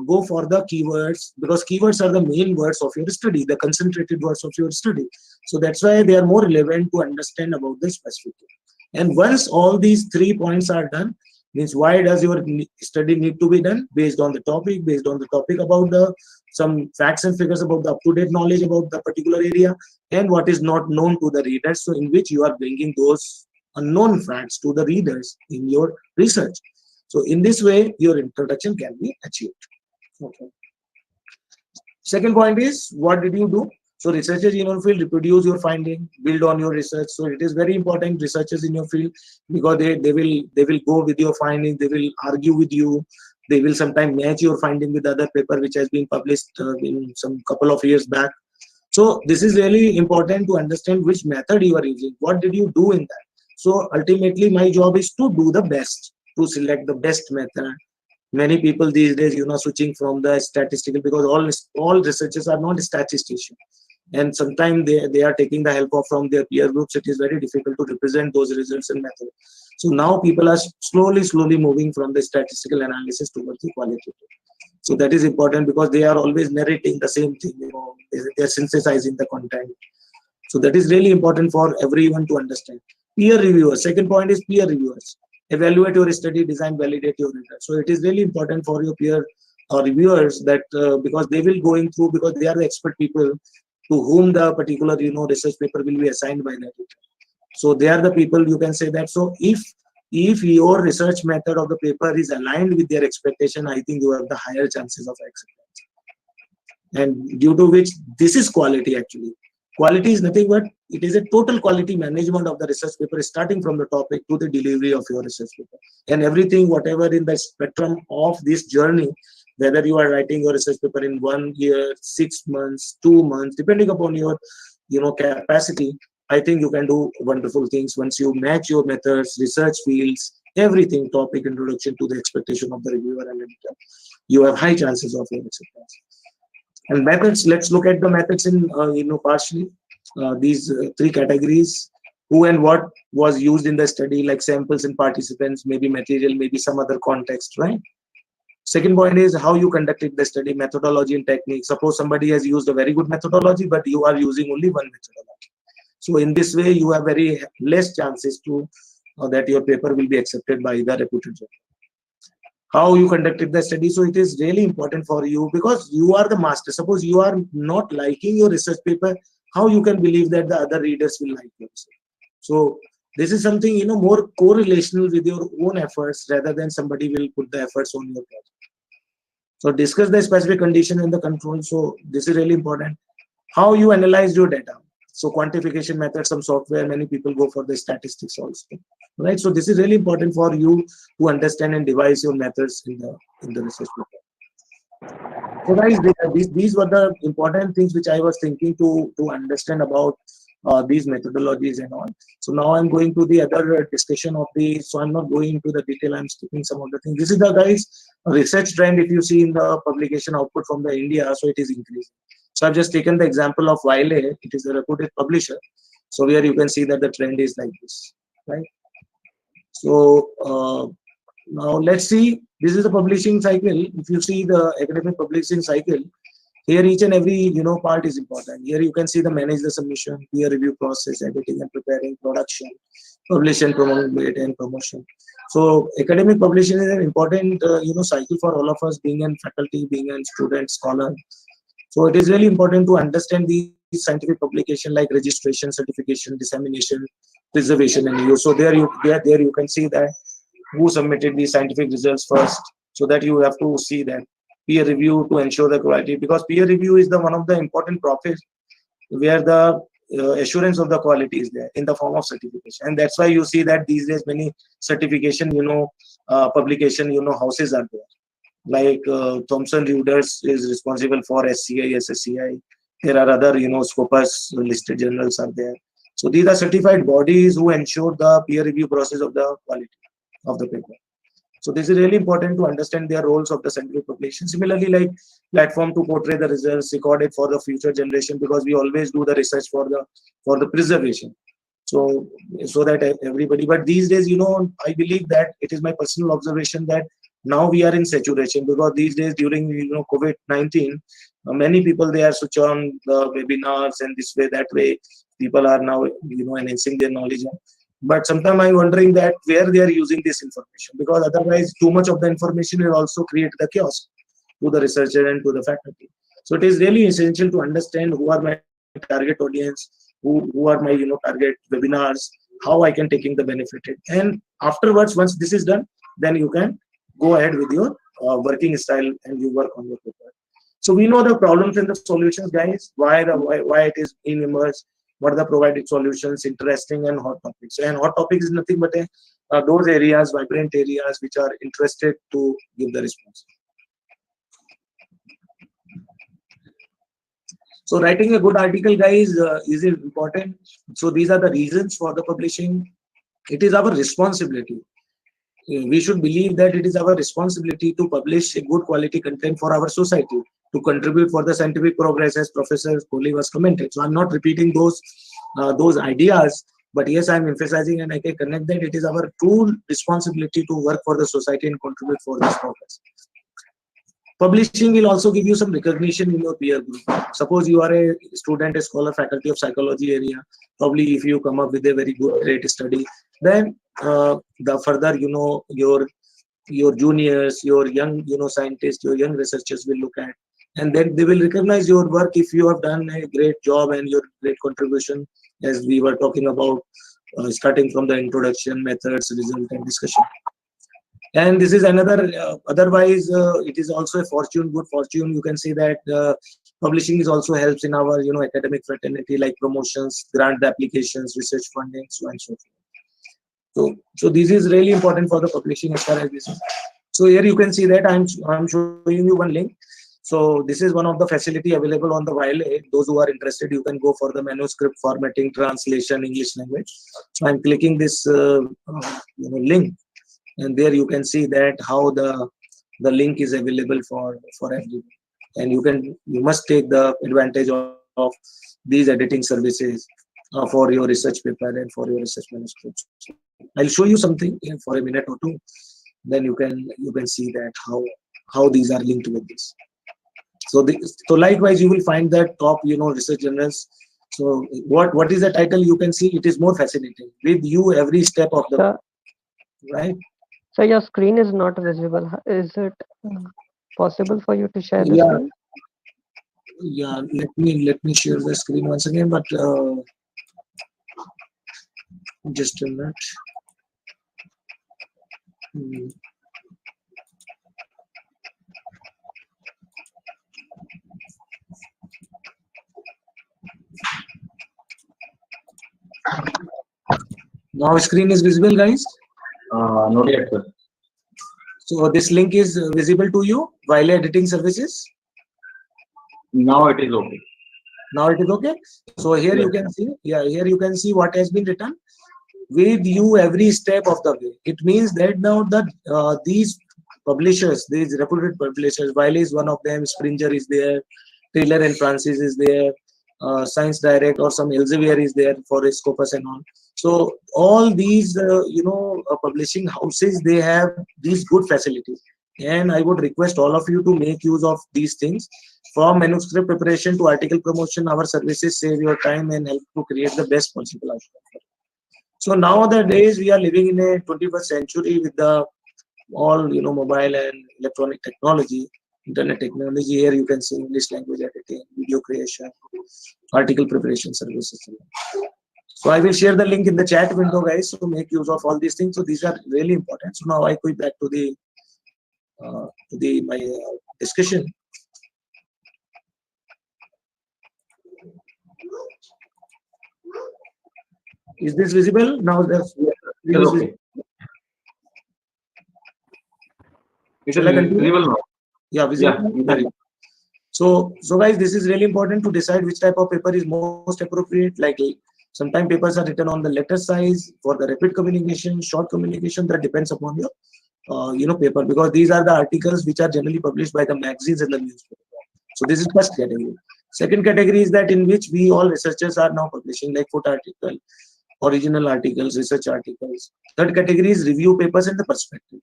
go for the keywords, because keywords are the main words of your study, the concentrated words of your study. So that's why they are more relevant to understand about the specific. And once all these 3 points are done, means why does your study need to be done? Based on the topic, about some facts and figures about the up-to-date knowledge about the particular area, and what is not known to the readers, so in which you are bringing those unknown facts to the readers in your research. So in this way your introduction can be achieved. Okay. Second point is what did you do? So researchers in your field reproduce your finding, build on your research. So it is very important, researchers in your field, because they will go with your finding, they will argue with you, they will sometimes match your finding with other paper which has been published in some couple of years back. So this is really important to understand which method you are using, what did you do in that. So ultimately my job is to do the best, to select the best method. Many people these days switching from the statistical, because all researchers are not statisticians, and sometimes they are taking the help from their peer groups. It is very difficult to represent those results and methods. So now people are slowly moving from the statistical analysis towards the qualitative. So that is important, because they are always narrating the same thing, they are synthesizing the content. So that is really important for everyone to understand. Peer reviewers, second point is peer reviewers. Evaluate your study, design, validate your results. So it is really important for your peer reviewers that because they will going through, because they are the expert people to whom the particular research paper will be assigned by that. So they are the people you can say that. So if your research method of the paper is aligned with their expectation, I think you have the higher chances of acceptance. And due to which this is quality actually. Quality is nothing but it is a total quality management of the research paper, starting from the topic to the delivery of your research paper. And everything, whatever in the spectrum of this journey, whether you are writing your research paper in 1 year, 6 months, 2 months, depending upon your capacity, I think you can do wonderful things once you match your methods, research fields, everything, topic, introduction to the expectation of the reviewer and editor. You have high chances of your acceptance. And methods, let's look at the methods in partially these 3 categories. who and what was used in the study, like samples and participants, maybe material, maybe some other context, right? Second point is how you conducted the study, methodology and technique. Suppose somebody has used a very good methodology, but you are using only one methodology. So in this way, you have very less chances to that your paper will be accepted by the reputed journal. How you conducted the study. So it is really important for you because you are the master. Suppose you are not liking your research paper, how you can believe that the other readers will like your research? So this is something, you know, more correlational with your own efforts rather than somebody will put the efforts on your project. So discuss the specific condition and the control. So this is really important. How you analyze your data. So quantification method, some software, many people go for the statistics also, right? So this is really important for you to understand and devise your methods in the research paper. So guys, these were the important things which I was thinking to understand about these methodologies and all. So now I'm going to the other discussion of the, so I'm not going into the detail, I'm skipping some of the things. This is the guys research trend. If you see in the publication output from the India, so it is increasing. So I've just taken the example of Wiley. It is a reputed publisher. So here you can see that the trend is like this, right? So now let's see, this is the publishing cycle. If you see the academic publishing cycle, here each and every, you know, part is important. Here you can see the manage the submission, peer review process, editing and preparing, production, publish and promote and promotion. So academic publishing is an important, you know, cycle for all of us, being in faculty, being a student, scholar. So it is really important to understand the scientific publication like registration, certification, dissemination, preservation, and use. So there you can see that who submitted the scientific results first, so that you have to see that peer review to ensure the quality, because peer review is the one of the important process where the assurance of the quality is there in the form of certification. And that's why you see that these days many certification, you know, publication, you know, houses are there. Like Thomson Reuters is responsible for SCI, SSCI. There are other, you know, Scopus listed journals are there. So these are certified bodies who ensure the peer review process of the quality of the paper. So this is really important to understand their roles of the scientific publication. Similarly, like platform to portray the results, record it for the future generation, because we always do the research for the preservation. So that everybody, but these days, you know, I believe that it is my personal observation that now we are in saturation, because these days during, you know, COVID-19, many people, they are switch on the webinars, and this way, that way, people are now, you know, enhancing their knowledge. But sometimes I'm wondering that where they are using this information, because otherwise too much of the information will also create the chaos to the researcher and to the faculty. So it is really essential to understand who are my target audience, who are my, you know, target webinars, how I can taking the benefited. And afterwards, once this is done, then you can go ahead with your working style and you work on your paper. So we know the problems and the solutions, guys, why it is in emerged, what are the provided solutions, interesting and hot topics. And hot topics is nothing but those areas, vibrant areas, which are interested to give the response. So writing a good article, guys, is important. So these are the reasons for the publishing. It is our responsibility. We should believe that it is our responsibility to publish a good quality content for our society, to contribute for the scientific progress, as Professor Kohli was commented. So I'm not repeating those ideas, but yes, I'm emphasizing, and I can connect that it is our true responsibility to work for the society and contribute for this progress. Publishing will also give you some recognition in your peer group. Suppose you are a student, a scholar, faculty of psychology area. Probably if you come up with a very good, great study, then the further, you know, your juniors, your young, you know, scientists, your young researchers will look at, and then they will recognize your work if you have done a great job and your great contribution, as we were talking about, starting from the introduction, methods, result, and discussion. And this is another, otherwise, it is also a fortune, good fortune. You can see that publishing is also helps in our, you know, academic fraternity, like promotions, grant applications, research funding, so on and so forth. So this is really important for the publishing as far as this is. So here you can see that I'm showing you one link. So this is one of the facility available on the Wiley. Those who are interested, you can go for the manuscript formatting, translation, English language. So I'm clicking this link, and there you can see that how the link is available for everyone. And you must take the advantage of these editing services. for your research paper and for your research manuscripts. I'll show you something for a minute or two. Then you can see that how these are linked with this. So likewise, you will find that top research journals. So what is the title? You can see it is more fascinating with you every step of the way, right. So your screen is not visible. Is it possible for you to share the screen? Yeah, let me share the screen once again, but just a minute. Now screen is visible, guys? Not yet, sir. So this link is visible to you while editing services? Now it is okay. Now it is okay. So here you can see, here you can see what has been written with you every step of the way. It means that now these publishers, these reputed publishers, Wiley is one of them, Springer is there, Taylor and Francis is there, Science Direct or some Elsevier is there for Scopus and all. So all these publishing houses, they have these good facilities, and I would request all of you to make use of these things. From manuscript preparation to article promotion, our services save your time and help to create the best possible outcome. So nowadays we are living in a 21st century with the all mobile and electronic technology, internet technology. Here you can see English language editing, video creation, article preparation services. So I will share the link in the chat window, guys. So make use of all these things. So these are really important. So now I go back to my discussion. Is this visible now? Okay. Shall I continue? Visible now. Yeah, visible. Yeah, so guys, this is really important to decide which type of paper is most appropriate. Like sometimes papers are written on the letter size for the rapid communication, short communication. That depends upon your paper, because these are the articles which are generally published by the magazines and the newspaper. So this is first category. Second category is that in which we all researchers are now publishing, like foot article, original articles, research articles. Third category is review papers and the perspective.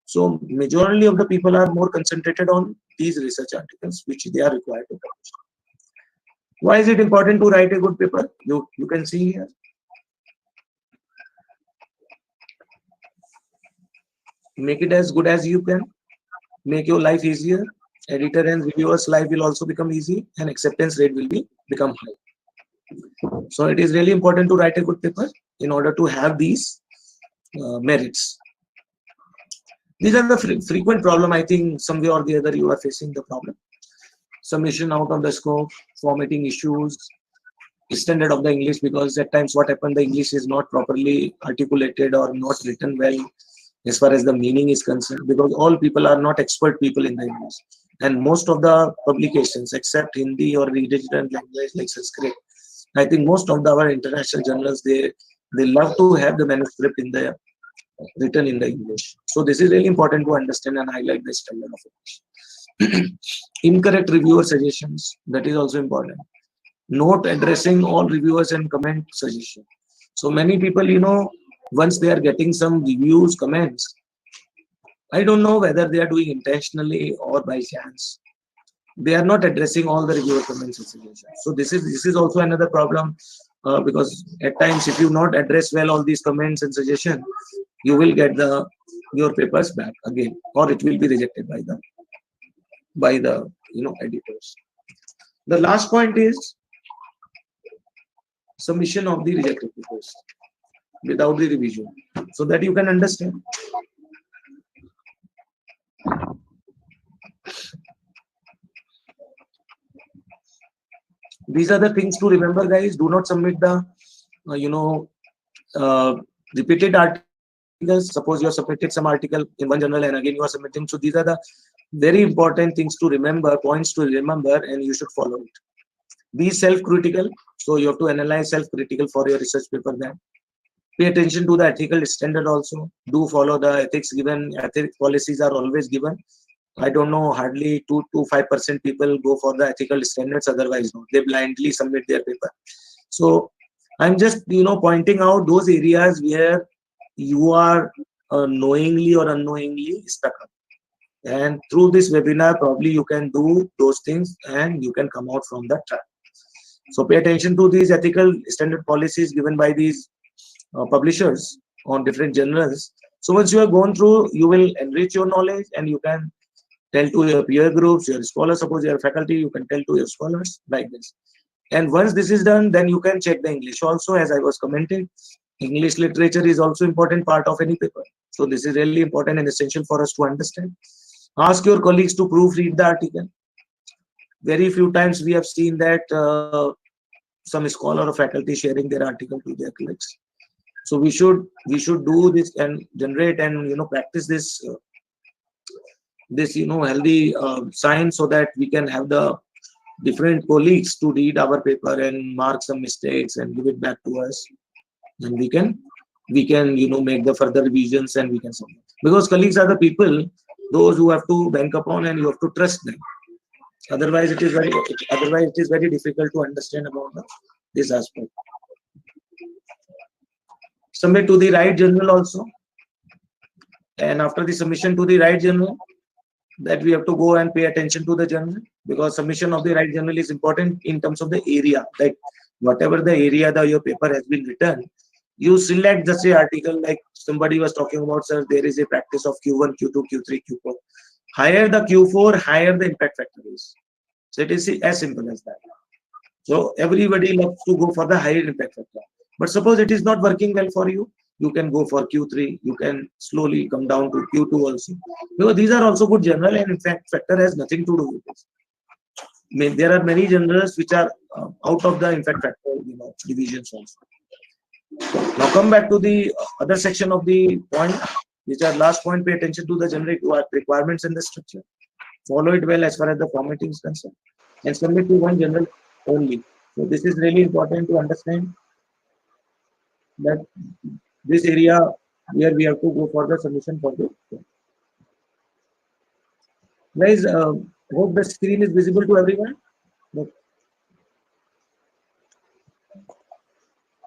So majority of the people are more concentrated on these research articles which they are required to publish. Why is it important to write a good paper? You can see here. Make it as good as you can. Make your life easier. Editor and reviewer's life will also become easy, and acceptance rate will become high. So it is really important to write a good paper in order to have these merits. These are the frequent problem. I think some way or the other you are facing the problem. Submission out of the scope, formatting issues, standard of the English, because at times what happened, the English is not properly articulated or not written well as far as the meaning is concerned, because all people are not expert people in the English. And most of the publications, except Hindi or digital language like Sanskrit, I think most of our international journals, they love to have the manuscript in the written in the English. So this is really important to understand and highlight the standard of English. Incorrect reviewer suggestions, that is also important. Not addressing all reviewers and comment suggestions. So many people, once they are getting some reviews, comments, I don't know whether they are doing intentionally or by chance. They are not addressing all the reviewer comments and suggestions. So this is also another problem, because at times if you not address well all these comments and suggestions, you will get your papers back again, or it will be rejected by the editors. The last point is submission of the rejected papers without the revision, so that you can understand. These are the things to remember, guys. Do not submit the repeated articles. Suppose you have submitted some article in one journal and again you are submitting. So these are the very important things to remember, points to remember, and you should follow it. Be self-critical. So you have to analyze self-critical for your research paper. Then pay attention to the ethical standard also. Do follow the ethics given. Ethics policies are always given. I don't know, hardly 2 to 5% people go for the ethical standards. Otherwise, no, they blindly submit their paper. So I'm just, pointing out those areas where you are knowingly or unknowingly stuck up. And through this webinar, probably you can do those things and you can come out from that trap. So pay attention to these ethical standard policies given by these publishers on different journals. So once you have gone through, you will enrich your knowledge and you can tell to your peer groups, your scholars, suppose you are faculty, you can tell to your scholars like this. And once this is done, then you can check the English also, as I was commenting. English literature is also important part of any paper. So this is really important and essential for us to understand. Ask your colleagues to proofread the article. Very few times we have seen that some scholar or faculty sharing their article to their colleagues. So we should do this and generate and practice this healthy science, so that we can have the different colleagues to read our paper and mark some mistakes and give it back to us, and we can make the further revisions and we can submit. Because colleagues are the people, those who have to bank upon, and you have to trust them. Otherwise it is very difficult to understand about this aspect. Submit to the right journal also, and after the submission to the right journal, that we have to go and pay attention to the journal, because submission of the right journal is important in terms of the area. Like whatever the area that your paper has been written, you select the say article. Like somebody was talking about, sir, there is a practice of Q1, Q2, Q3, Q4. Higher the Q4, higher the impact factor is. So it is as simple as that. So everybody loves to go for the higher impact factor. But suppose it is not working well for you, you can go for Q3. You can slowly come down to Q2 also. Because these are also good journal, and impact factor has nothing to do with this. There are many journals which are out of the impact factor divisions also. Now come back to the other section of the point, which are last point. Pay attention to the generic requirements and the structure. Follow it well as far as the formatting is concerned, and submit to one journal only. So this is really important to understand, that this area where we have to go for the submission for this. Guys, hope the screen is visible to everyone.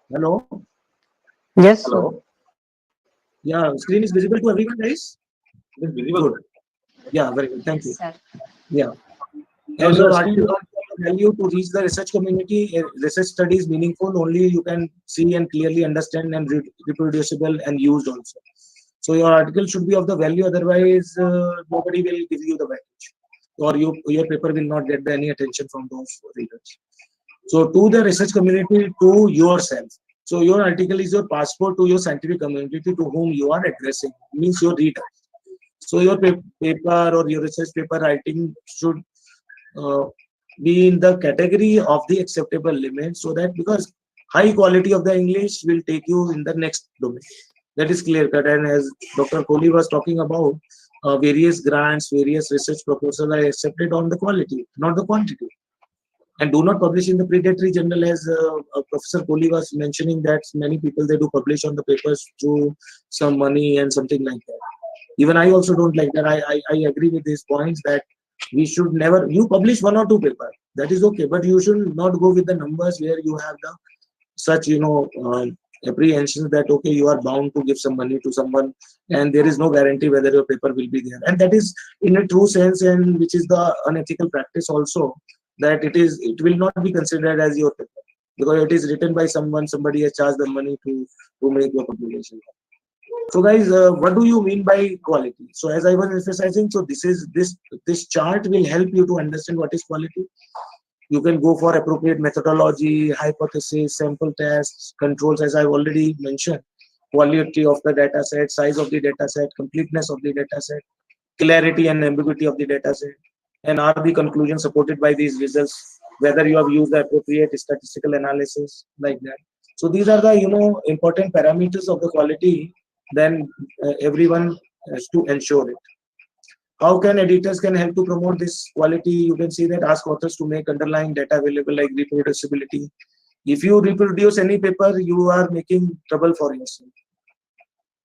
Hello. Yes, Hello. Yeah, screen is visible to everyone, guys. It is visible. Good. Yeah, very good. Thank you. Sir. Yeah. No, As sir, your screen- article value to reach the research community, research study is meaningful only you can see and clearly understand and reproducible and used also. So your article should be of the value, otherwise nobody will give you the value, or your paper will not get any attention from those readers. So to the research community, to yourself. So your article is your passport to your scientific community to whom you are addressing, means your reader. So your paper or your research paper writing should be in the category of the acceptable limit, so that, because high quality of the English will take you in the next domain. That is clear cut. And as Dr. Kohli was talking about, various grants, various research proposals are accepted on the quality, not the quantity. And do not publish in the predatory journal, as Professor Kohli was mentioning, that many people, they do publish on the papers through some money and something like that. Even I also don't like that. I agree with these points, that we should never, you publish one or two papers, that is okay, but you should not go with the numbers where you have the such apprehensions that okay, you are bound to give some money to someone and there is no guarantee whether your paper will be there. And that is in a true sense, and which is the unethical practice also, that it will not be considered as your paper, because it is written by someone, somebody has charged the money to make your publication. So guys, what do you mean by quality? So as I was emphasizing, so this chart will help you to understand what is quality. You can go for appropriate methodology, hypothesis, sample tests, controls, as I've already mentioned, quality of the data set, size of the data set, completeness of the data set, clarity and ambiguity of the data set, and are the conclusions supported by these results, whether you have used the appropriate statistical analysis, like that. So these are the important parameters of the quality. Then everyone has to ensure it. How can editors can help to promote this quality? You can see that ask authors to make underlying data available, like reproducibility. If you reproduce any paper, you are making trouble for yourself.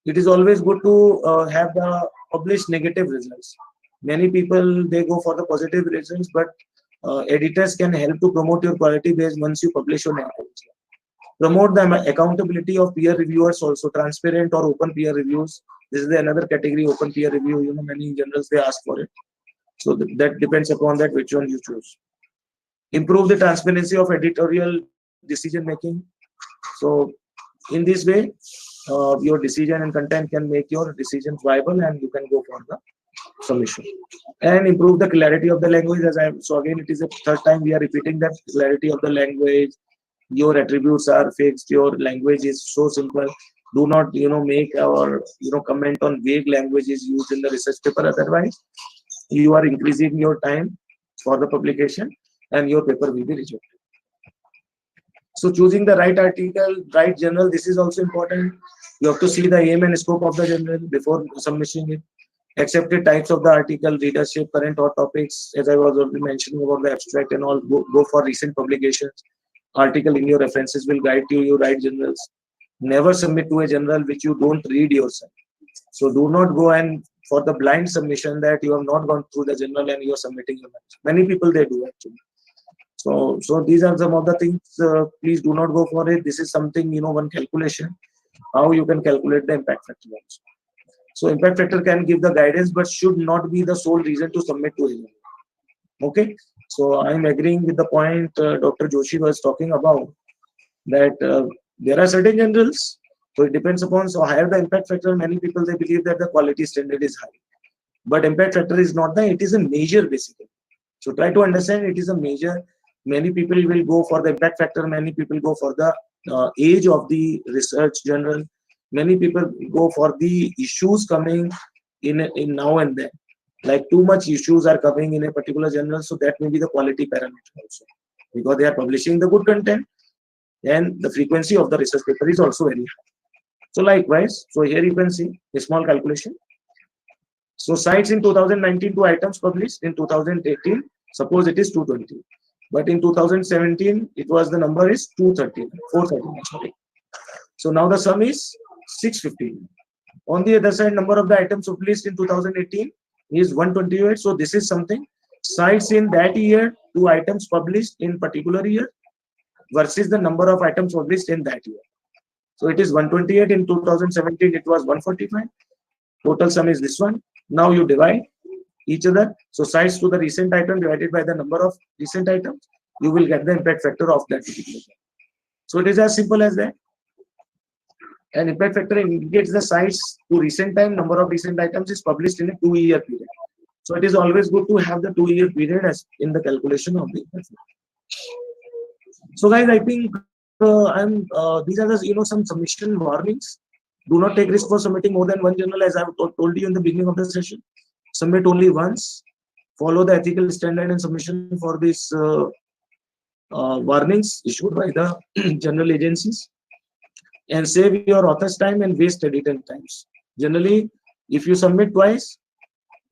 It is always good to have the published negative results. Many people, they go for the positive results, but editors can help to promote your quality base once you publish your negative results. Promote the accountability of peer reviewers also, transparent or open peer reviews. This is another category, open peer review. You know, many journals they ask for it. So that depends upon that which one you choose. Improve the transparency of editorial decision making. So in this way, your decision and content can make your decisions viable, and you can go for the submission. And improve the clarity of the language. So again, it is the third time we are repeating that clarity of the language. Your attributes are fixed. Your language is so simple. Do not make or comment on vague languages used in the research paper. Otherwise, you are increasing your time for the publication, and your paper will be rejected. So choosing the right article, right journal, this is also important. You have to see the aim and scope of the journal before submitting it. Accepted types of the article, readership, current hot topics, as I was already mentioning about the abstract and all, go for recent publications. Article in your references will guide you, your right journals. Never submit to a journal which you don't read yourself. So do not go and for the blind submission that you have not gone through the journal and you are submitting your manuscript. Many people, they do actually. So these are some of the things. Please do not go for it. This is something, one calculation, how you can calculate the impact factor also. So impact factor can give the guidance, but should not be the sole reason to submit to him. Okay. So I'm agreeing with the point Dr. Joshi was talking about, that there are certain journals. So it depends upon, so higher the impact factor, many people, they believe that the quality standard is high. But impact factor is not it is a measure basically. So try to understand it is a measure. Many people will go for the impact factor. Many people go for the age of the research journal. Many people go for the issues coming in now and then. Like too much issues are coming in a particular journal, so that may be the quality parameter also, because they are publishing the good content, and the frequency of the research paper is also very high. So likewise, so here you can see a small calculation. So sites in 2019 to items published in 2018, suppose it is 220. But in 2017, it was the number is 430 actually. So now the sum is 615. On the other side, number of the items published in 2018 is 128. So this is something. Sites in that year to items published in particular year versus the number of items published in that year. So it is 128. In 2017, it was 145. Total sum is this one. Now you divide each other. So size to the recent item divided by the number of recent items, you will get the impact factor of that particular. So it is as simple as that. And impact factor indicates the size to recent time, number of recent items is published in a 2-year period. So it is always good to have the 2-year period as in the calculation of the impact factor. So guys, I think these are the some submission warnings. Do not take risk for submitting more than one journal, as I have told you in the beginning of the session. Submit only once. Follow the ethical standard and submission for these warnings issued by the journal agencies. And save your author's time and waste editing times. Generally, if you submit twice,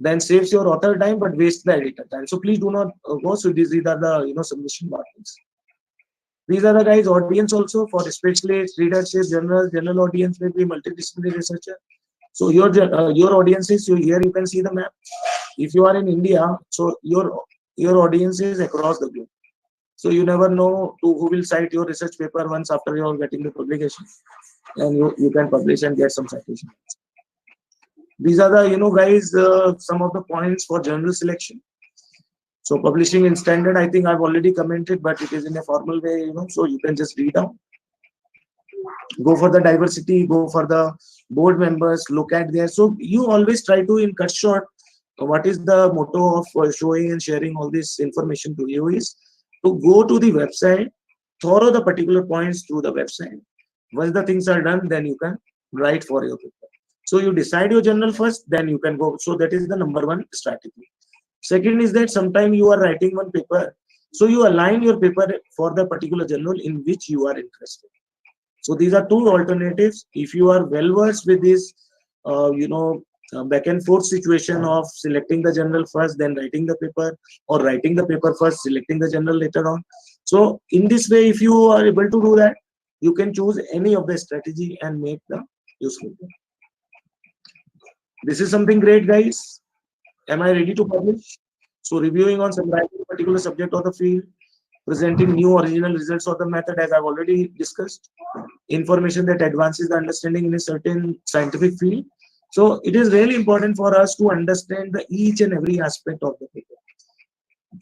then saves your author time but waste the editor time. So please do not go. So these are the submission warnings. These are the guys audience also for specialists, readership, general audience, maybe multidisciplinary researcher. So your audiences, here you can see the map. If you are in India, so your audience is across the globe. So you never know who will cite your research paper once after you are getting the publication, and you can publish and get some citation. These are the guys some of the points for journal selection. So publishing in standard, I think I've already commented, but it is in a formal way, so you can just read out. Go for the diversity, go for the board members, look at there. So you always try to, in cut short, what is the motto of showing and sharing all this information to you is to go to the website, thorough the particular points through the website. Once the things are done, then you can write for your paper. So you decide your journal first, then you can go. So that is the number one strategy. Second is that sometimes you are writing one paper, so you align your paper for the particular journal in which you are interested. So these are two alternatives. If you are well versed with this, back and forth situation of selecting the journal first, then writing the paper, or writing the paper first, selecting the journal later on. So in this way, if you are able to do that, you can choose any of the strategy and make the useful. This is something great, guys. Am I ready to publish? So reviewing on some particular subject or the field, presenting new original results of the method, as I've already discussed, information that advances the understanding in a certain scientific field. So it is really important for us to understand the each and every aspect of the paper.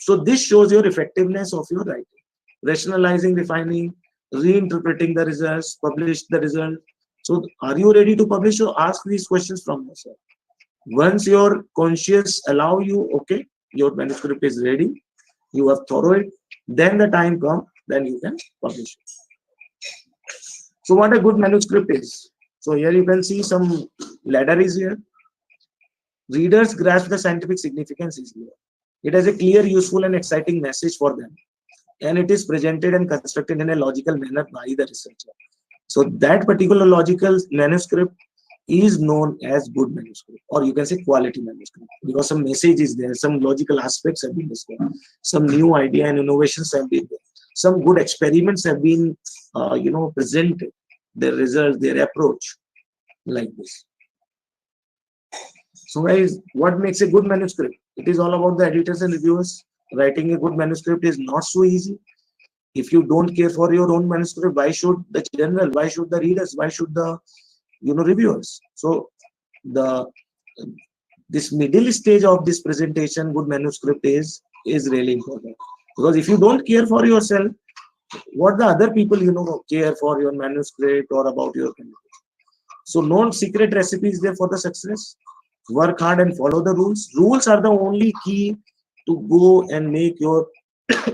So this shows your effectiveness of your writing. Rationalizing, refining, reinterpreting the results, publish the result. So are you ready to publish? So ask these questions from yourself. Once your conscience allow you, okay, your manuscript is ready, you have thorough it, then the time comes, then you can publish it. So what a good manuscript is. So here you can see some ladder is here. Readers grasp the scientific significance easily. It has a clear, useful, and exciting message for them. And it is presented and constructed in a logical manner by the researcher. So that particular logical manuscript is known as good manuscript, or you can say quality manuscript, because some message is there, some logical aspects have been discovered, some new idea and innovations have been there, some good experiments have been presented, their results, their approach, like this. So guys, what makes a good manuscript? It is all about the editors and reviewers. Writing a good manuscript is not so easy. If you don't care for your own manuscript, why should the general, why should the readers, why should the reviewers? So this middle stage of this presentation, good manuscript is really important, because if you don't care for yourself, what the other people care for your manuscript or about your manuscript? So no secret recipe is there for the success. Work hard and follow the rules. Rules are the only key to go and make your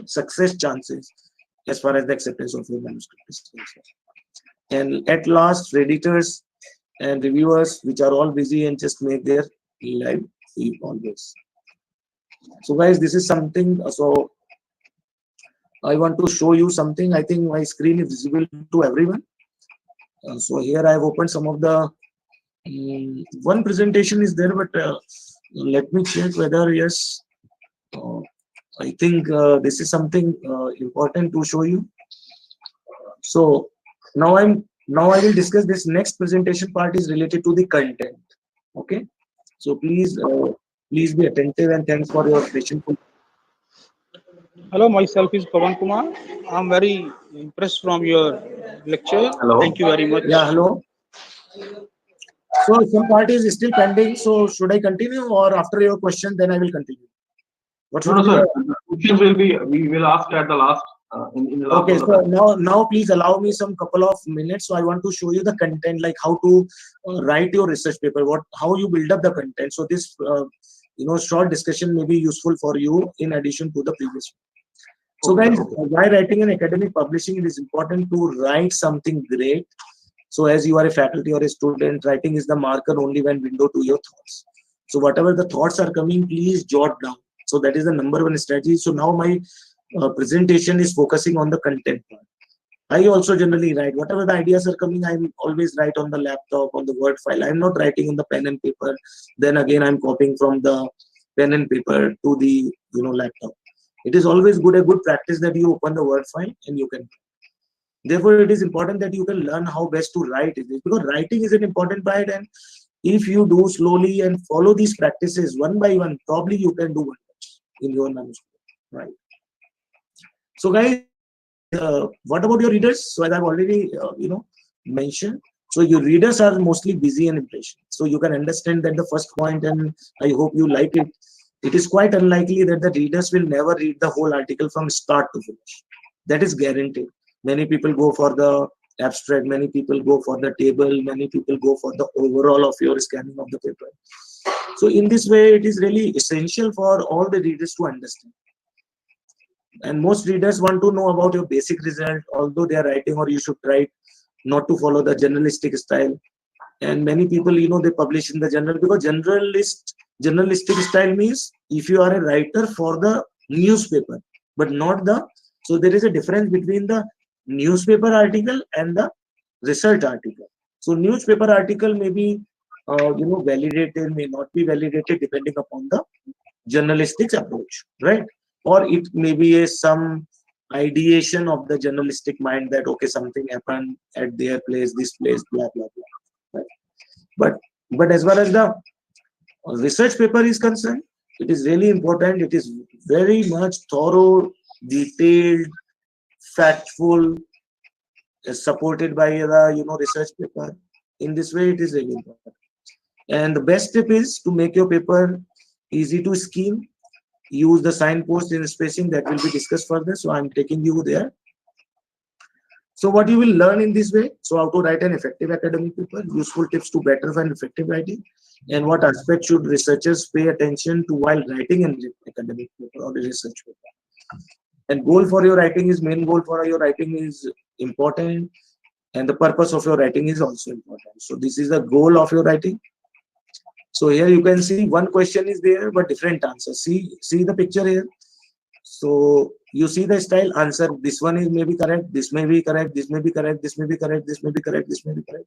success chances as far as the acceptance of your manuscript is concerned. And at last, editors and reviewers, which are all busy and just make their life always. So guys, this is something. So I want to show you something. I think my screen is visible to everyone. So here I have opened some of the one presentation is there, but let me check whether yes. I think this is something important to show you. So now I will discuss this next presentation part is related to the content. Okay, so please be attentive, and thanks for your patience. Hello, myself is Pawan Kumar. I'm very impressed from your lecture. Hello. Thank you very much. Yeah, hello. So some part is still pending. So should I continue, or after your question, then I will continue? What should No, be sir. the... Questions we will ask at the last. In the last Okay, so now please allow me some couple of minutes. So I want to show you the content, like how to write your research paper, how you build up the content. So this short discussion may be useful for you in addition to the previous one. So guys, while writing an academic publishing, it is important to write something great. So as you are a faculty or a student, writing is the marker only when window to your thoughts. So whatever the thoughts are coming, please jot down. So that is the number one strategy. So now my presentation is focusing on the content part. I also generally write whatever the ideas are coming. I always write on the laptop, on the Word file. I'm not writing on the pen and paper. Then again, I'm copying from the pen and paper to the laptop. It is always a good practice that you open the Word file and you can. Therefore, it is important that you can learn how best to write it, because writing is an important part, and if you do slowly and follow these practices one by one, probably you can do wonders in your manuscript, right? So guys, what about your readers? So as I've already mentioned, so your readers are mostly busy and impatient. So you can understand that the first point, and I hope you like it. It is quite unlikely that the readers will never read the whole article from start to finish. That is guaranteed. Many people go for the abstract, many people go for the table, many people go for the overall of your scanning of the paper. So in this way, it is really essential for all the readers to understand. And most readers want to know about your basic result, although they are writing, or you should try not to follow the journalistic style. And many people, they publish in the journal, because journalistic style means if you are a writer for the newspaper, but not the. So there is a difference between the newspaper article and the research article. So newspaper article may be validated, may not be validated depending upon the journalistic approach, right? Or it may be some ideation of the journalistic mind that okay, something happened at their place, this place, blah blah blah, right? But as far as the research paper is concerned, it is really important. It is very much thorough detailed, factful, supported by the research paper. In this way, it is really important. And the best tip is to make your paper easy to skim. Use the signpost in spacing that will be discussed further. So I'm taking you there. So what you will learn in this way, so how to write an effective academic paper, useful tips to better and effective writing, and what aspects should researchers pay attention to while writing an academic paper or a research paper. And goal for your writing is, main goal for your writing is important, and the purpose of your writing is also important. So this is the goal of your writing. So here you can see one question is there, but different answers. See the picture here. So you see the style answer. This one is maybe correct. This may be correct. This may be correct. This may be correct. This may be correct. This may be correct.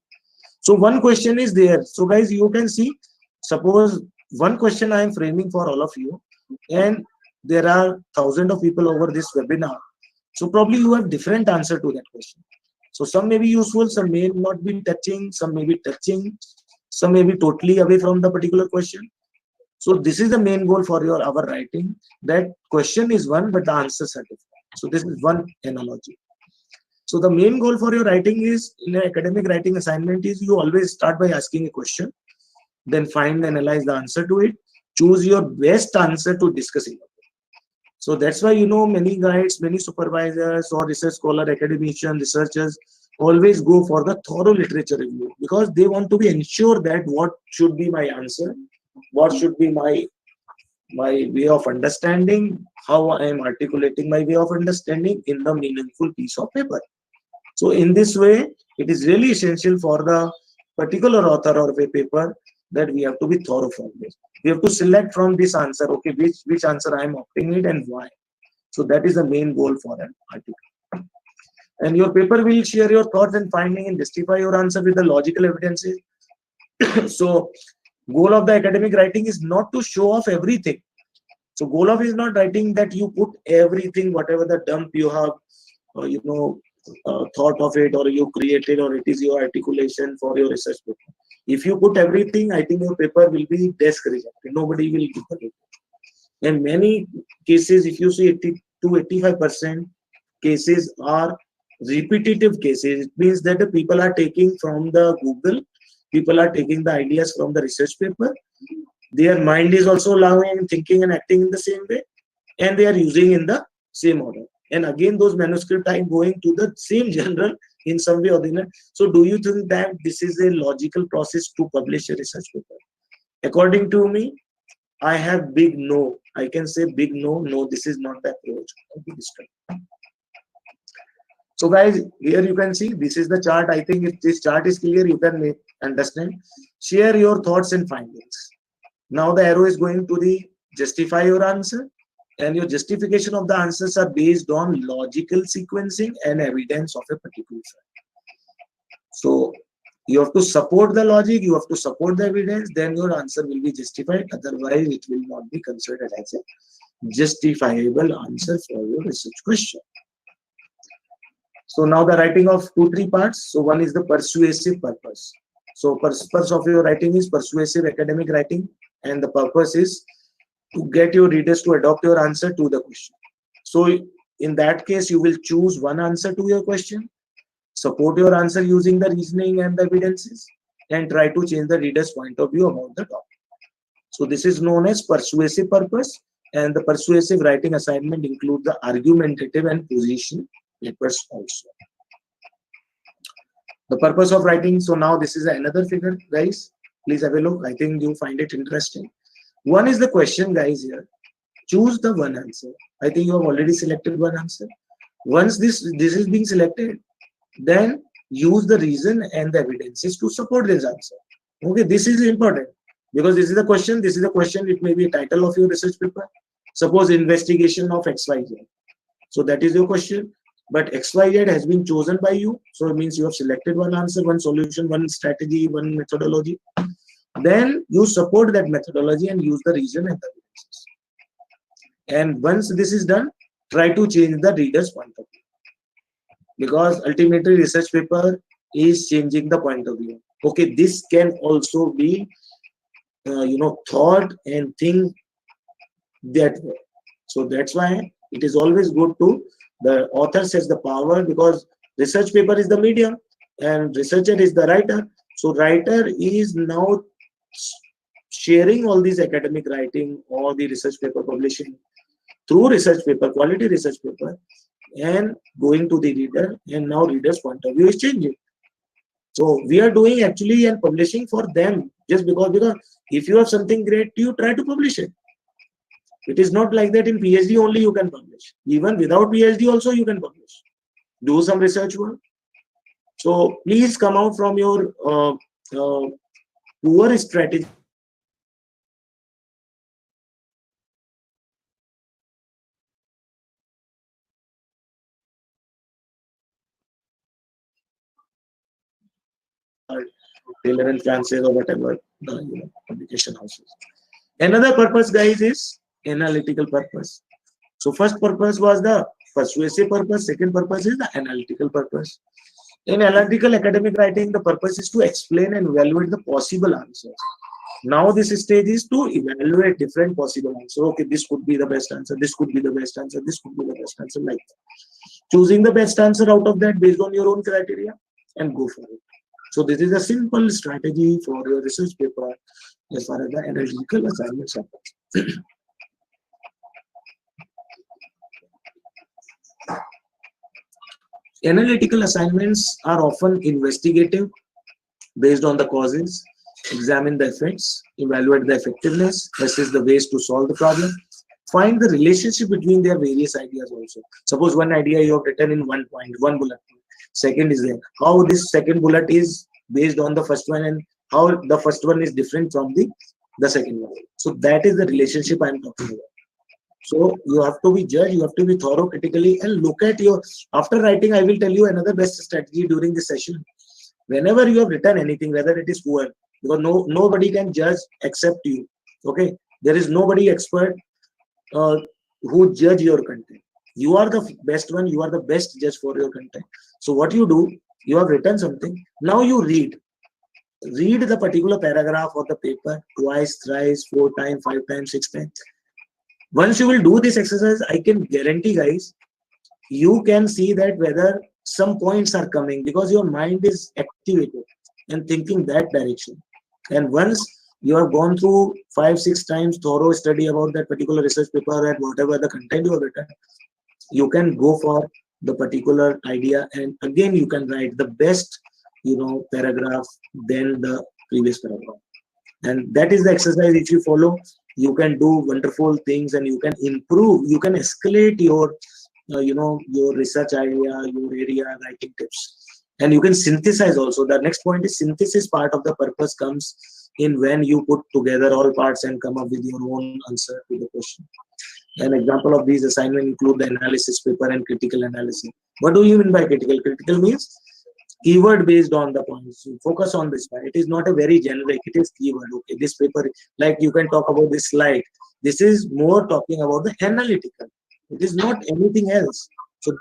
So one question is there. So guys, you can see. Suppose one question I am framing for all of you, and there are thousands of people over this webinar. So probably you have different answer to that question. So some may be useful, some may not be touching, some may be touching, some may be totally away from the particular question. So this is the main goal for our writing. That question is one, but the answers are different. So this is one analogy. So the main goal for your writing is, in an academic writing assignment, is you always start by asking a question, then find and analyze the answer to it, choose your best answer to discuss it. So that's why many guides, many supervisors or research scholar, academicians, researchers always go for the thorough literature review, because they want to be ensured that what should be my answer, what should be my way of understanding, how I am articulating my way of understanding in the meaningful piece of paper. So in this way, it is really essential for the particular author of a paper that we have to be thorough from this. We have to select from this answer, okay, which answer I am opting it and why. So that is the main goal for an article. And your paper will share your thoughts and findings and justify your answer with the logical evidences. So goal of the academic writing is not to show off everything. So goal of is not writing that you put everything, whatever the dump you have, thought of it, or you created, or it is your articulation for your research paper. If you put everything, I think your paper will be desk rejected. Nobody will give it. In many cases, if you see 80 to 85% cases are repetitive cases, it means that the people are taking from the Google, people are taking the ideas from the research paper. Their mind is also allowing, thinking and acting in the same way, and they are using in the same order. And again, those manuscripts are going to the same journal in some way or the other. So do you think that this is a logical process to publish a research paper? According to me, I have big no. I can say big no. No, this is not the approach. So guys, here you can see, this is the chart. I think if this chart is clear, you can understand. Share your thoughts and findings. Now the arrow is going to the justify your answer, and your justification of the answers are based on logical sequencing and evidence of a particular fact. So you have to support the logic, you have to support the evidence, then your answer will be justified. Otherwise, it will not be considered as a justifiable answer for your research question. So now the writing of 2-3 parts. So one is the persuasive purpose. So purpose of your writing is persuasive academic writing, and the purpose is to get your readers to adopt your answer to the question. So in that case, you will choose one answer to your question, support your answer using the reasoning and the evidences, and try to change the reader's point of view about the topic. So this is known as persuasive purpose, and the persuasive writing assignment includes the argumentative and position papers also. The purpose of writing. So now this is another figure, guys. Please have a look. I think you find it interesting. One is the question, guys, here. Choose the one answer. I think you have already selected one answer. Once this is being selected, then use the reason and the evidences to support this answer. Okay, this is important because this is the question. This is the question. It may be a title of your research paper. Suppose investigation of XYZ. So that is your question. But XYZ has been chosen by you. So it means you have selected one answer, one solution, one strategy, one methodology. Then you support that methodology and use the reason and the evidences. And once this is done, try to change the reader's point of view. Because ultimately research paper is changing the point of view. Okay, this can also be, thought and think that way. So that's why It is always good to, the author says the power, because research paper is the medium and researcher is the writer. So writer is now sharing all these academic writing or the research paper publishing through research paper, quality research paper, and going to the reader, and now reader's point of view is changing. So we are doing actually and publishing for them, just because if you have something great, you try to publish it. It is not like that in PhD only you can publish. Even without PhD also you can publish. Do some research work. So please come out from your poor strategy. Relevant chances or whatever the publication houses. Another purpose, guys, is analytical purpose. So first purpose was the persuasive purpose. Second purpose is the analytical purpose. In analytical academic writing, the purpose is to explain and evaluate the possible answers. Now this stage is to evaluate different possible answers. Okay, this could be the best answer. This could be the best answer. This could be the best answer. Like that. Choosing the best answer out of that based on your own criteria and go for it. So this is a simple strategy for your research paper as far as the analytical assignments are concerned. Analytical assignments are often investigative, based on the causes, examine the effects, evaluate the effectiveness, assess the ways to solve the problem, find the relationship between their various ideas also. Suppose one idea you have written in one point, one bullet point. Second is there. How this second bullet is based on the first one and how the first one is different from the second one. So that is the relationship I am talking about. So you have to be judged, you have to be thorough critically and look at your, after writing, I will tell you another best strategy during the session. Whenever you have written anything, whether it is poor, because nobody can judge except you. Okay, there is nobody expert who judge your content. You are the best one, you are the best judge for your content. So what you do, you have written something, now you read the particular paragraph of the paper twice, thrice, 4 times, 5 times, 6 times. Once you will do this exercise, I can guarantee, guys, you can see that whether some points are coming because your mind is activated and thinking that direction. And once you have gone through 5, 6 times thorough study about that particular research paper and whatever the content you have written, you can go for the particular idea and again you can write the best, paragraph than the previous paragraph. And that is the exercise. If you follow, you can do wonderful things and you can improve, you can escalate your your research idea, your area, writing tips, and you can synthesize also. The next point is synthesis. Part of the purpose comes in when you put together all parts and come up with your own answer to the question. An example of these assignments include the analysis paper and critical analysis. What do you mean by critical? Critical means keyword based on the points. So focus on this one. It is not a very generic, it is keyword. Okay, this paper, like you can talk about this slide. This is more talking about the analytical. It is not anything else. So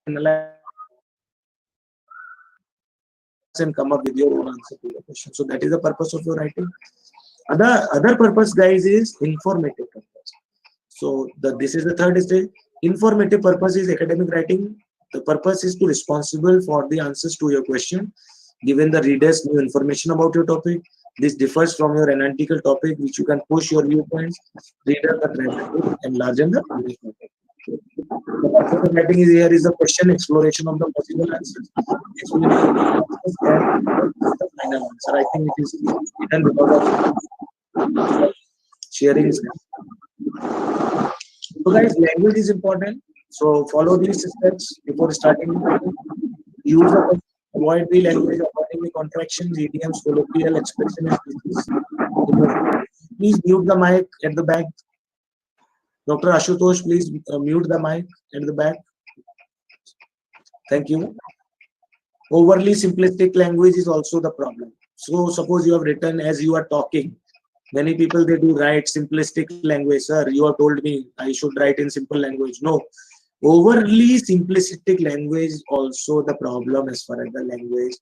analyze and come up with your own answer to the question. So that is the purpose of your writing. Other purpose, guys, is informative purpose. So this is the third stage. Informative purpose is academic writing. The purpose is to responsible for the answers to your question, given the readers new information about your topic. This differs from your analytical topic, which you can push your viewpoints, reader the trend, enlarge the topic. The purpose of writing is here is the question exploration of the possible answers. Exploration of the final answer. I think it is written because of sharing is necessary. So guys, language is important. So follow these steps before starting. Use the avoid the language, avoiding the contractions, idioms, colloquial expression, and please mute the mic at the back. Dr. Ashutosh, please mute the mic at the back. Thank you. Overly simplistic language is also the problem. So suppose you have written as you are talking. Many people, they do write simplistic language. Sir, you have told me I should write in simple language. No. Overly simplistic language is also the problem as far as the language.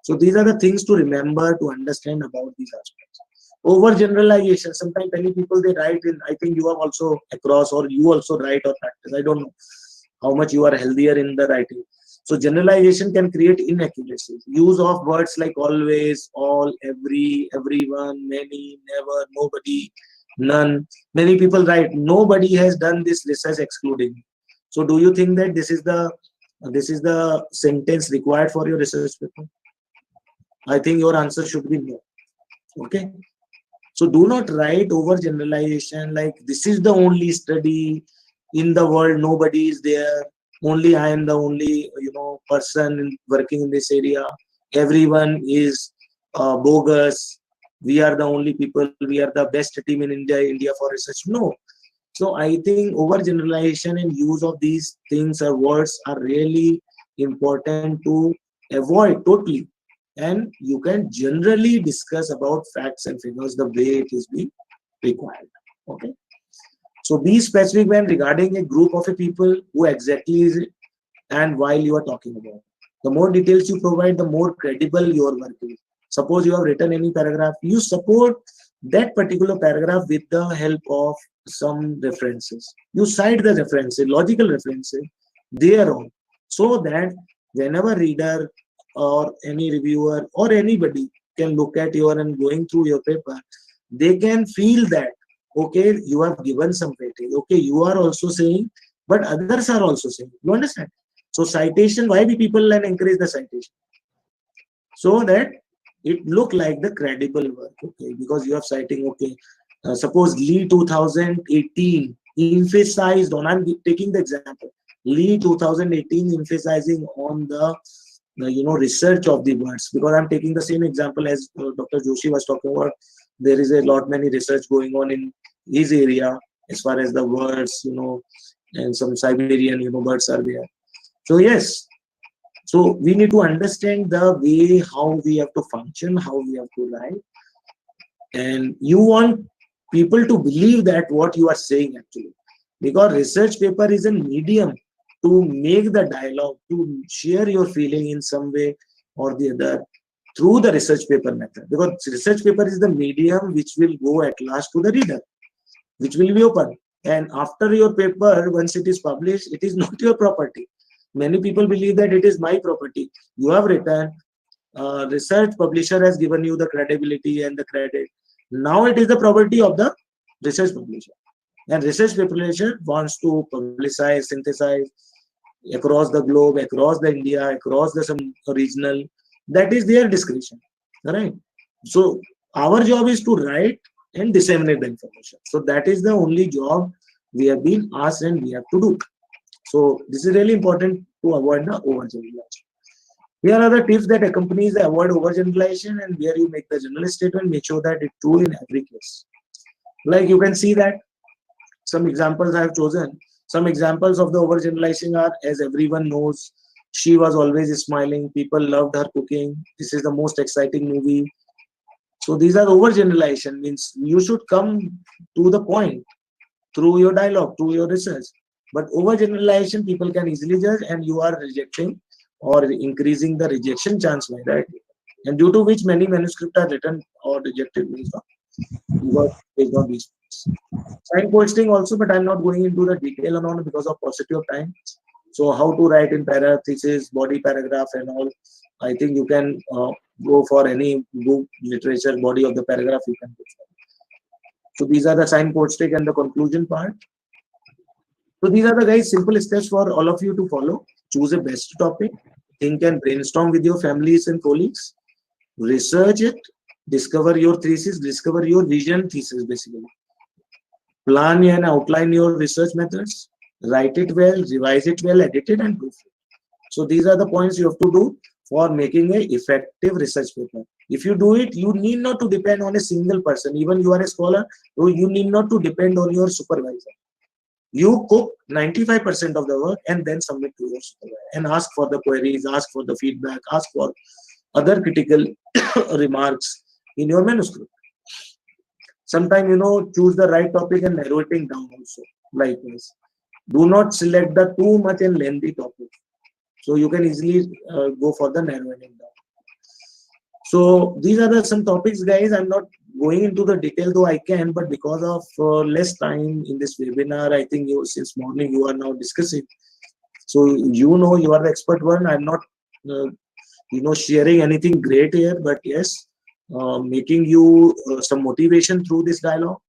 So these are the things to remember, to understand about these aspects. Overgeneralization. Sometimes many people, they write in, I think you have also across, or you also write or practice. I don't know how much you are healthier in the writing. So generalization can create inaccuracies. Use of words like always, all, every, everyone, many, never, nobody, none. Many people write, nobody has done this research excluding me. So do you think that this is the sentence required for your research paper? I think your answer should be no. Okay. So do not write overgeneralization like this is the only study in the world, nobody is there, only I am the only person working in this area, everyone is bogus, we are the only people, we are the best team in India for research. No. So I think overgeneralization and use of these things or words are really important to avoid totally. And you can generally discuss about facts and figures the way it is being required. Okay. So be specific when regarding a group of a people, who exactly is it and while you are talking about. The more details you provide, the more credible your work is. Suppose you have written any paragraph, you support that particular paragraph with the help of some references. You cite the references, logical references thereon, so that whenever reader or any reviewer or anybody can look at your and going through your paper, they can feel that, okay, you have given some weightage. Okay, you are also saying, but others are also saying. You understand? So citation, why we people and encourage the citation? So that it look like the credible work, okay, because you are citing, okay, suppose Lee 2018 emphasized on, I'm taking the example, Lee 2018 emphasizing on the research of the words, because I'm taking the same example as Dr. Joshi was talking about. There is a lot many research going on in his area as far as the words, and some Siberian, birds are there. So yes, so we need to understand the way how we have to function, how we have to write, and you want people to believe that what you are saying actually, because research paper is a medium to make the dialogue, to share your feeling in some way or the other through the research paper method, because research paper is the medium which will go at last to the reader, which will be open. And after your paper, once it is published, it is not your property. Many people believe that it is my property. You have written, research publisher has given you the credibility and the credit. Now it is the property of the research publisher. And research publisher wants to publicize, synthesize across the globe, across the India, across the some regional. That is their discretion. Right? So our job is to write and disseminate the information. So that is the only job we have been asked and we have to do. So this is really important to avoid the overgeneralization. Here are the tips that accompanies the avoid overgeneralization, and where you make the general statement, make sure that it's true in every case. Like you can see that some examples I have chosen. Some examples of the overgeneralization are, as everyone knows, she was always smiling. People loved her cooking. This is the most exciting movie. So these are overgeneralization, means you should come to the point through your dialogue, through your research. But overgeneralization, people can easily judge, and you are rejecting or increasing the rejection chance by that. And due to which many manuscripts are written or rejected based on these points. Signposting also, but I'm not going into the detail on because of paucity of time. So how to write in para, thesis, body paragraph and all. I think you can go for any book, literature, body of the paragraph you can go for. So these are the signposting and the conclusion part. So these are the guys simple steps for all of you to follow. Choose a best topic, think and brainstorm with your families and colleagues, research it, discover your thesis, discover your vision thesis basically. Plan and outline your research methods, write it well, revise it well, edit it and proofread. So these are the points you have to do for making an effective research paper. If you do it, you need not to depend on a single person. Even you are a scholar, you need not to depend on your supervisor. You cook 95% of the work and then submit to your supervisor and ask for the queries, ask for the feedback, ask for other critical remarks in your manuscript. Sometimes, choose the right topic and narrow it down also. Likewise, do not select the too much and lengthy topic. So you can easily go for the narrowing down. So these are some topics, guys. I'm not going into the detail, though I can, but because of less time in this webinar, I think you since morning you are now discussing. So you know you are the expert one. I'm not sharing anything great here, but yes, making you some motivation through this dialogue.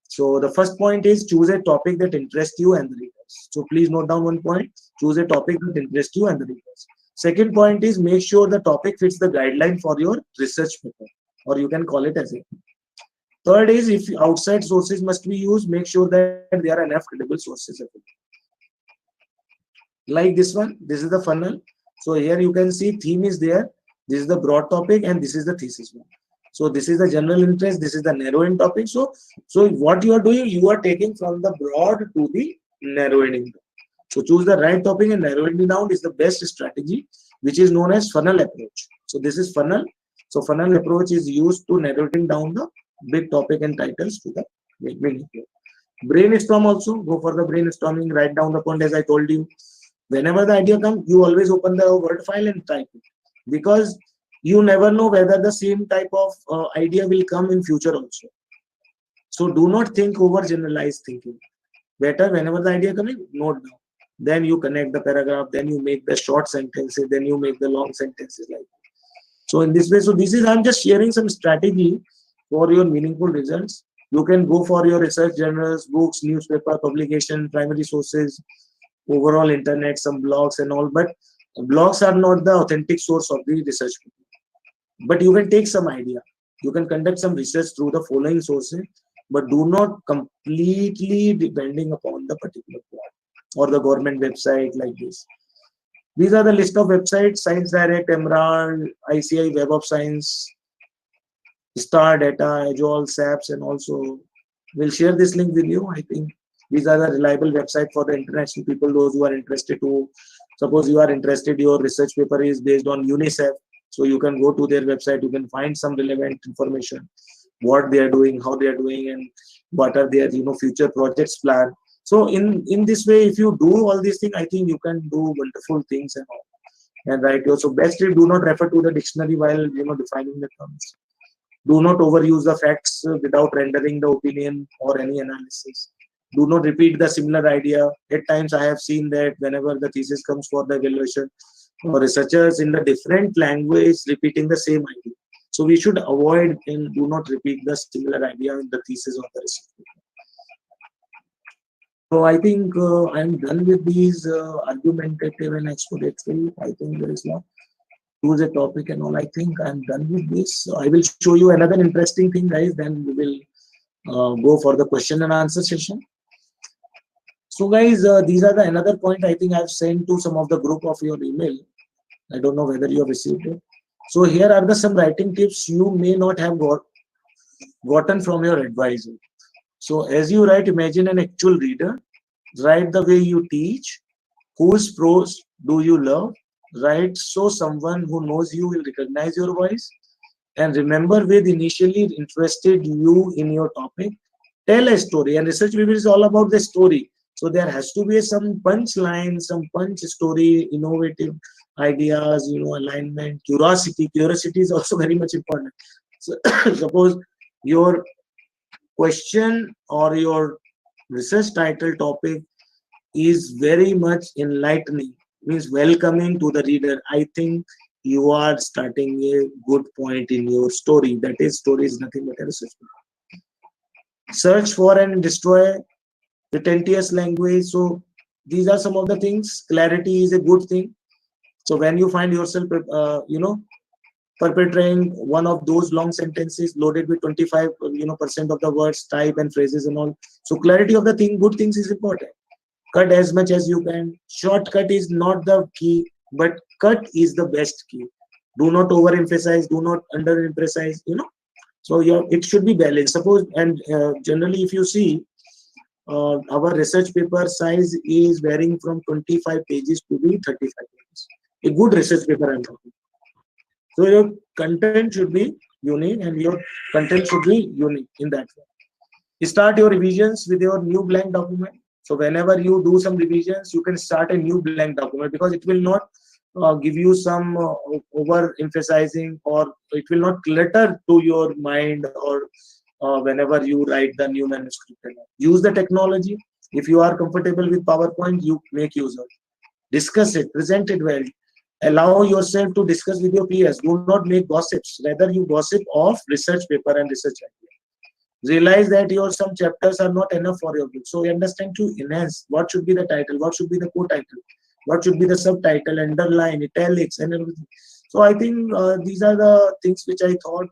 So the first point is choose a topic that interests you and the readers. So please note down one point: choose a topic that interests you and the readers. Second point is make sure the topic fits the guideline for your research paper, or you can call it as a. Third is if outside sources must be used, make sure that there are enough credible sources available. Like this one, this is the funnel. So here you can see theme is there. This is the broad topic and this is the thesis one. So this is the general interest, this is the narrowing topic. So what you are doing, you are taking from the broad to the narrowing. So choose the right topic and narrowing it down is the best strategy, which is known as funnel approach. So this is funnel. So funnel approach is used to narrowing down the big topic and titles to the big. Brainstorm also, go for the brainstorming, write down the point as I told you. Whenever the idea comes, you always open the Word file and type it, because you never know whether the same type of idea will come in future also. So do not think over generalized thinking. Better whenever the idea comes in, note down. Then you connect the paragraph, then you make the short sentences, then you make the long sentences like that. So in this way, so this is, I'm just sharing some strategy for your meaningful results. You can go for your research journals, books, newspaper, publication, primary sources, overall internet, some blogs and all, but blogs are not the authentic source of the research. But you can take some idea. You can conduct some research through the following sources, but do not completely depending upon the particular blog or the government website like this. These are the list of websites: Science Direct, Emerald, ICI, Web of Science, Star Data, Agile, SAPS, and also we'll share this link with you. I think these are the reliable website for the international people, those who are interested to, suppose you are interested, your research paper is based on UNICEF. So you can go to their website, you can find some relevant information, what they are doing, how they are doing, and what are their future projects plan. So in this way, if you do all these things, I think you can do wonderful things and all. And right, so best do not refer to the dictionary while defining the terms. Do not overuse the facts without rendering the opinion or any analysis. Do not repeat the similar idea. At times I have seen that whenever the thesis comes for the evaluation, or researchers in the different language repeating the same idea. So we should avoid and do not repeat the similar idea in the thesis or the research. So I think I'm done with these argumentative and expository. I think there is no choose a topic and all. I think I'm done with this. So I will show you another interesting thing, guys. Then we will go for the question and answer session. So guys, these are the another point I think I've sent to some of the group of your email. I don't know whether you have received it. So here are the some writing tips you may not have gotten from your advisor. So as you write, imagine an actual reader. Write the way you teach. Whose prose do you love? Write so someone who knows you will recognize your voice. And remember, with initially interested you in your topic, tell a story. And research paper is all about the story. So there has to be some punchline, some punch story, innovative ideas, alignment, curiosity. Curiosity is also very much important. So suppose your question or your research title topic is very much enlightening, means welcoming to the reader. I think you are starting a good point in your story. That is, story is nothing but a research paper. Search for and destroy pretentious language. So these are some of the things. Clarity is a good thing. So when you find yourself, perpetrating one of those long sentences loaded with 25% of the words, type and phrases and all. So clarity of the thing, good things is important. Cut as much as you can. Shortcut is not the key, but cut is the best key. Do not overemphasize, do not underemphasize, So it should be balanced. Suppose, and generally if you see, our research paper size is varying from 25 pages to be 35 pages. A good research paper I'm talking. So your content should be unique and your content should be unique in that way. Start your revisions with your new blank document. So whenever you do some revisions, you can start a new blank document because it will not give you some over emphasizing, or it will not clutter to your mind, or whenever you write the new manuscript. Use the technology. If you are comfortable with PowerPoint, you make use of it. Discuss it, present it well. Allow yourself to discuss with your peers. Do not make gossips. Rather, you gossip of research paper and research idea. Realize that your some chapters are not enough for your book. So you understand to enhance what should be the title, what should be the co-title, what should be the subtitle, underline, italics, and everything. So I think these are the things which I thought.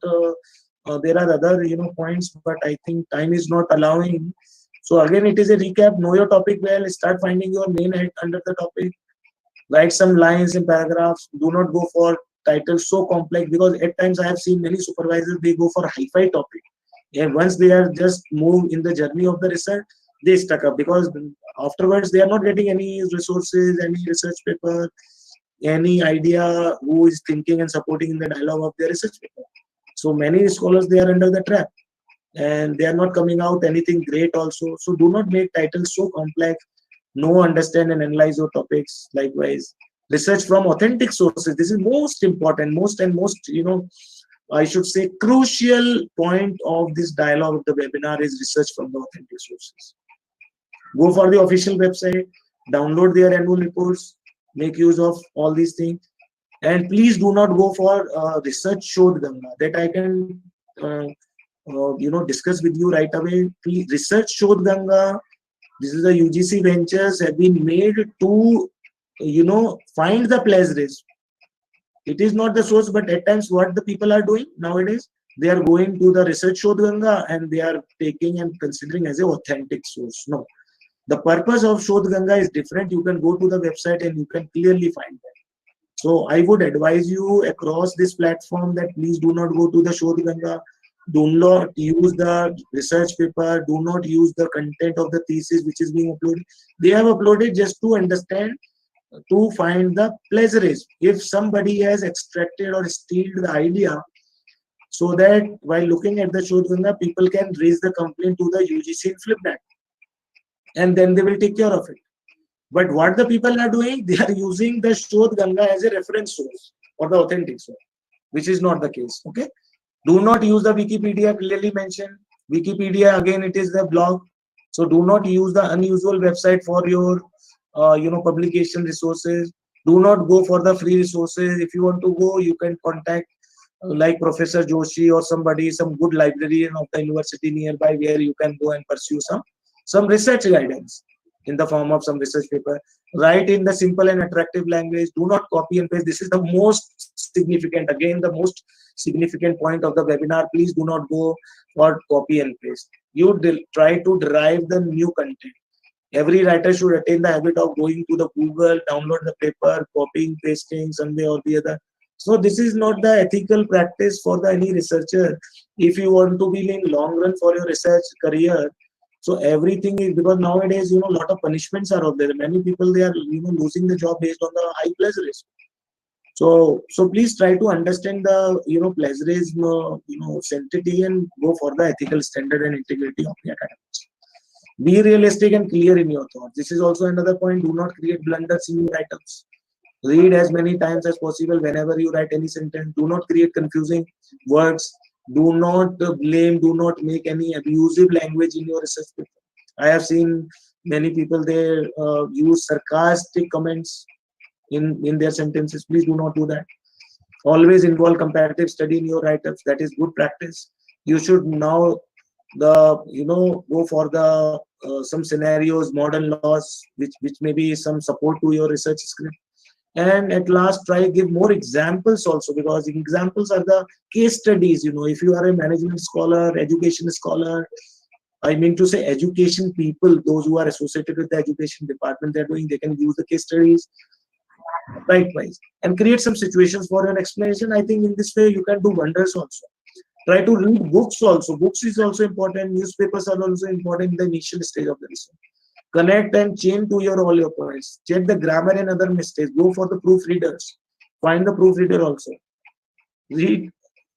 There are other points, but I think time is not allowing. So again, it is a recap. Know your topic well. Start finding your main head under the topic. Write some lines in paragraphs. Do not go for titles so complex, because at times I have seen many supervisors, they go for hi-fi topic. And once they are just moved in the journey of the research, they stuck up, because afterwards they are not getting any resources, any research paper, any idea who is thinking and supporting in the dialogue of their research paper. So many scholars, they are under the trap, and they are not coming out anything great also. So do not make titles so complex. Know, understand, and analyze your topics. Likewise, research from authentic sources. This is most important, most I should say crucial point of this dialogue of the webinar is research from the authentic sources. Go for the official website, download their annual reports, make use of all these things, and please do not go for research Shodh Ganga. That I can discuss with you right away. Please, research Shodh Ganga. This is the UGC ventures have been made to find the plagiarism. It is not the source, but at times what the people are doing nowadays, they are going to the research Shodh Ganga and they are taking and considering as an authentic source. No, the purpose of Shodh Ganga is different. You can go to the website and you can clearly find that. So I would advise you across this platform that please do not go to the Shodh Ganga. Do not use the research paper. Do not use the content of the thesis which is being uploaded. They have uploaded just to understand, to find the plagiarism. If somebody has extracted or stealed the idea, so that while looking at the Shodh Ganga, people can raise the complaint to the UGC and flip that, and then they will take care of it. But what the people are doing, they are using the Shodh Ganga as a reference source or the authentic source, which is not the case. Okay. Do not use the Wikipedia, clearly mentioned. Wikipedia, again, it is the blog. So do not use the unusual website for your publication resources. Do not go for the free resources. If you want to go, you can contact like Professor Joshi or somebody, some good librarian of the university nearby, where you can go and pursue some research guidance in the form of some research paper. Write in the simple and attractive language. Do not copy and paste. This is the most significant, again, the most significant point of the webinar. Please do not go for copy and paste. You try to derive the new content. Every writer should attain the habit of going to the Google, download the paper, copying, pasting some way or the other. So this is not the ethical practice for any researcher. If you want to be in long run for your research career, so everything is, because nowadays, a lot of punishments are out there. Many people, they are, losing the job based on the high plagiarism. So please try to understand the, plagiarism, sanctity, and go for the ethical standard and integrity of the academics. Be realistic and clear in your thoughts. This is also another point. Do not create blunders in your write-ups. Read as many times as possible whenever you write any sentence. Do not create confusing words. Do not blame. Do not make any abusive language in your research paper. I have seen many people, they use sarcastic comments in their sentences. Please do not do that. Always involve comparative study in your write-ups. That is good practice. You should now go for the some scenarios, modern laws, which may be some support to your research script. And at last, try give more examples also, because examples are the case studies. If you are a management scholar, education scholar, I mean to say education people, those who are associated with the education department, they can use the case studies likewise and create some situations for an explanation. I think in this way you can do wonders also. Try to read books also. Books is also important. Newspapers are also important in the initial stage of the research. Connect and chain to all your points. Check the grammar and other mistakes. Go for the proofreaders. Find the proofreader also. Read,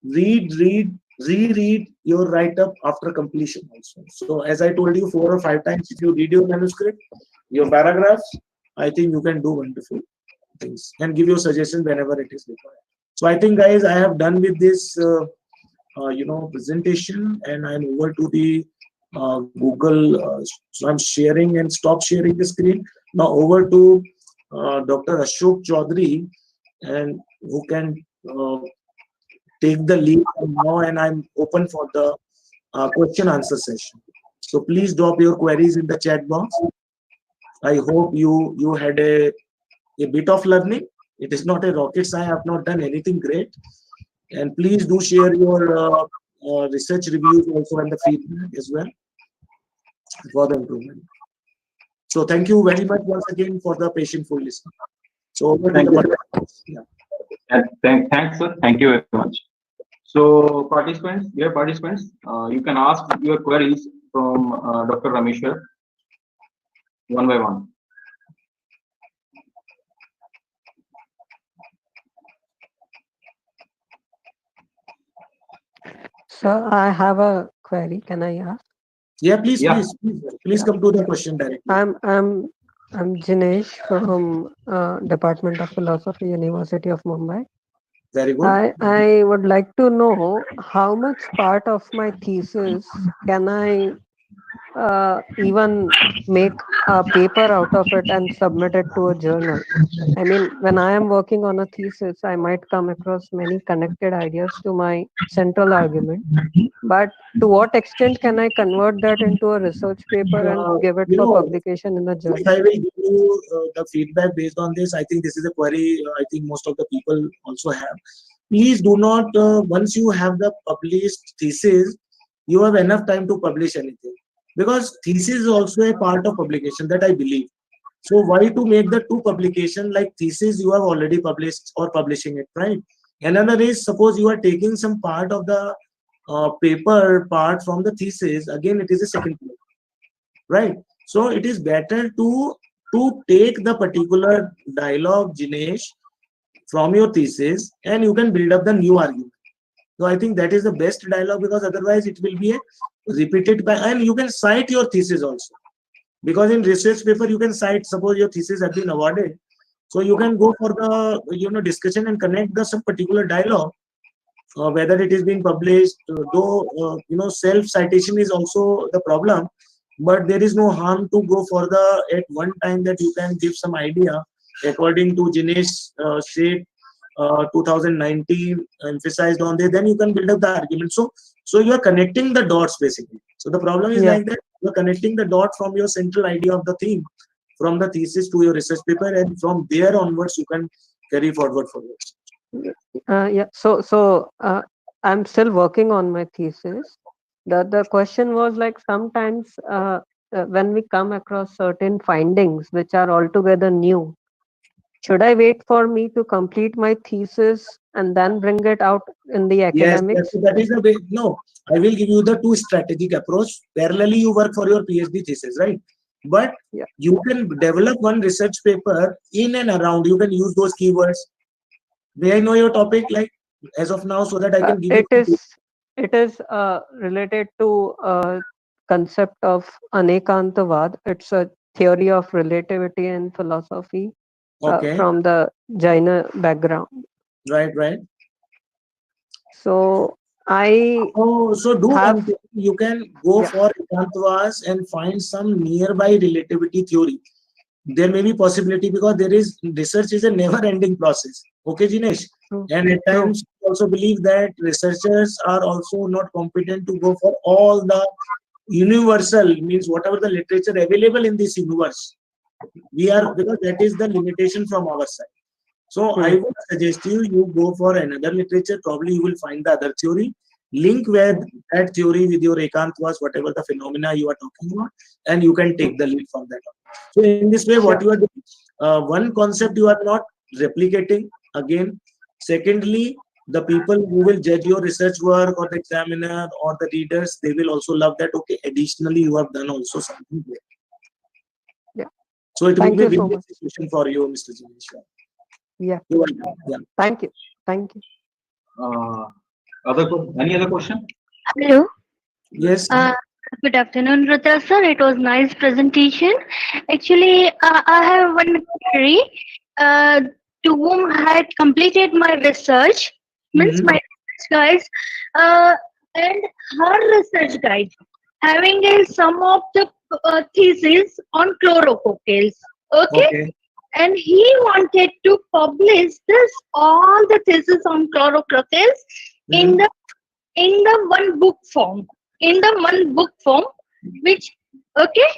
reread your write-up after completion also. So as I told you 4 or 5 times, if you read your manuscript, your paragraphs, I think you can do wonderful. things and give you suggestions whenever it is required. So I think, guys, I have done with this presentation, and I'm over to the Google. So I'm sharing and stop sharing the screen. Now over to Dr. Ashok Chaudhary, and who can take the lead from now, and I'm open for the question answer session. So please drop your queries in the chat box. I hope you had a bit of learning. It is not a rocket science. I have not done anything great. And please do share your research reviews also and the feedback as well for the improvement. So thank you very much once again for the patient full listening. So over to the Thanks, sir. Thank you very much. So participants, dear participants, you can ask your queries from Dr. Rameshwar one by one. Sir, I have a query. Can I ask? Yeah, please come to the question directly. I'm Jinesh from Department of Philosophy, University of Mumbai. Very good. I would like to know how much part of my thesis can I even make a paper out of it and submit it to a journal. I mean, when I am working on a thesis, I might come across many connected ideas to my central argument. But to what extent can I convert that into a research paper and give it for publication in a journal? If I will give you the feedback based on this, I think this is a query I think most of the people also have. Please do not, once you have the published thesis, you have enough time to publish anything. Because thesis is also a part of publication, that I believe. So why to make the two publication, like thesis you have already published or publishing it, right? Another is, suppose you are taking some part of the paper part from the thesis, again it is a second paper, right? So it is better to take the particular dialogue, Jinesh, from your thesis, and you can build up the new argument. So I think that is the best dialogue, because otherwise it will be a repeated by, and you can cite your thesis also, because in research paper you can cite, suppose your thesis has been awarded, so you can go for the discussion and connect the some particular dialogue, whether it is being published, though self citation is also the problem, but there is no harm to go for the at one time that you can give some idea according to Jinesh said 2019 emphasized on this, then you can build up the argument. So you are connecting the dots basically. So the problem is like that, you are connecting the dot from your central idea of the theme, from the thesis to your research paper, and from there onwards you can carry forward for it. So I'm still working on my thesis. The question was like, sometimes when we come across certain findings which are altogether new, should I wait for me to complete my thesis and then bring it out in the academics? Yes, that is the way. No, I will give you the two strategic approach. Parallelly, you work for your PhD thesis, right? But you can develop one research paper in and around. You can use those keywords. May I know your topic, like as of now, so that I can give you. It is related to concept of anekantavad. It's a theory of relativity in philosophy from the Jaina background. Right. So you can go for Ekantavas and find some nearby relativity theory. There may be possibility, because there is research is a never-ending process. Okay, Jinesh? And at times we also believe that researchers are also not competent to go for all the universal, means whatever the literature available in this universe. Because that is the limitation from our side. So I would suggest you go for another literature. Probably you will find the other theory. Link with that theory with your Ekantavas, whatever the phenomena you are talking about, and you can take the lead from that. So in this way, what you are doing, one concept you are not replicating again. Secondly, the people who will judge your research work, or the examiner or the readers, they will also love that. Okay, additionally, you have done also something there. Yeah. So it will be a win-win situation for you, Mr. Jinesh. Yeah. Thank you. Any other question? Hello. Yes. Good afternoon, Rudra sir. It was nice presentation. Actually, I have one query. to whom I had completed my research, means Mhm. my research guides, and her research guide having a some of the thesis on chlorococcales. Okay, Okay. and he wanted to publish this all the thesis on chlorococcales in Mhm. the one book form, in the one book form, which okay,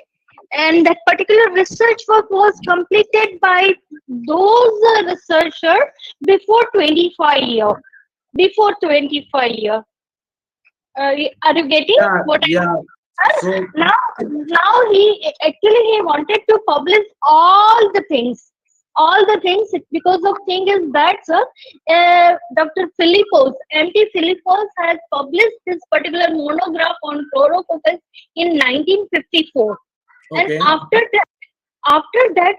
and that particular research work was completed by those researchers before 25 year, before 25 year. Are you getting Yeah, what yeah. I So now he actually he wanted to publish all the things, all the things, because of thing is that sir, Dr. Philippos, MT Philippos has published this particular monograph on chlorococcus in 1954, and okay. after that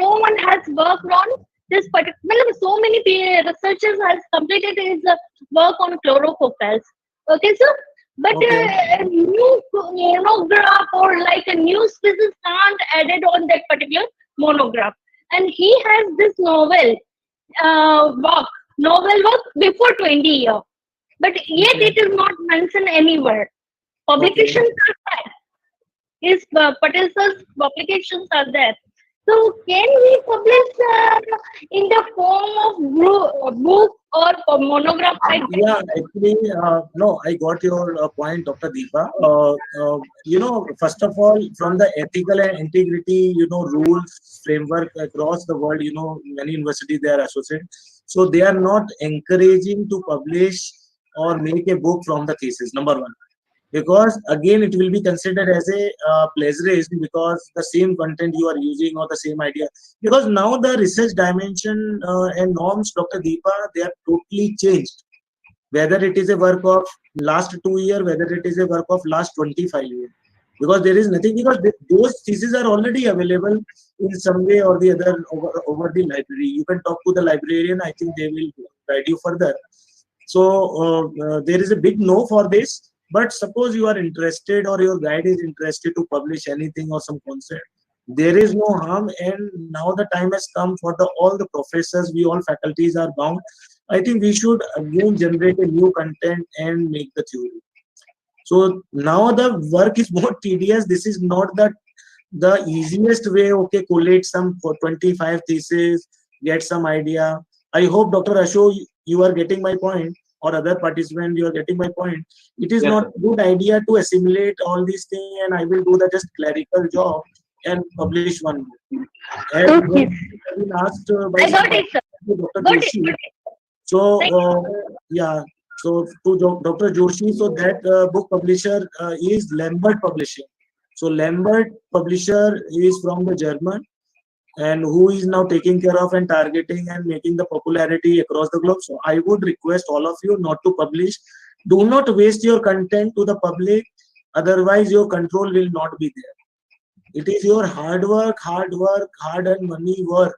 no one has worked on this particular. So many researchers has completed his work on chlorococcus. Okay, so but Okay. a new monograph or like a new species can't added on that particular monograph, and he has this novel work before 20 years, but yet Okay. it is not mentioned anywhere. Okay. Publications are there. His Patel sir's publications are there. So can we publish in the form of book or monograph like that? Yeah, actually, no, I got your point, Dr. Deepa. First of all, from the ethical and integrity, rules framework across the world, many universities they are associated. So they are not encouraging to publish or make a book from the thesis. Number one, because again it will be considered as a plagiarism because the same content you are using or the same idea, because now the research dimension and norms, Dr. Deepa, they are totally changed, whether it is a work of last 2 years, whether it is a work of last 25 years, because there is nothing, because those theses are already available in some way or the other over the library. You can talk to the librarian, I think they will guide you further. So there is a big no for this. But suppose you are interested or your guide is interested to publish anything or some concept, there is no harm. And now the time has come for all the professors, we all faculties are bound. I think we should again generate a new content and make the theory. So now the work is more tedious. This is not the easiest way. Okay, collate some for 25 thesis, get some idea. I hope Dr. Ashok, you are getting my point, or other participant, you are getting my point. It is Yes, not sir. a good idea to assimilate all these things and I will do the just clerical job and publish one book. As Okay, I've been asked by I some got it, sir. Dr. Got it. Joshi. Got it. So Thank you. yeah, so to Dr. Joshi, so that book publisher is Lambert Publishing. So Lambert Publisher is from the German, and who is now taking care of and targeting and making the popularity across the globe. So I would request all of you not to publish. Do not waste your content to the public, otherwise your control will not be there. It is your hard earned money work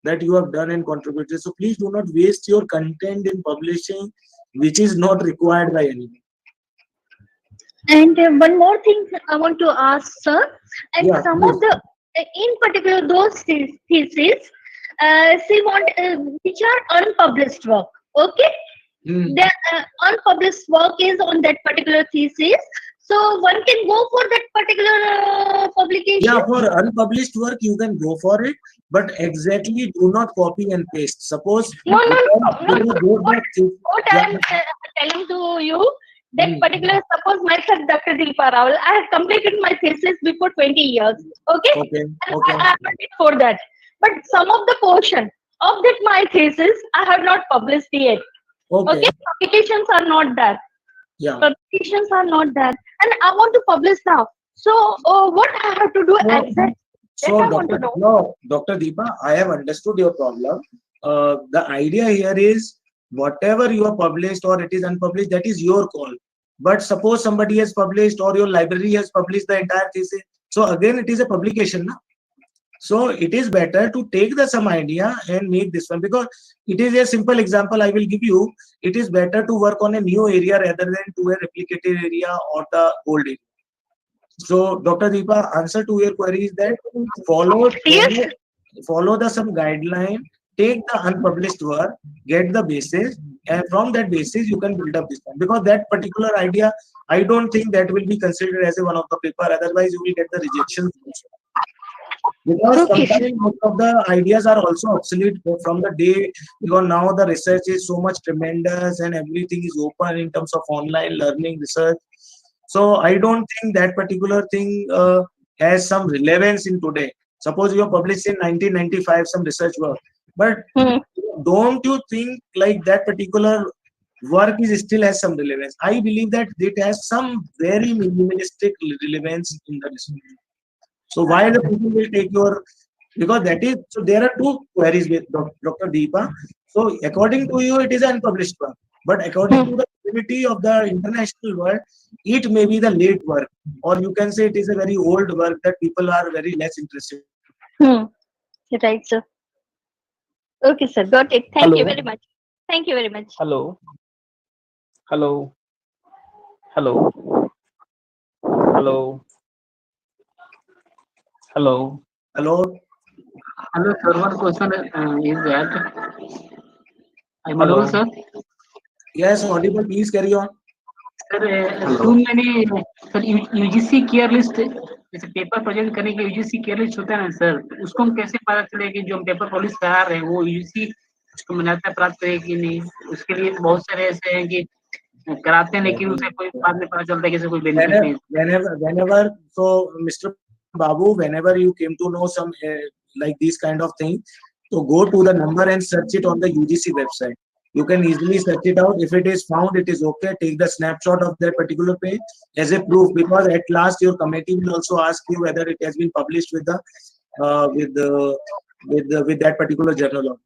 that you have done and contributed. So please do not waste your content in publishing, which is not required by anyone. And one more thing I want to ask, sir. And Yeah, some of please. the, in particular, those theses, she want which are unpublished work. Okay, the unpublished work is on that particular thesis, so one can go for that particular publication. Yeah, for unpublished work, you can go for it, but exactly do not copy and paste. Suppose No, no, no, no. what What I am telling to you, that particular, suppose myself, Dr. Deepa Rawal, I have completed my thesis before 20 years. Okay? Okay, And okay. I have it for that. But some of the portion of that my thesis, I have not published yet. Okay. Okay? Publications are not there. Yeah. Publications are not there. And I want to publish now. So, what I have to do exactly? So, Dr. Deepa, I have understood your problem. The idea here is whatever you have published or it is unpublished, that is your call. But suppose somebody has published or your library has published the entire thesis. So again, it is a publication. Na? So it is better to take some idea and make this one, because it is a simple example I will give you. It is better to work on a new area rather than to a replicated area or the old area. So, Dr. Deepa, answer to your query is that follow the some guideline take the unpublished work, get the basis, and from that basis you can build up this one. Because that particular idea, I don't think that will be considered as a one of the paper. Otherwise, you will get the rejection. Because sometimes most of the ideas are also obsolete from the day, because now the research is so much tremendous and everything is open in terms of online learning research. So I don't think that particular thing has some relevance in today. Suppose you are published in 1995 some research work, but don't you think like that particular work is still has some relevance? I believe that it has some very minimalistic relevance in the research. So why the people will take your, because that is, so there are two queries with Dr. Deepa. So according to you, it is an unpublished work, but according to the activity of the international world, it may be the late work, or you can say it is a very old work that people are very less interested. Right, sir. Okay, sir. Got it. Thank you Hello. very much. Thank you very much. Hello. Hello. Hello. Hello. Hello. Hello. Hello, sir. One question is that I'm Hello. audible, sir. Yes, audible. Please carry on. Sir too many sir UGC care list जैसे paper present करने के UGC care list होता है ना sir, उसको हम कैसे पता चले कि जो हम पेपर पब्लिश करा रहे हैं वो यूजीसी उसको मान्यता प्राप्त करे कि नहीं? उसके लिए बहुत सारे ऐसे हैं कि कराते हैं लेकिन उसे कोई बाद में पता चलता है कि कोई बेनिफिट नहीं। Whenever, so Mr. Babu, whenever you came to know some like these kind of things, so go to the number and search it on the UGC website. You can easily search it out. If it is found, it is okay. Take the snapshot of that particular page as a proof, because at last your committee will also ask you whether it has been published with the with that particular journal.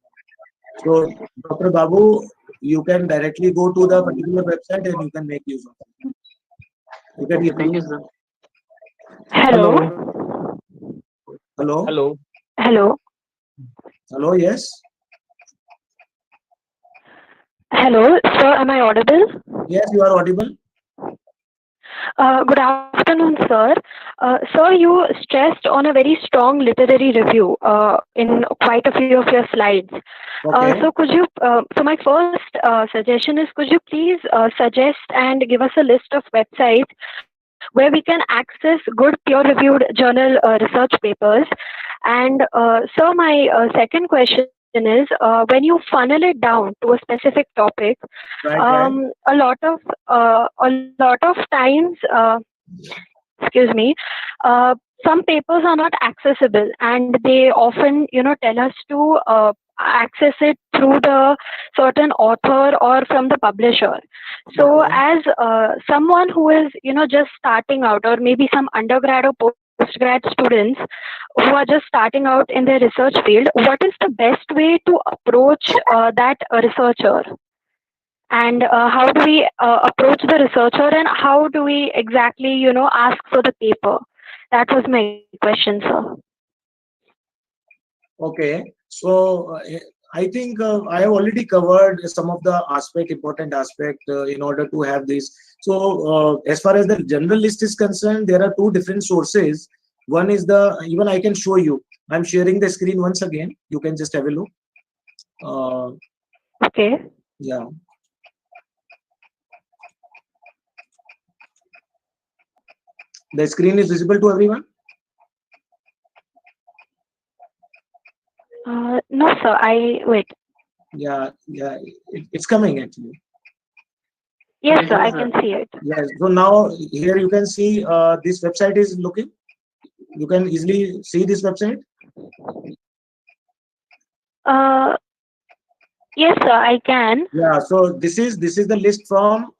So Dr. Babu, you can directly go to the particular website and you can make use of it. You can Thank you, sir. Hello. Hello. Hello. Hello. Hello. Yes. Hello, sir. Am I audible? Yes, you are audible. Good afternoon, sir. Sir, you stressed on a very strong literary review in quite a few of your slides. Okay. So could you, so my first suggestion is, could you please suggest and give us a list of websites where we can access good peer-reviewed journal research papers? And sir, my second question is, when you funnel it down to a specific topic, a lot of times, excuse me, some papers are not accessible, and they often, tell us to access it through the certain author or from the publisher. So as someone who is, just starting out, or maybe some undergrad or postgrad students who are just starting out in their research field, what is the best way to approach that researcher? And how do we approach the researcher, and how do we exactly, ask for the paper? That was my question, sir. Okay. So I think I have already covered some of the important aspect in order to have this. So as far as the general list is concerned, there are two different sources. One is even I can show you. I'm sharing the screen once again. You can just have a look. Okay. Yeah. The screen is visible to everyone? No, sir. Wait. Yeah, it's coming actually. Yes, sir. I can see it. Yes. So now here you can see this website is looking. You can easily see this website. Yes, sir. I can. Yeah. So this is the list from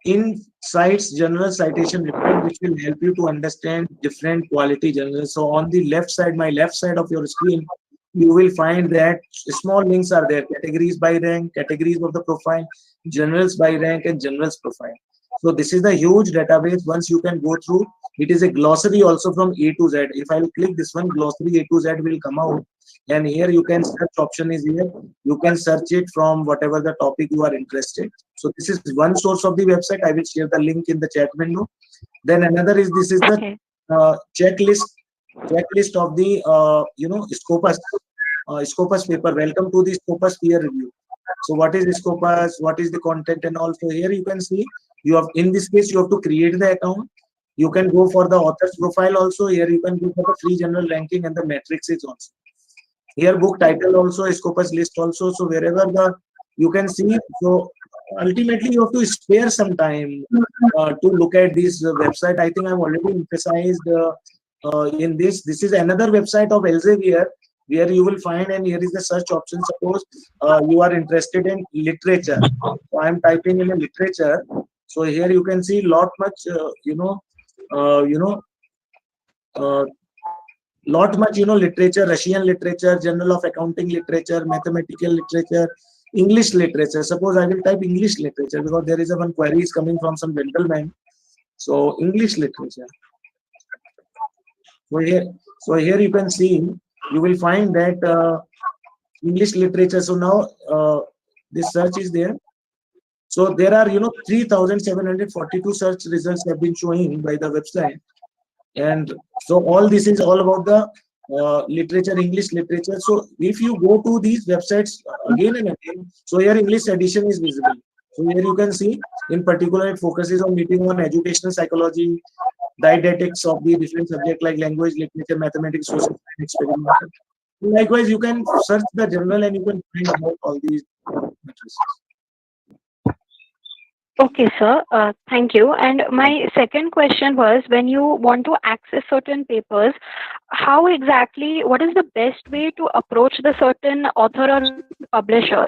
Insights General Citation Report, which will help you to understand different quality journals. So on the left side, my left side of your screen, you will find that small links are there: categories by rank, categories of the profile, journals by rank, and journals profile. So this is the huge database. Once you can go through, it is a glossary also from A to Z. If I will click this one, glossary A to Z will come out. And here you can search option is here. You can search it from whatever the topic you are interested. So this is one source of the website. I will share the link in the chat window. Then another is this is the checklist of the Scopus. Scopus paper. Welcome to the Scopus peer review. So what is Scopus? What is the content? And also here you can see you have, in this case, you have to create the account. You can go for the author's profile also. Here you can go for the free general ranking and the matrices also. Here book title also, Scopus list also. So wherever you can see. So ultimately you have to spare some time to look at this website. I think I've already emphasized in this. This is another website of Elsevier where you will find, and here is the search option. Suppose you are interested in literature. So I'm typing in a literature. So here you can see lot much, literature, Russian literature, general of accounting literature, mathematical literature, English literature. Suppose I will type English literature because there is one query is coming from some gentleman. So English literature. So here you can see, you will find that English literature. So now this search is there. So there are 3,742 search results have been showing by the website. And so all this is all about the literature, English literature. So if you go to these websites again and again, so here English edition is visible. So here you can see, in particular, it focuses on meeting on educational psychology, didactics of the different subjects like language, literature, mathematics, social science, experimental. Likewise, you can search the journal and you can find about all these matrices. Okay, sir. Thank you. And my second question was, when you want to access certain papers, how exactly, what is the best way to approach the certain author or publisher?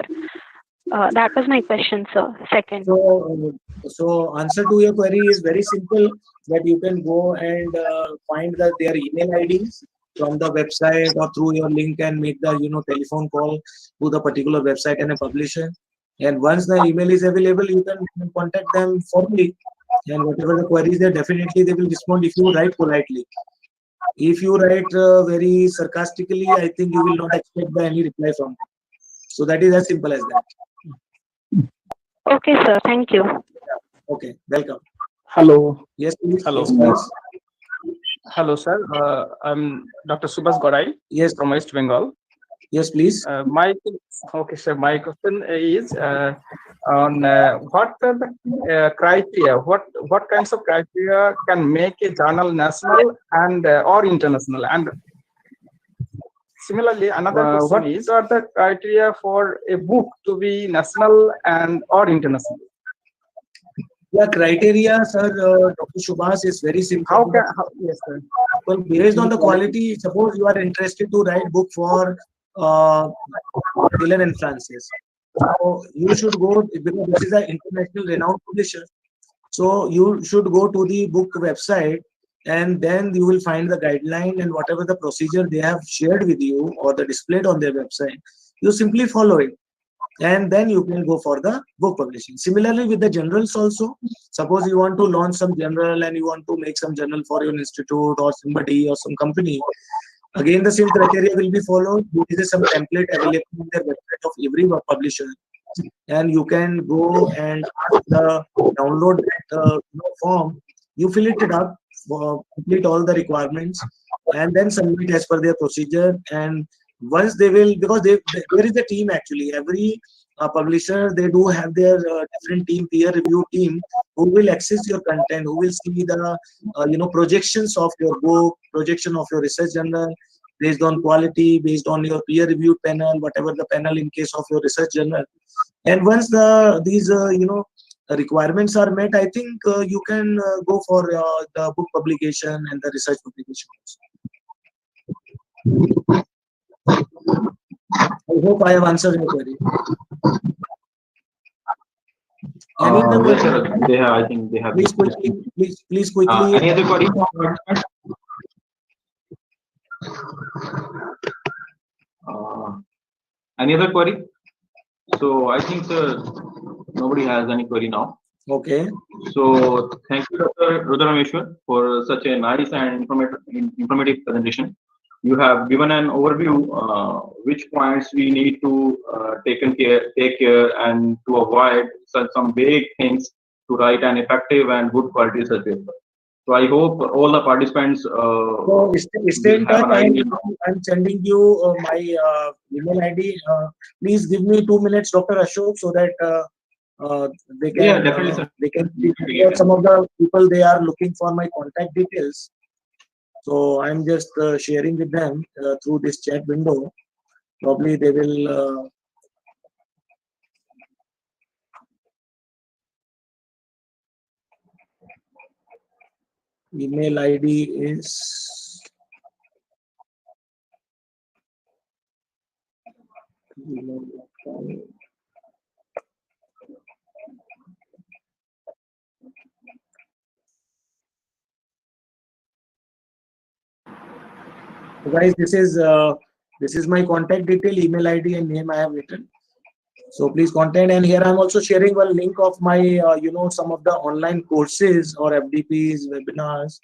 That was my question, sir. Second. So answer to your query is very simple, that you can go and find their email IDs from the website or through your link and make the telephone call to the particular website and a publisher. And once the email is available, you can contact them formally, and whatever the queries there, definitely they will respond if you write politely. If you write very sarcastically, I think you will not expect any reply from them. So that is as simple as that. Okay, sir. Thank you. Okay, welcome. Hello. Yes, please. Hello. Yes, please. Hello, sir. I'm Dr. Subhas Gorai. Yes. From West Bengal. Yes, please. My question is on what are the criteria? What kinds of criteria can make a journal national and or international? And similarly, another question what is, are the criteria for a book to be national and or international? Yeah, criteria, sir, Dr. Subhas, is very simple. Yes, sir. Well, based on the quality, suppose you are interested to write book for Dylan and Francis. So you should go, because this is an international renowned publisher. So you should go to the book website, and then you will find the guideline and whatever the procedure they have shared with you or the displayed on their website, you simply follow it. And then you can go for the book publishing. Similarly with the journals also, suppose you want to launch some journal and you want to make some journal for your institute or somebody or some company, again the same criteria will be followed. There is some template available on their website of every publisher, and you can go and download that form. You fill it up, complete all the requirements, and then submit as per their procedure. And once they will, because there is a team actually, every publisher, they do have their different team, peer review team, who will access your content, who will see the projections of your book, projection of your research journal based on quality, based on your peer review panel, whatever the panel in case of your research journal. And once these requirements are met, I think you can go for the book publication and the research publication also. I hope I have answered your query. Any other Yes, question? sir. They have, I think they have. Please quickly. Please quickly. Any other query from participants? Any other query? So I think, sir, nobody has any query now. Okay. So thank you, Dr. Rudrarameshwar, for such a nice and informative presentation. You have given an overview which points we need to take care and to avoid some vague things to write an effective and good quality research paper. So I hope all the participants So stay will in have touch. an idea. I'm sending you my email ID. Please give me 2 minutes, Dr. Ashok, so that they Yeah, can definitely, sir. some of the people, they are looking for my contact details. So I'm just sharing with them through this chat window. Probably they will. Email ID is guys, this is my contact detail, email ID and name I have written. So please contact, and here I'm also sharing one link of my some of the online courses or FDPs, webinars.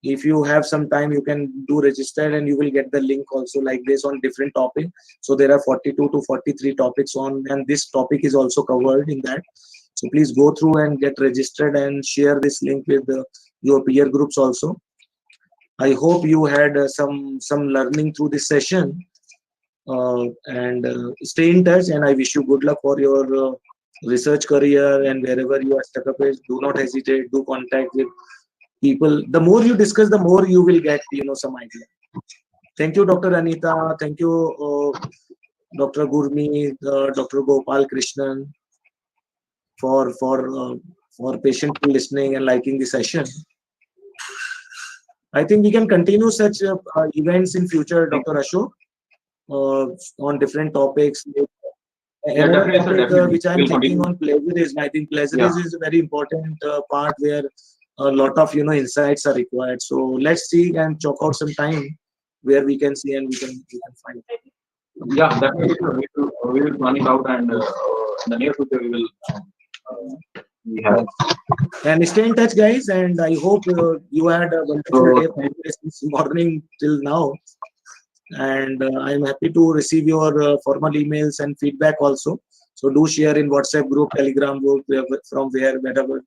If you have some time, you can do register and you will get the link also like this on different topic. So there are 42 to 43 topics on, and this topic is also covered in that. So please go through and get registered and share this link with your peer groups also. I hope you had some learning through this session, and stay in touch. And I wish you good luck for your research career, and wherever you are stuck up is, do not hesitate. Do contact with people. The more you discuss, the more you will get some idea. Thank you, Dr. Anita. Thank you, Dr. Gurmeet, Dr. Gopal Krishnan, for patiently listening and liking the session. I think we can continue such events in future, Dr. Ashok, on different topics. Yeah, Another definitely, sir, topic definitely. which I'm We'll thinking continue. on plagiarism. I think plagiarism is a very important part where a lot of insights are required. So let's see and chalk out some time where we can see and we can find. Yeah, definitely, sir. We will plan it out, and in the near future we will. We have. And stay in touch, guys. And I hope you had a wonderful day since morning till now. And I'm happy to receive your formal emails and feedback also. So do share in WhatsApp group, Telegram group, from wherever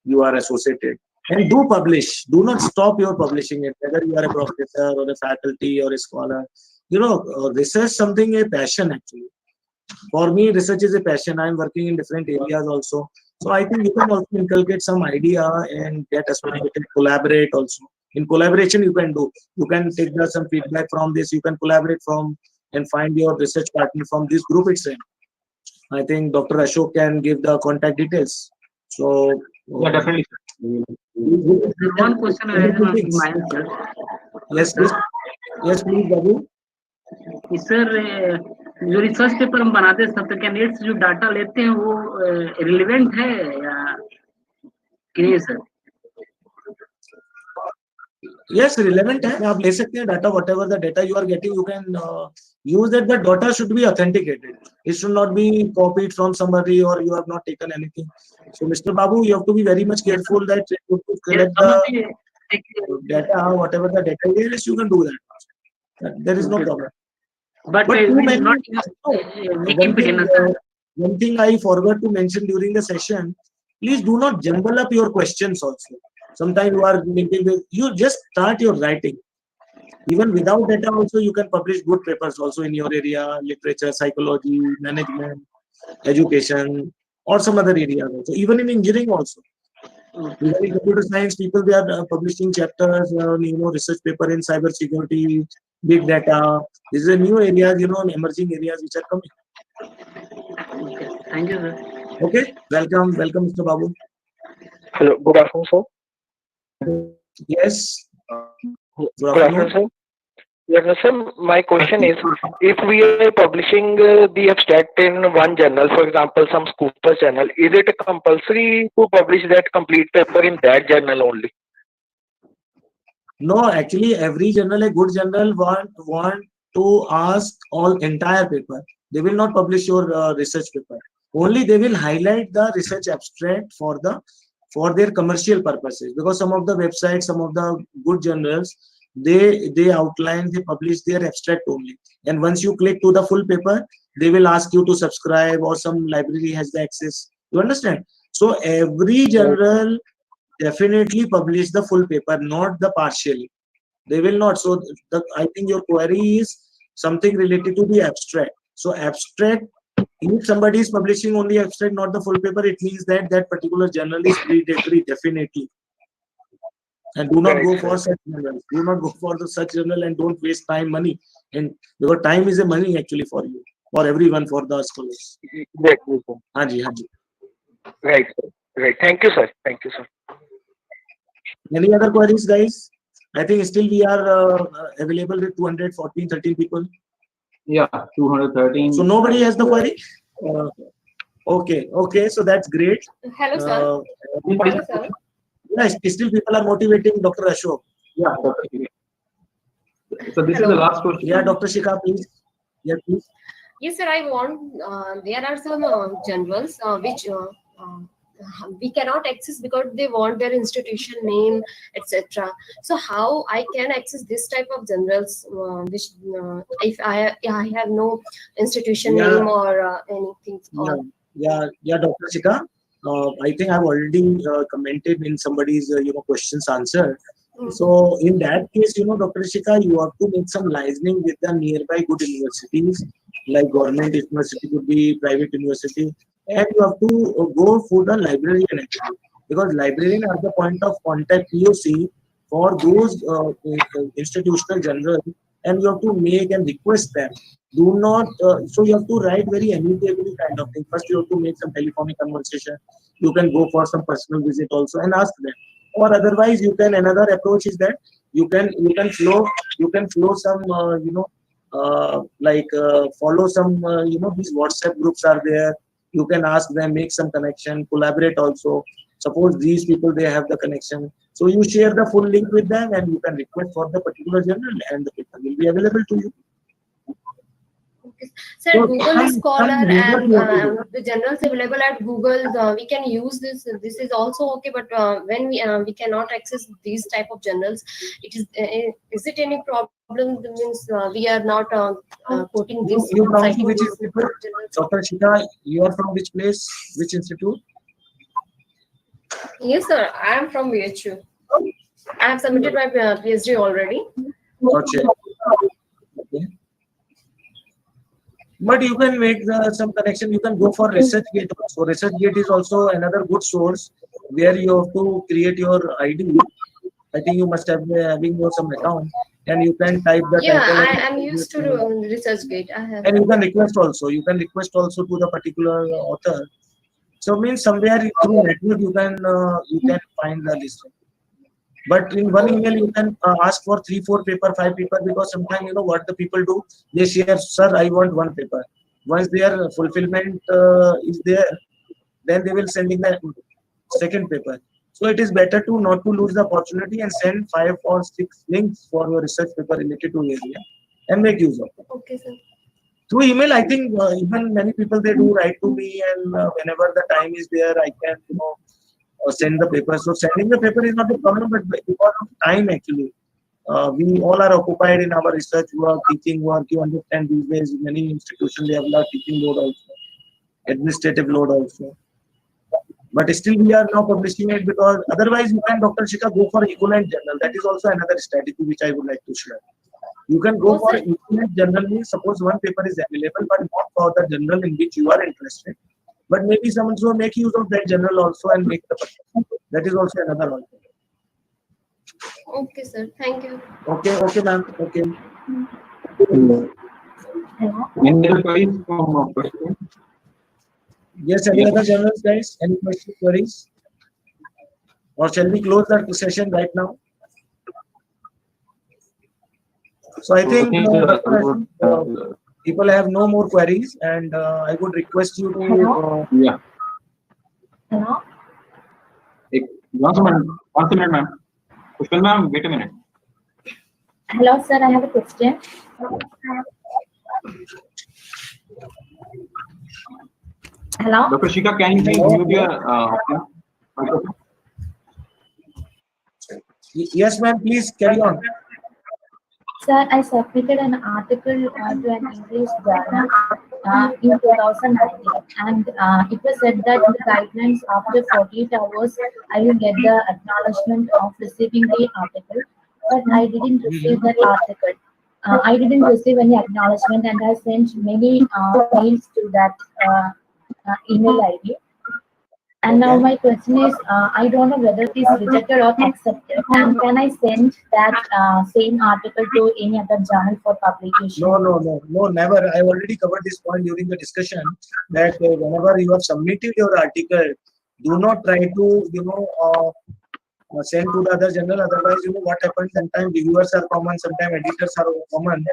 you are associated. And do publish. Do not stop your publishing it, whether you are a professor or a faculty or a scholar. Research something a passion actually. For me, research is a passion. I'm working in different areas also. So I think you can also inculcate some idea and get associated, collaborate also. In collaboration, you can do. You can take some feedback from this. You can collaborate from and find your research partner from this group itself. I think Dr. Ashok can give the contact details. So yeah, definitely. One question I have on mind, sir. Yes, please. Yes, please, Babu. Sir जो research paper हम बनाते हैं सब candidates जो data लेते हैं वो relevant है या कि नहीं सर? Yes, relevant है. आप ले सकते हैं data, whatever the data you are getting, you can use that. The data should be authenticated. It should not be copied from somebody or you have not taken anything. So, Mr. Babu, you have to be very much careful that you collect the data, whatever the data is, you can do that. There is no problem. But one thing I forgot to mention during the session, please do not jumble up your questions also. Sometimes you are making you just start your writing. Even without data also, you can publish good papers also in your area, literature, psychology, management, education, or some other areas also. Even in engineering also. Even in computer science, people, they are publishing chapters, research paper in cyber security, big data. This is a new areas, emerging areas which are coming. Okay. Thank you, sir. Okay, welcome, Mr. Babu. Hello, good afternoon, sir. Yes. Good afternoon, sir. Yes, sir. My question is, if we are publishing the abstract in one journal, for example, some Scooper journal, is it compulsory to publish that complete paper in that journal only? No, actually, every journal, a good journal, want to ask all entire paper. They will not publish your research paper. Only they will highlight the research abstract for their commercial purposes. Because some of the websites, some of the good journals, they outline, they publish their abstract only. And once you click to the full paper, they will ask you to subscribe or some library has the access. You understand? So every journal definitely publish the full paper, not the partially. They will not. So I think your query is something related to the abstract. So abstract, if somebody is publishing only abstract, not the full paper, it means that that particular journal is predatory, definitely. And do not go for such journals. Do not go for the such journal and don't waste time, money. And because time is a money actually for you, for everyone, for the scholars. Exactly, sir. Haji, Haji. Right, sir. Right. Thank you, sir. Thank you, sir. Any other queries, guys? I think still we are available with 214, 13 people. Yeah, 213. So nobody has the query? Okay, so that's great. Hello, sir. Hello, sir. Yes, still people are motivating Dr. Ashok. Yeah, so this is the last question. Yeah, Dr. Shikha, please. Yeah, please. Yes, sir. I want. There are some journals which we cannot access because they want their institution name, etc. So how I can access this type of journals, which if I have no institution name or anything? Yeah, Dr. Shikha. I think I've already commented in somebody's questions answered. So in that case, Dr. Shikha, you have to make some licensing with the nearby good universities, like government university could be, private university, and you have to go for the librarian actually, because librarian are the point of contact POC for those institutional journals, and you have to make and request them. Do not, so you have to write very amicably kind of thing. First, you have to make some telephonic conversation. You can go for some personal visit also and ask them. Or otherwise, you can, another approach is that you can flow some, follow some, these WhatsApp groups are there. You can ask them, make some connection, collaborate also. Suppose these people, they have the connection. So you share the full link with them and you can request for the particular journal and the paper will be available to you. Sir, So Google Scholar and the the journals available at Google, we can use this. This is also okay, but when we cannot access these type of journals, it is it any problem? That means we are not quoting this. You from which institute? Dr. Shikha, you are from which place? Which institute? Yes, sir. I am from VHU. I have submitted my PhD already. Okay. But you can make some connection. You can go for ResearchGate also. ResearchGate is also another good source where you have to create your ID. I think you must have having some account, and you can type the Yeah, title. I am used to ResearchGate. I have. And you can request also. You can request also to the particular author. So means somewhere through network you can find the list. But in one email, you can ask for 3, 4 paper, 5 paper, because sometimes what the people do, they share, sir, I want 1 paper. Once their fulfillment is there, then they will send in the second paper. So it is better to not to lose the opportunity and send 5 or 6 links for your research paper related to area and make use of it. Okay, sir. Through email, I think even many people, they do write to me, and whenever the time is there, I can send the paper. So sending the paper is not a problem, but because of time actually, we all are occupied in our research work, teaching work. You understand these days many institutions, they have a lot of teaching load also, administrative load also. But still we are now publishing it, because otherwise you can, Dr. Shikha, go for equivalent journal. That is also another strategy which I would like to share. You can go for equivalent journal, means suppose one paper is available, but not for the journal in which you are interested. But maybe someone will make use of that journal also and make the paper. That is also another alternative. Okay, sir. Thank you. Okay, ma'am. Okay. Any other queries from question? Yes, any other journals, guys? Any questions, queries? Or shall we close the session right now? So I think people have no more queries, and I would request you to. Yeah. Hello? One minute, ma'am. Pushpal ma'am, wait a minute. Hello, sir. I have a question. Hello? Dr. Shikha, can you please mute your microphone? Yes, ma'am. Please carry on. Sir, I submitted an article to an English journal in 2019, and it was said that in the guidelines after 48 hours, I will get the acknowledgement of receiving the article, but I didn't receive that article. I didn't receive any acknowledgement, and I sent many mails to that email ID. And now my question is, I don't know whether it is rejected or accepted, and can I send that same article to any other journal for publication? No, never. I already covered this point during the discussion that whenever you have submitted your article, do not try to, send to the other journal. Otherwise, what happens, sometimes reviewers are common, sometimes editors are common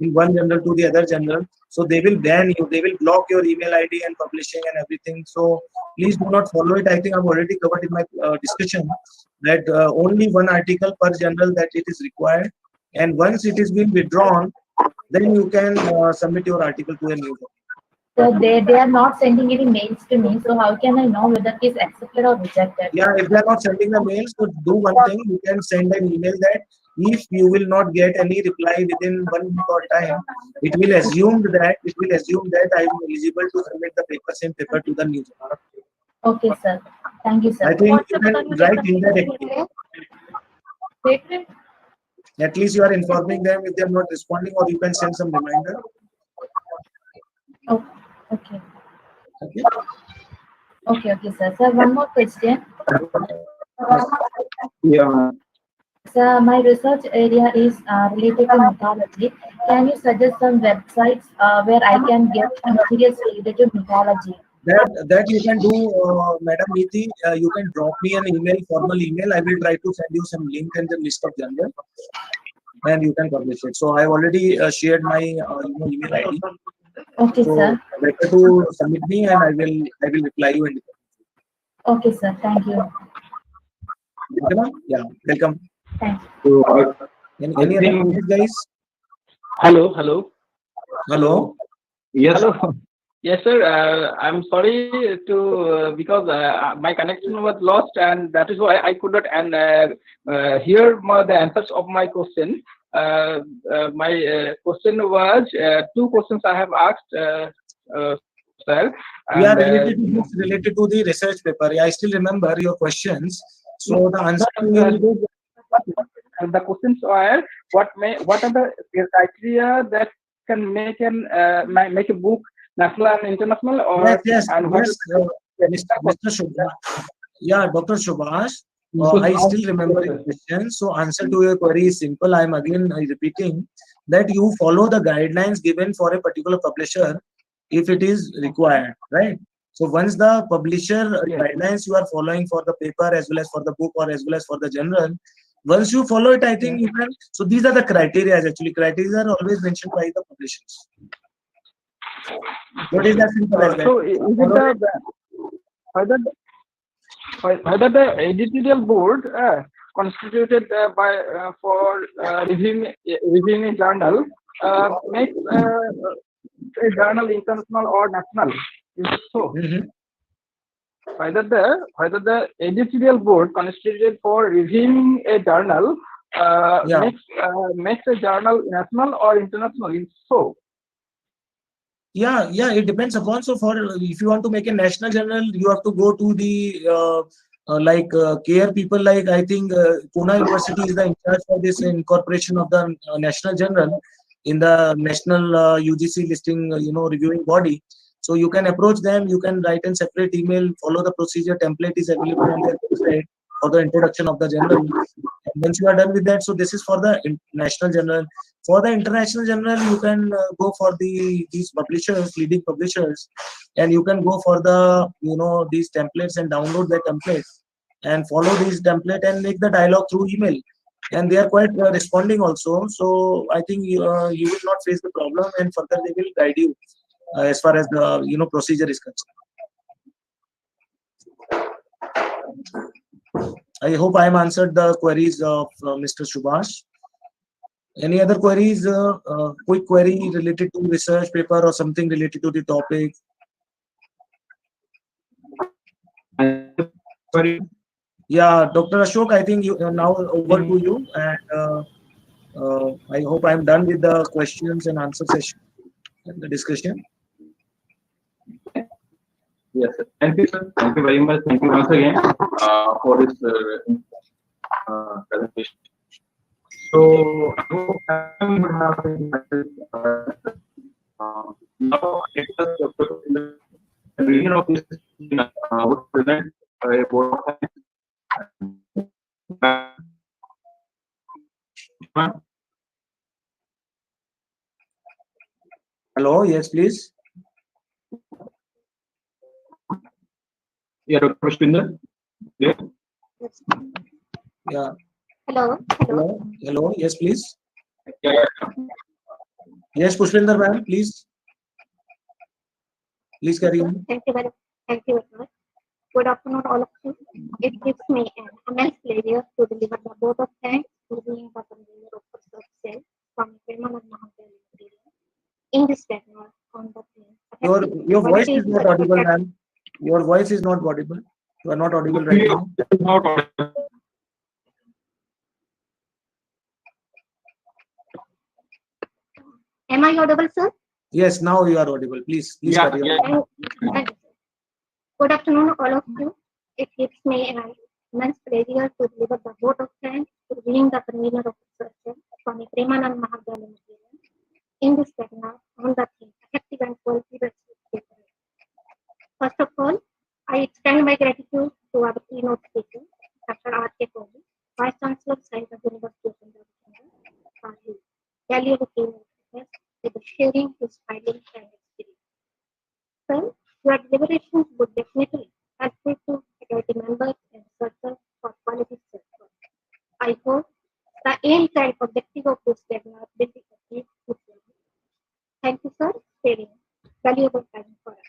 in one journal to the other journal. So they will ban you, they will block your email ID and publishing and everything. So please do not follow it. I think I've already covered in my discussion that only one article per journal that it is required. And once it is been withdrawn, then you can submit your article to a new journal. So they are not sending any mails to me. So how can I know whether it is accepted or rejected? Yeah, if they are not sending the mails, so do one thing. You can send an email that if you will not get any reply within 1 week or time, it will assume that I am eligible to submit the same paper to the new journal. Okay, sir. Thank you, sir. I think you can write indirectly. At least you are informing them if they are not responding, or you can send some reminder. Oh, okay. Okay, sir. Sir, one more question. Yeah. Sir, my research area is related to mythology. Can you suggest some websites where I can get materials related to mythology? That you can do, Madam Niti. You can drop me an email, formal email. I will try to send you some link and the list of journals, and you can publish it. So I already shared my email ID. Okay, so sir. Better to submit me, and I will reply you. Okay, sir. Thank you. Yeah, welcome. Thank you. Any other questions, guys? Hello. Yes. Hello. Yes, sir. I'm sorry to because my connection was lost, and that is why I could not hear the answers of my question. My question was two questions I have asked, sir. Yeah, related to the research paper. Yeah, I still remember your questions. So the answer the questions are what are the criteria that can make a book national and international, or yes, Mr. Shubhash. Yeah, Dr. Shubhash. I still remember your question. So answer to your query is simple. I'm again repeating that you follow the guidelines given for a particular publisher if it is required, right? So once the publisher guidelines you are following for the paper as well as for the book or as well as for the journal, once you follow it, I think you can. So these are the criteria. Actually, criteria are always mentioned by the publishers. What is that simple as that? So is it whether the editorial board constituted for reviewing a journal makes a journal international or national? Is it so? Whether the editorial board constituted for reviewing a journal makes a journal national or international? Is so? Yeah, it depends upon. So if you want to make a national journal, you have to go to the care people. Like I think Pune University is the in charge for this incorporation of the national journal in the national UGC listing, reviewing body. So you can approach them. You can write a separate email. Follow the procedure. Template is available on their website for the introduction of the journal. And once you are done with that, so this is for the national journal. For the international journal, you can go for these publishers, leading publishers, and you can go for the these templates and download the templates and follow these template and make the dialogue through email. And they are quite responding also. So I think you will not face the problem, and further they will guide you as far as the procedure is concerned. I hope I am answered the queries of Mr. Shubhash. Any other queries? Quick query related to research paper or something related to the topic? Yeah, Dr. Ashok, I think you now over to you, and I hope I'm done with the questions and answer session and the discussion. Yes, sir. Thank you, sir. Thank you very much. Thank you once again for this presentation. So, I hope everyone would have now let us the reason of this would present a board of Hello, yes, please. Yeah, Dr. Pushpinder. Yeah. Yeah. Hello. Hello. Hello. Yes, please. Yeah. Yes, Pushpinder ma'am, please. Please carry on. Thank you very much. Good afternoon, all of you. It gives me an immense pleasure to deliver the vote of thanks to the convener of Cell from Premanand Mahadev in this webinar on the theme. Your voice is not audible, ma'am. Your voice is not audible. You are not audible right now. Not audible. Am I audible, sir? Yes, now you are audible. Please carry on. Thank you. Good afternoon, all of you. It gives me an immense pleasure to deliver the vote of thanks to being the convener of the session, Swami Premanand Mahadev in this webinar on the theme effective and quality research. First of all, I extend my gratitude to our keynote speaker, Dr. R.K. Kohli, Vice Chancellor, Science University of India, for his valuable keynote address with sharing his findings and experience. Sir, your deliberations would definitely help me to faculty members and researchers for quality research. I hope the aims and objective of this webinar will be achieved this year. Thank you, sir, for sharing valuable time for us.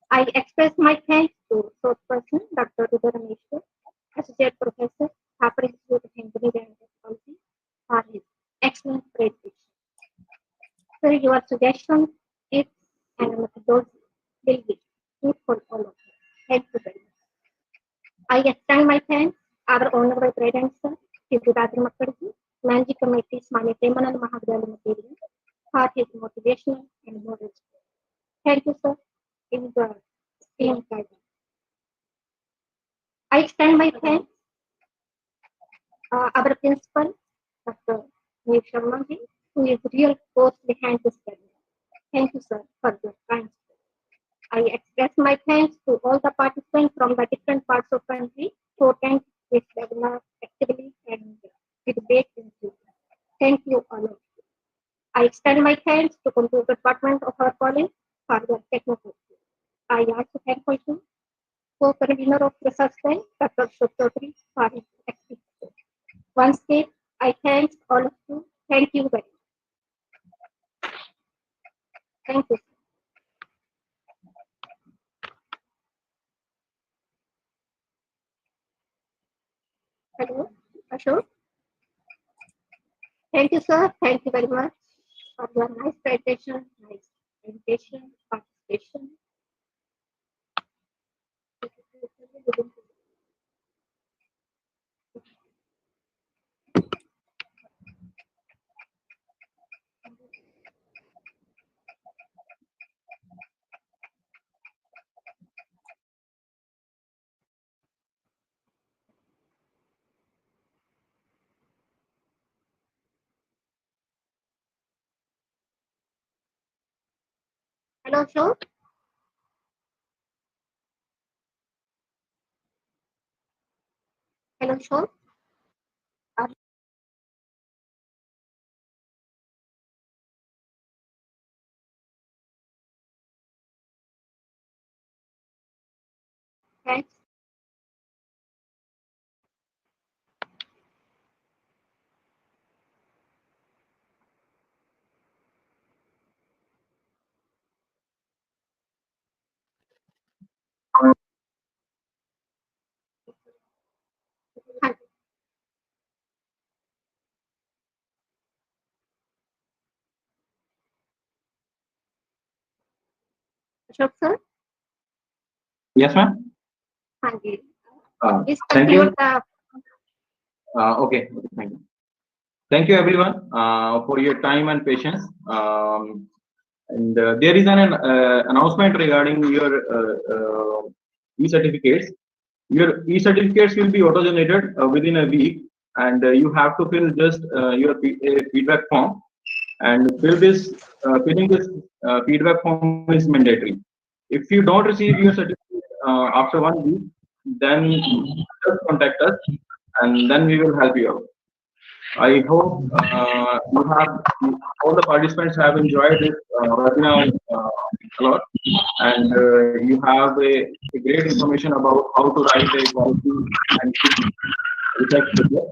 I express my thanks to source person, Dr. Rudarameshwar, Associate Professor, Harper Institute of Engineering and Technology, for his excellent presentation. Sir, your suggestions, tips, and methodology will be useful all of us. Thank you very much. I extend my thanks our honorable President, sir, Siddharth Mukherjee, Managing Committee, Swami Premanand Mahadev Mukerian, for his motivation and moral support. Thank you, sir. In the same guidance. I extend my thanks our principal, Dr. Neil Sharma, who is the real force behind this webinar. Thank you, sir, for your kind support. I express my thanks to all the participants from the different parts of the country who attend this webinar actively and with great enthusiasm. Thank you, all of you. I extend my thanks to Computer Department of our college for their technical support. I also thank you, co-convener of Research Cell, Dr. Chaudhary, for his active support. Once again, I thank all of you. Thank you very much. Thank you. Hello, Ashok. Thank you, sir. Thank you very much for your nice presentation, participation. Hello, Ashok. Hello, Ashok. Thanks. Ashok, sir. Yes, ma'am. Thank you. Thank you. Okay. Thank you. Thank you, everyone, for your time and patience. And there is an announcement regarding your e-certificates. Your e-certificates will be auto-generated within a week, and you have to fill just your feedback form. And filling this feedback form is mandatory. If you don't receive your certificate after 1 week, then just contact us, and then we will help you out. I hope all the participants have enjoyed this webinar a lot, and you have a great information about how to write a quality and research project.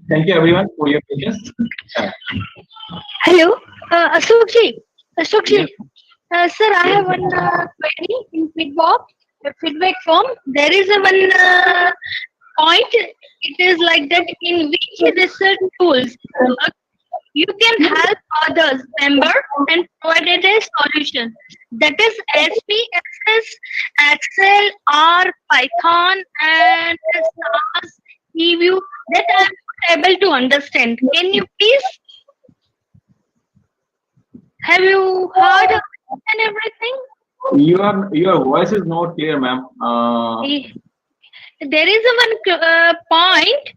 Thank you everyone for your patience. Hello, Ashokji. Ashokji, sir, I have one query in feedback form. There is a one point. It is like that in which research tools you can help others member and provided a solution. That is SPSS, Excel, R, Python, and SAS, eView. That I am able to understand. Can you please? Have you heard of it and everything? Your voice is not clear, ma'am. There is a one point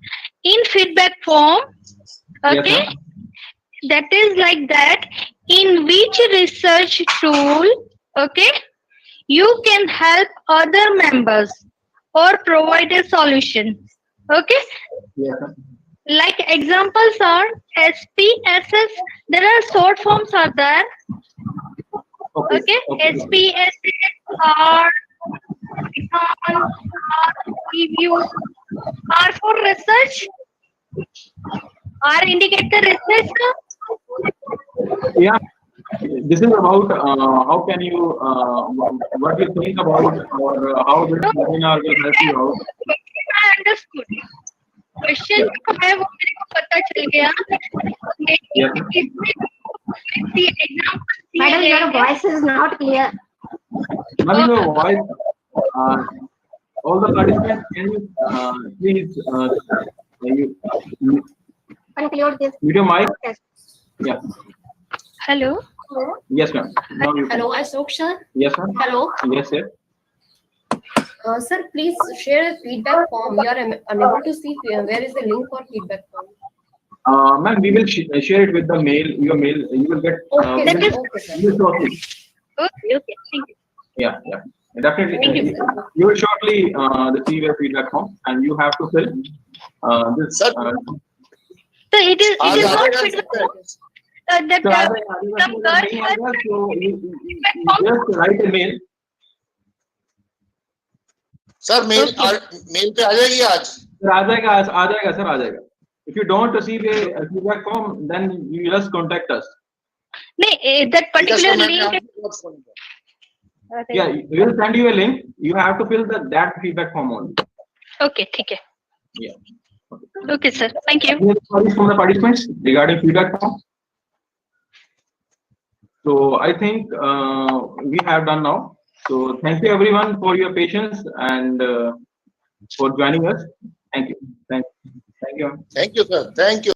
in feedback form. Okay. Yes, that is like that. In which research tool, okay, you can help other members or provide a solution. Okay. yes, Like examples are SPSS. There are short forms are there. Okay. SPSS are Python, review, R for research. R indicate the research. Yeah. This is about how can you what you think about or how this webinar will help you out. I understood. Question है वो मेरे को पता चल गया. Madam, your voice is not clear. Madam, your voice. All the participants, can you please Conclude this. video mic? Yeah. Hello. Yes, ma'am. Hello, Ashok sir. Yes, ma'am. Hello. Yes, sir. Sir, please share a feedback form. We are unable to see where is the link for feedback form. Ma'am, we will share it with the mail. Your mail, you will get. Okay, shortly. Okay. Thank you. Yeah. Definitely. Thank you, sir. You will shortly receive a feedback form, and you have to fill this. So it is not feedback form. That so you just write a mail. Sir mail पे आ जाएगी आज sir आ जाएगा sir आ जाएगा. If you don't receive a feedback form, then you just contact us. नहीं, that particular link. Yeah, we will send you a link. You have to fill that feedback form only. Okay, ठीक है. Yeah. Okay, sir. Thank you. Any queries from the participants regarding feedback form? So I think we have done now. So thank you everyone for your patience and for joining us. Thank you. Thank you. Thank you, sir. Thank you.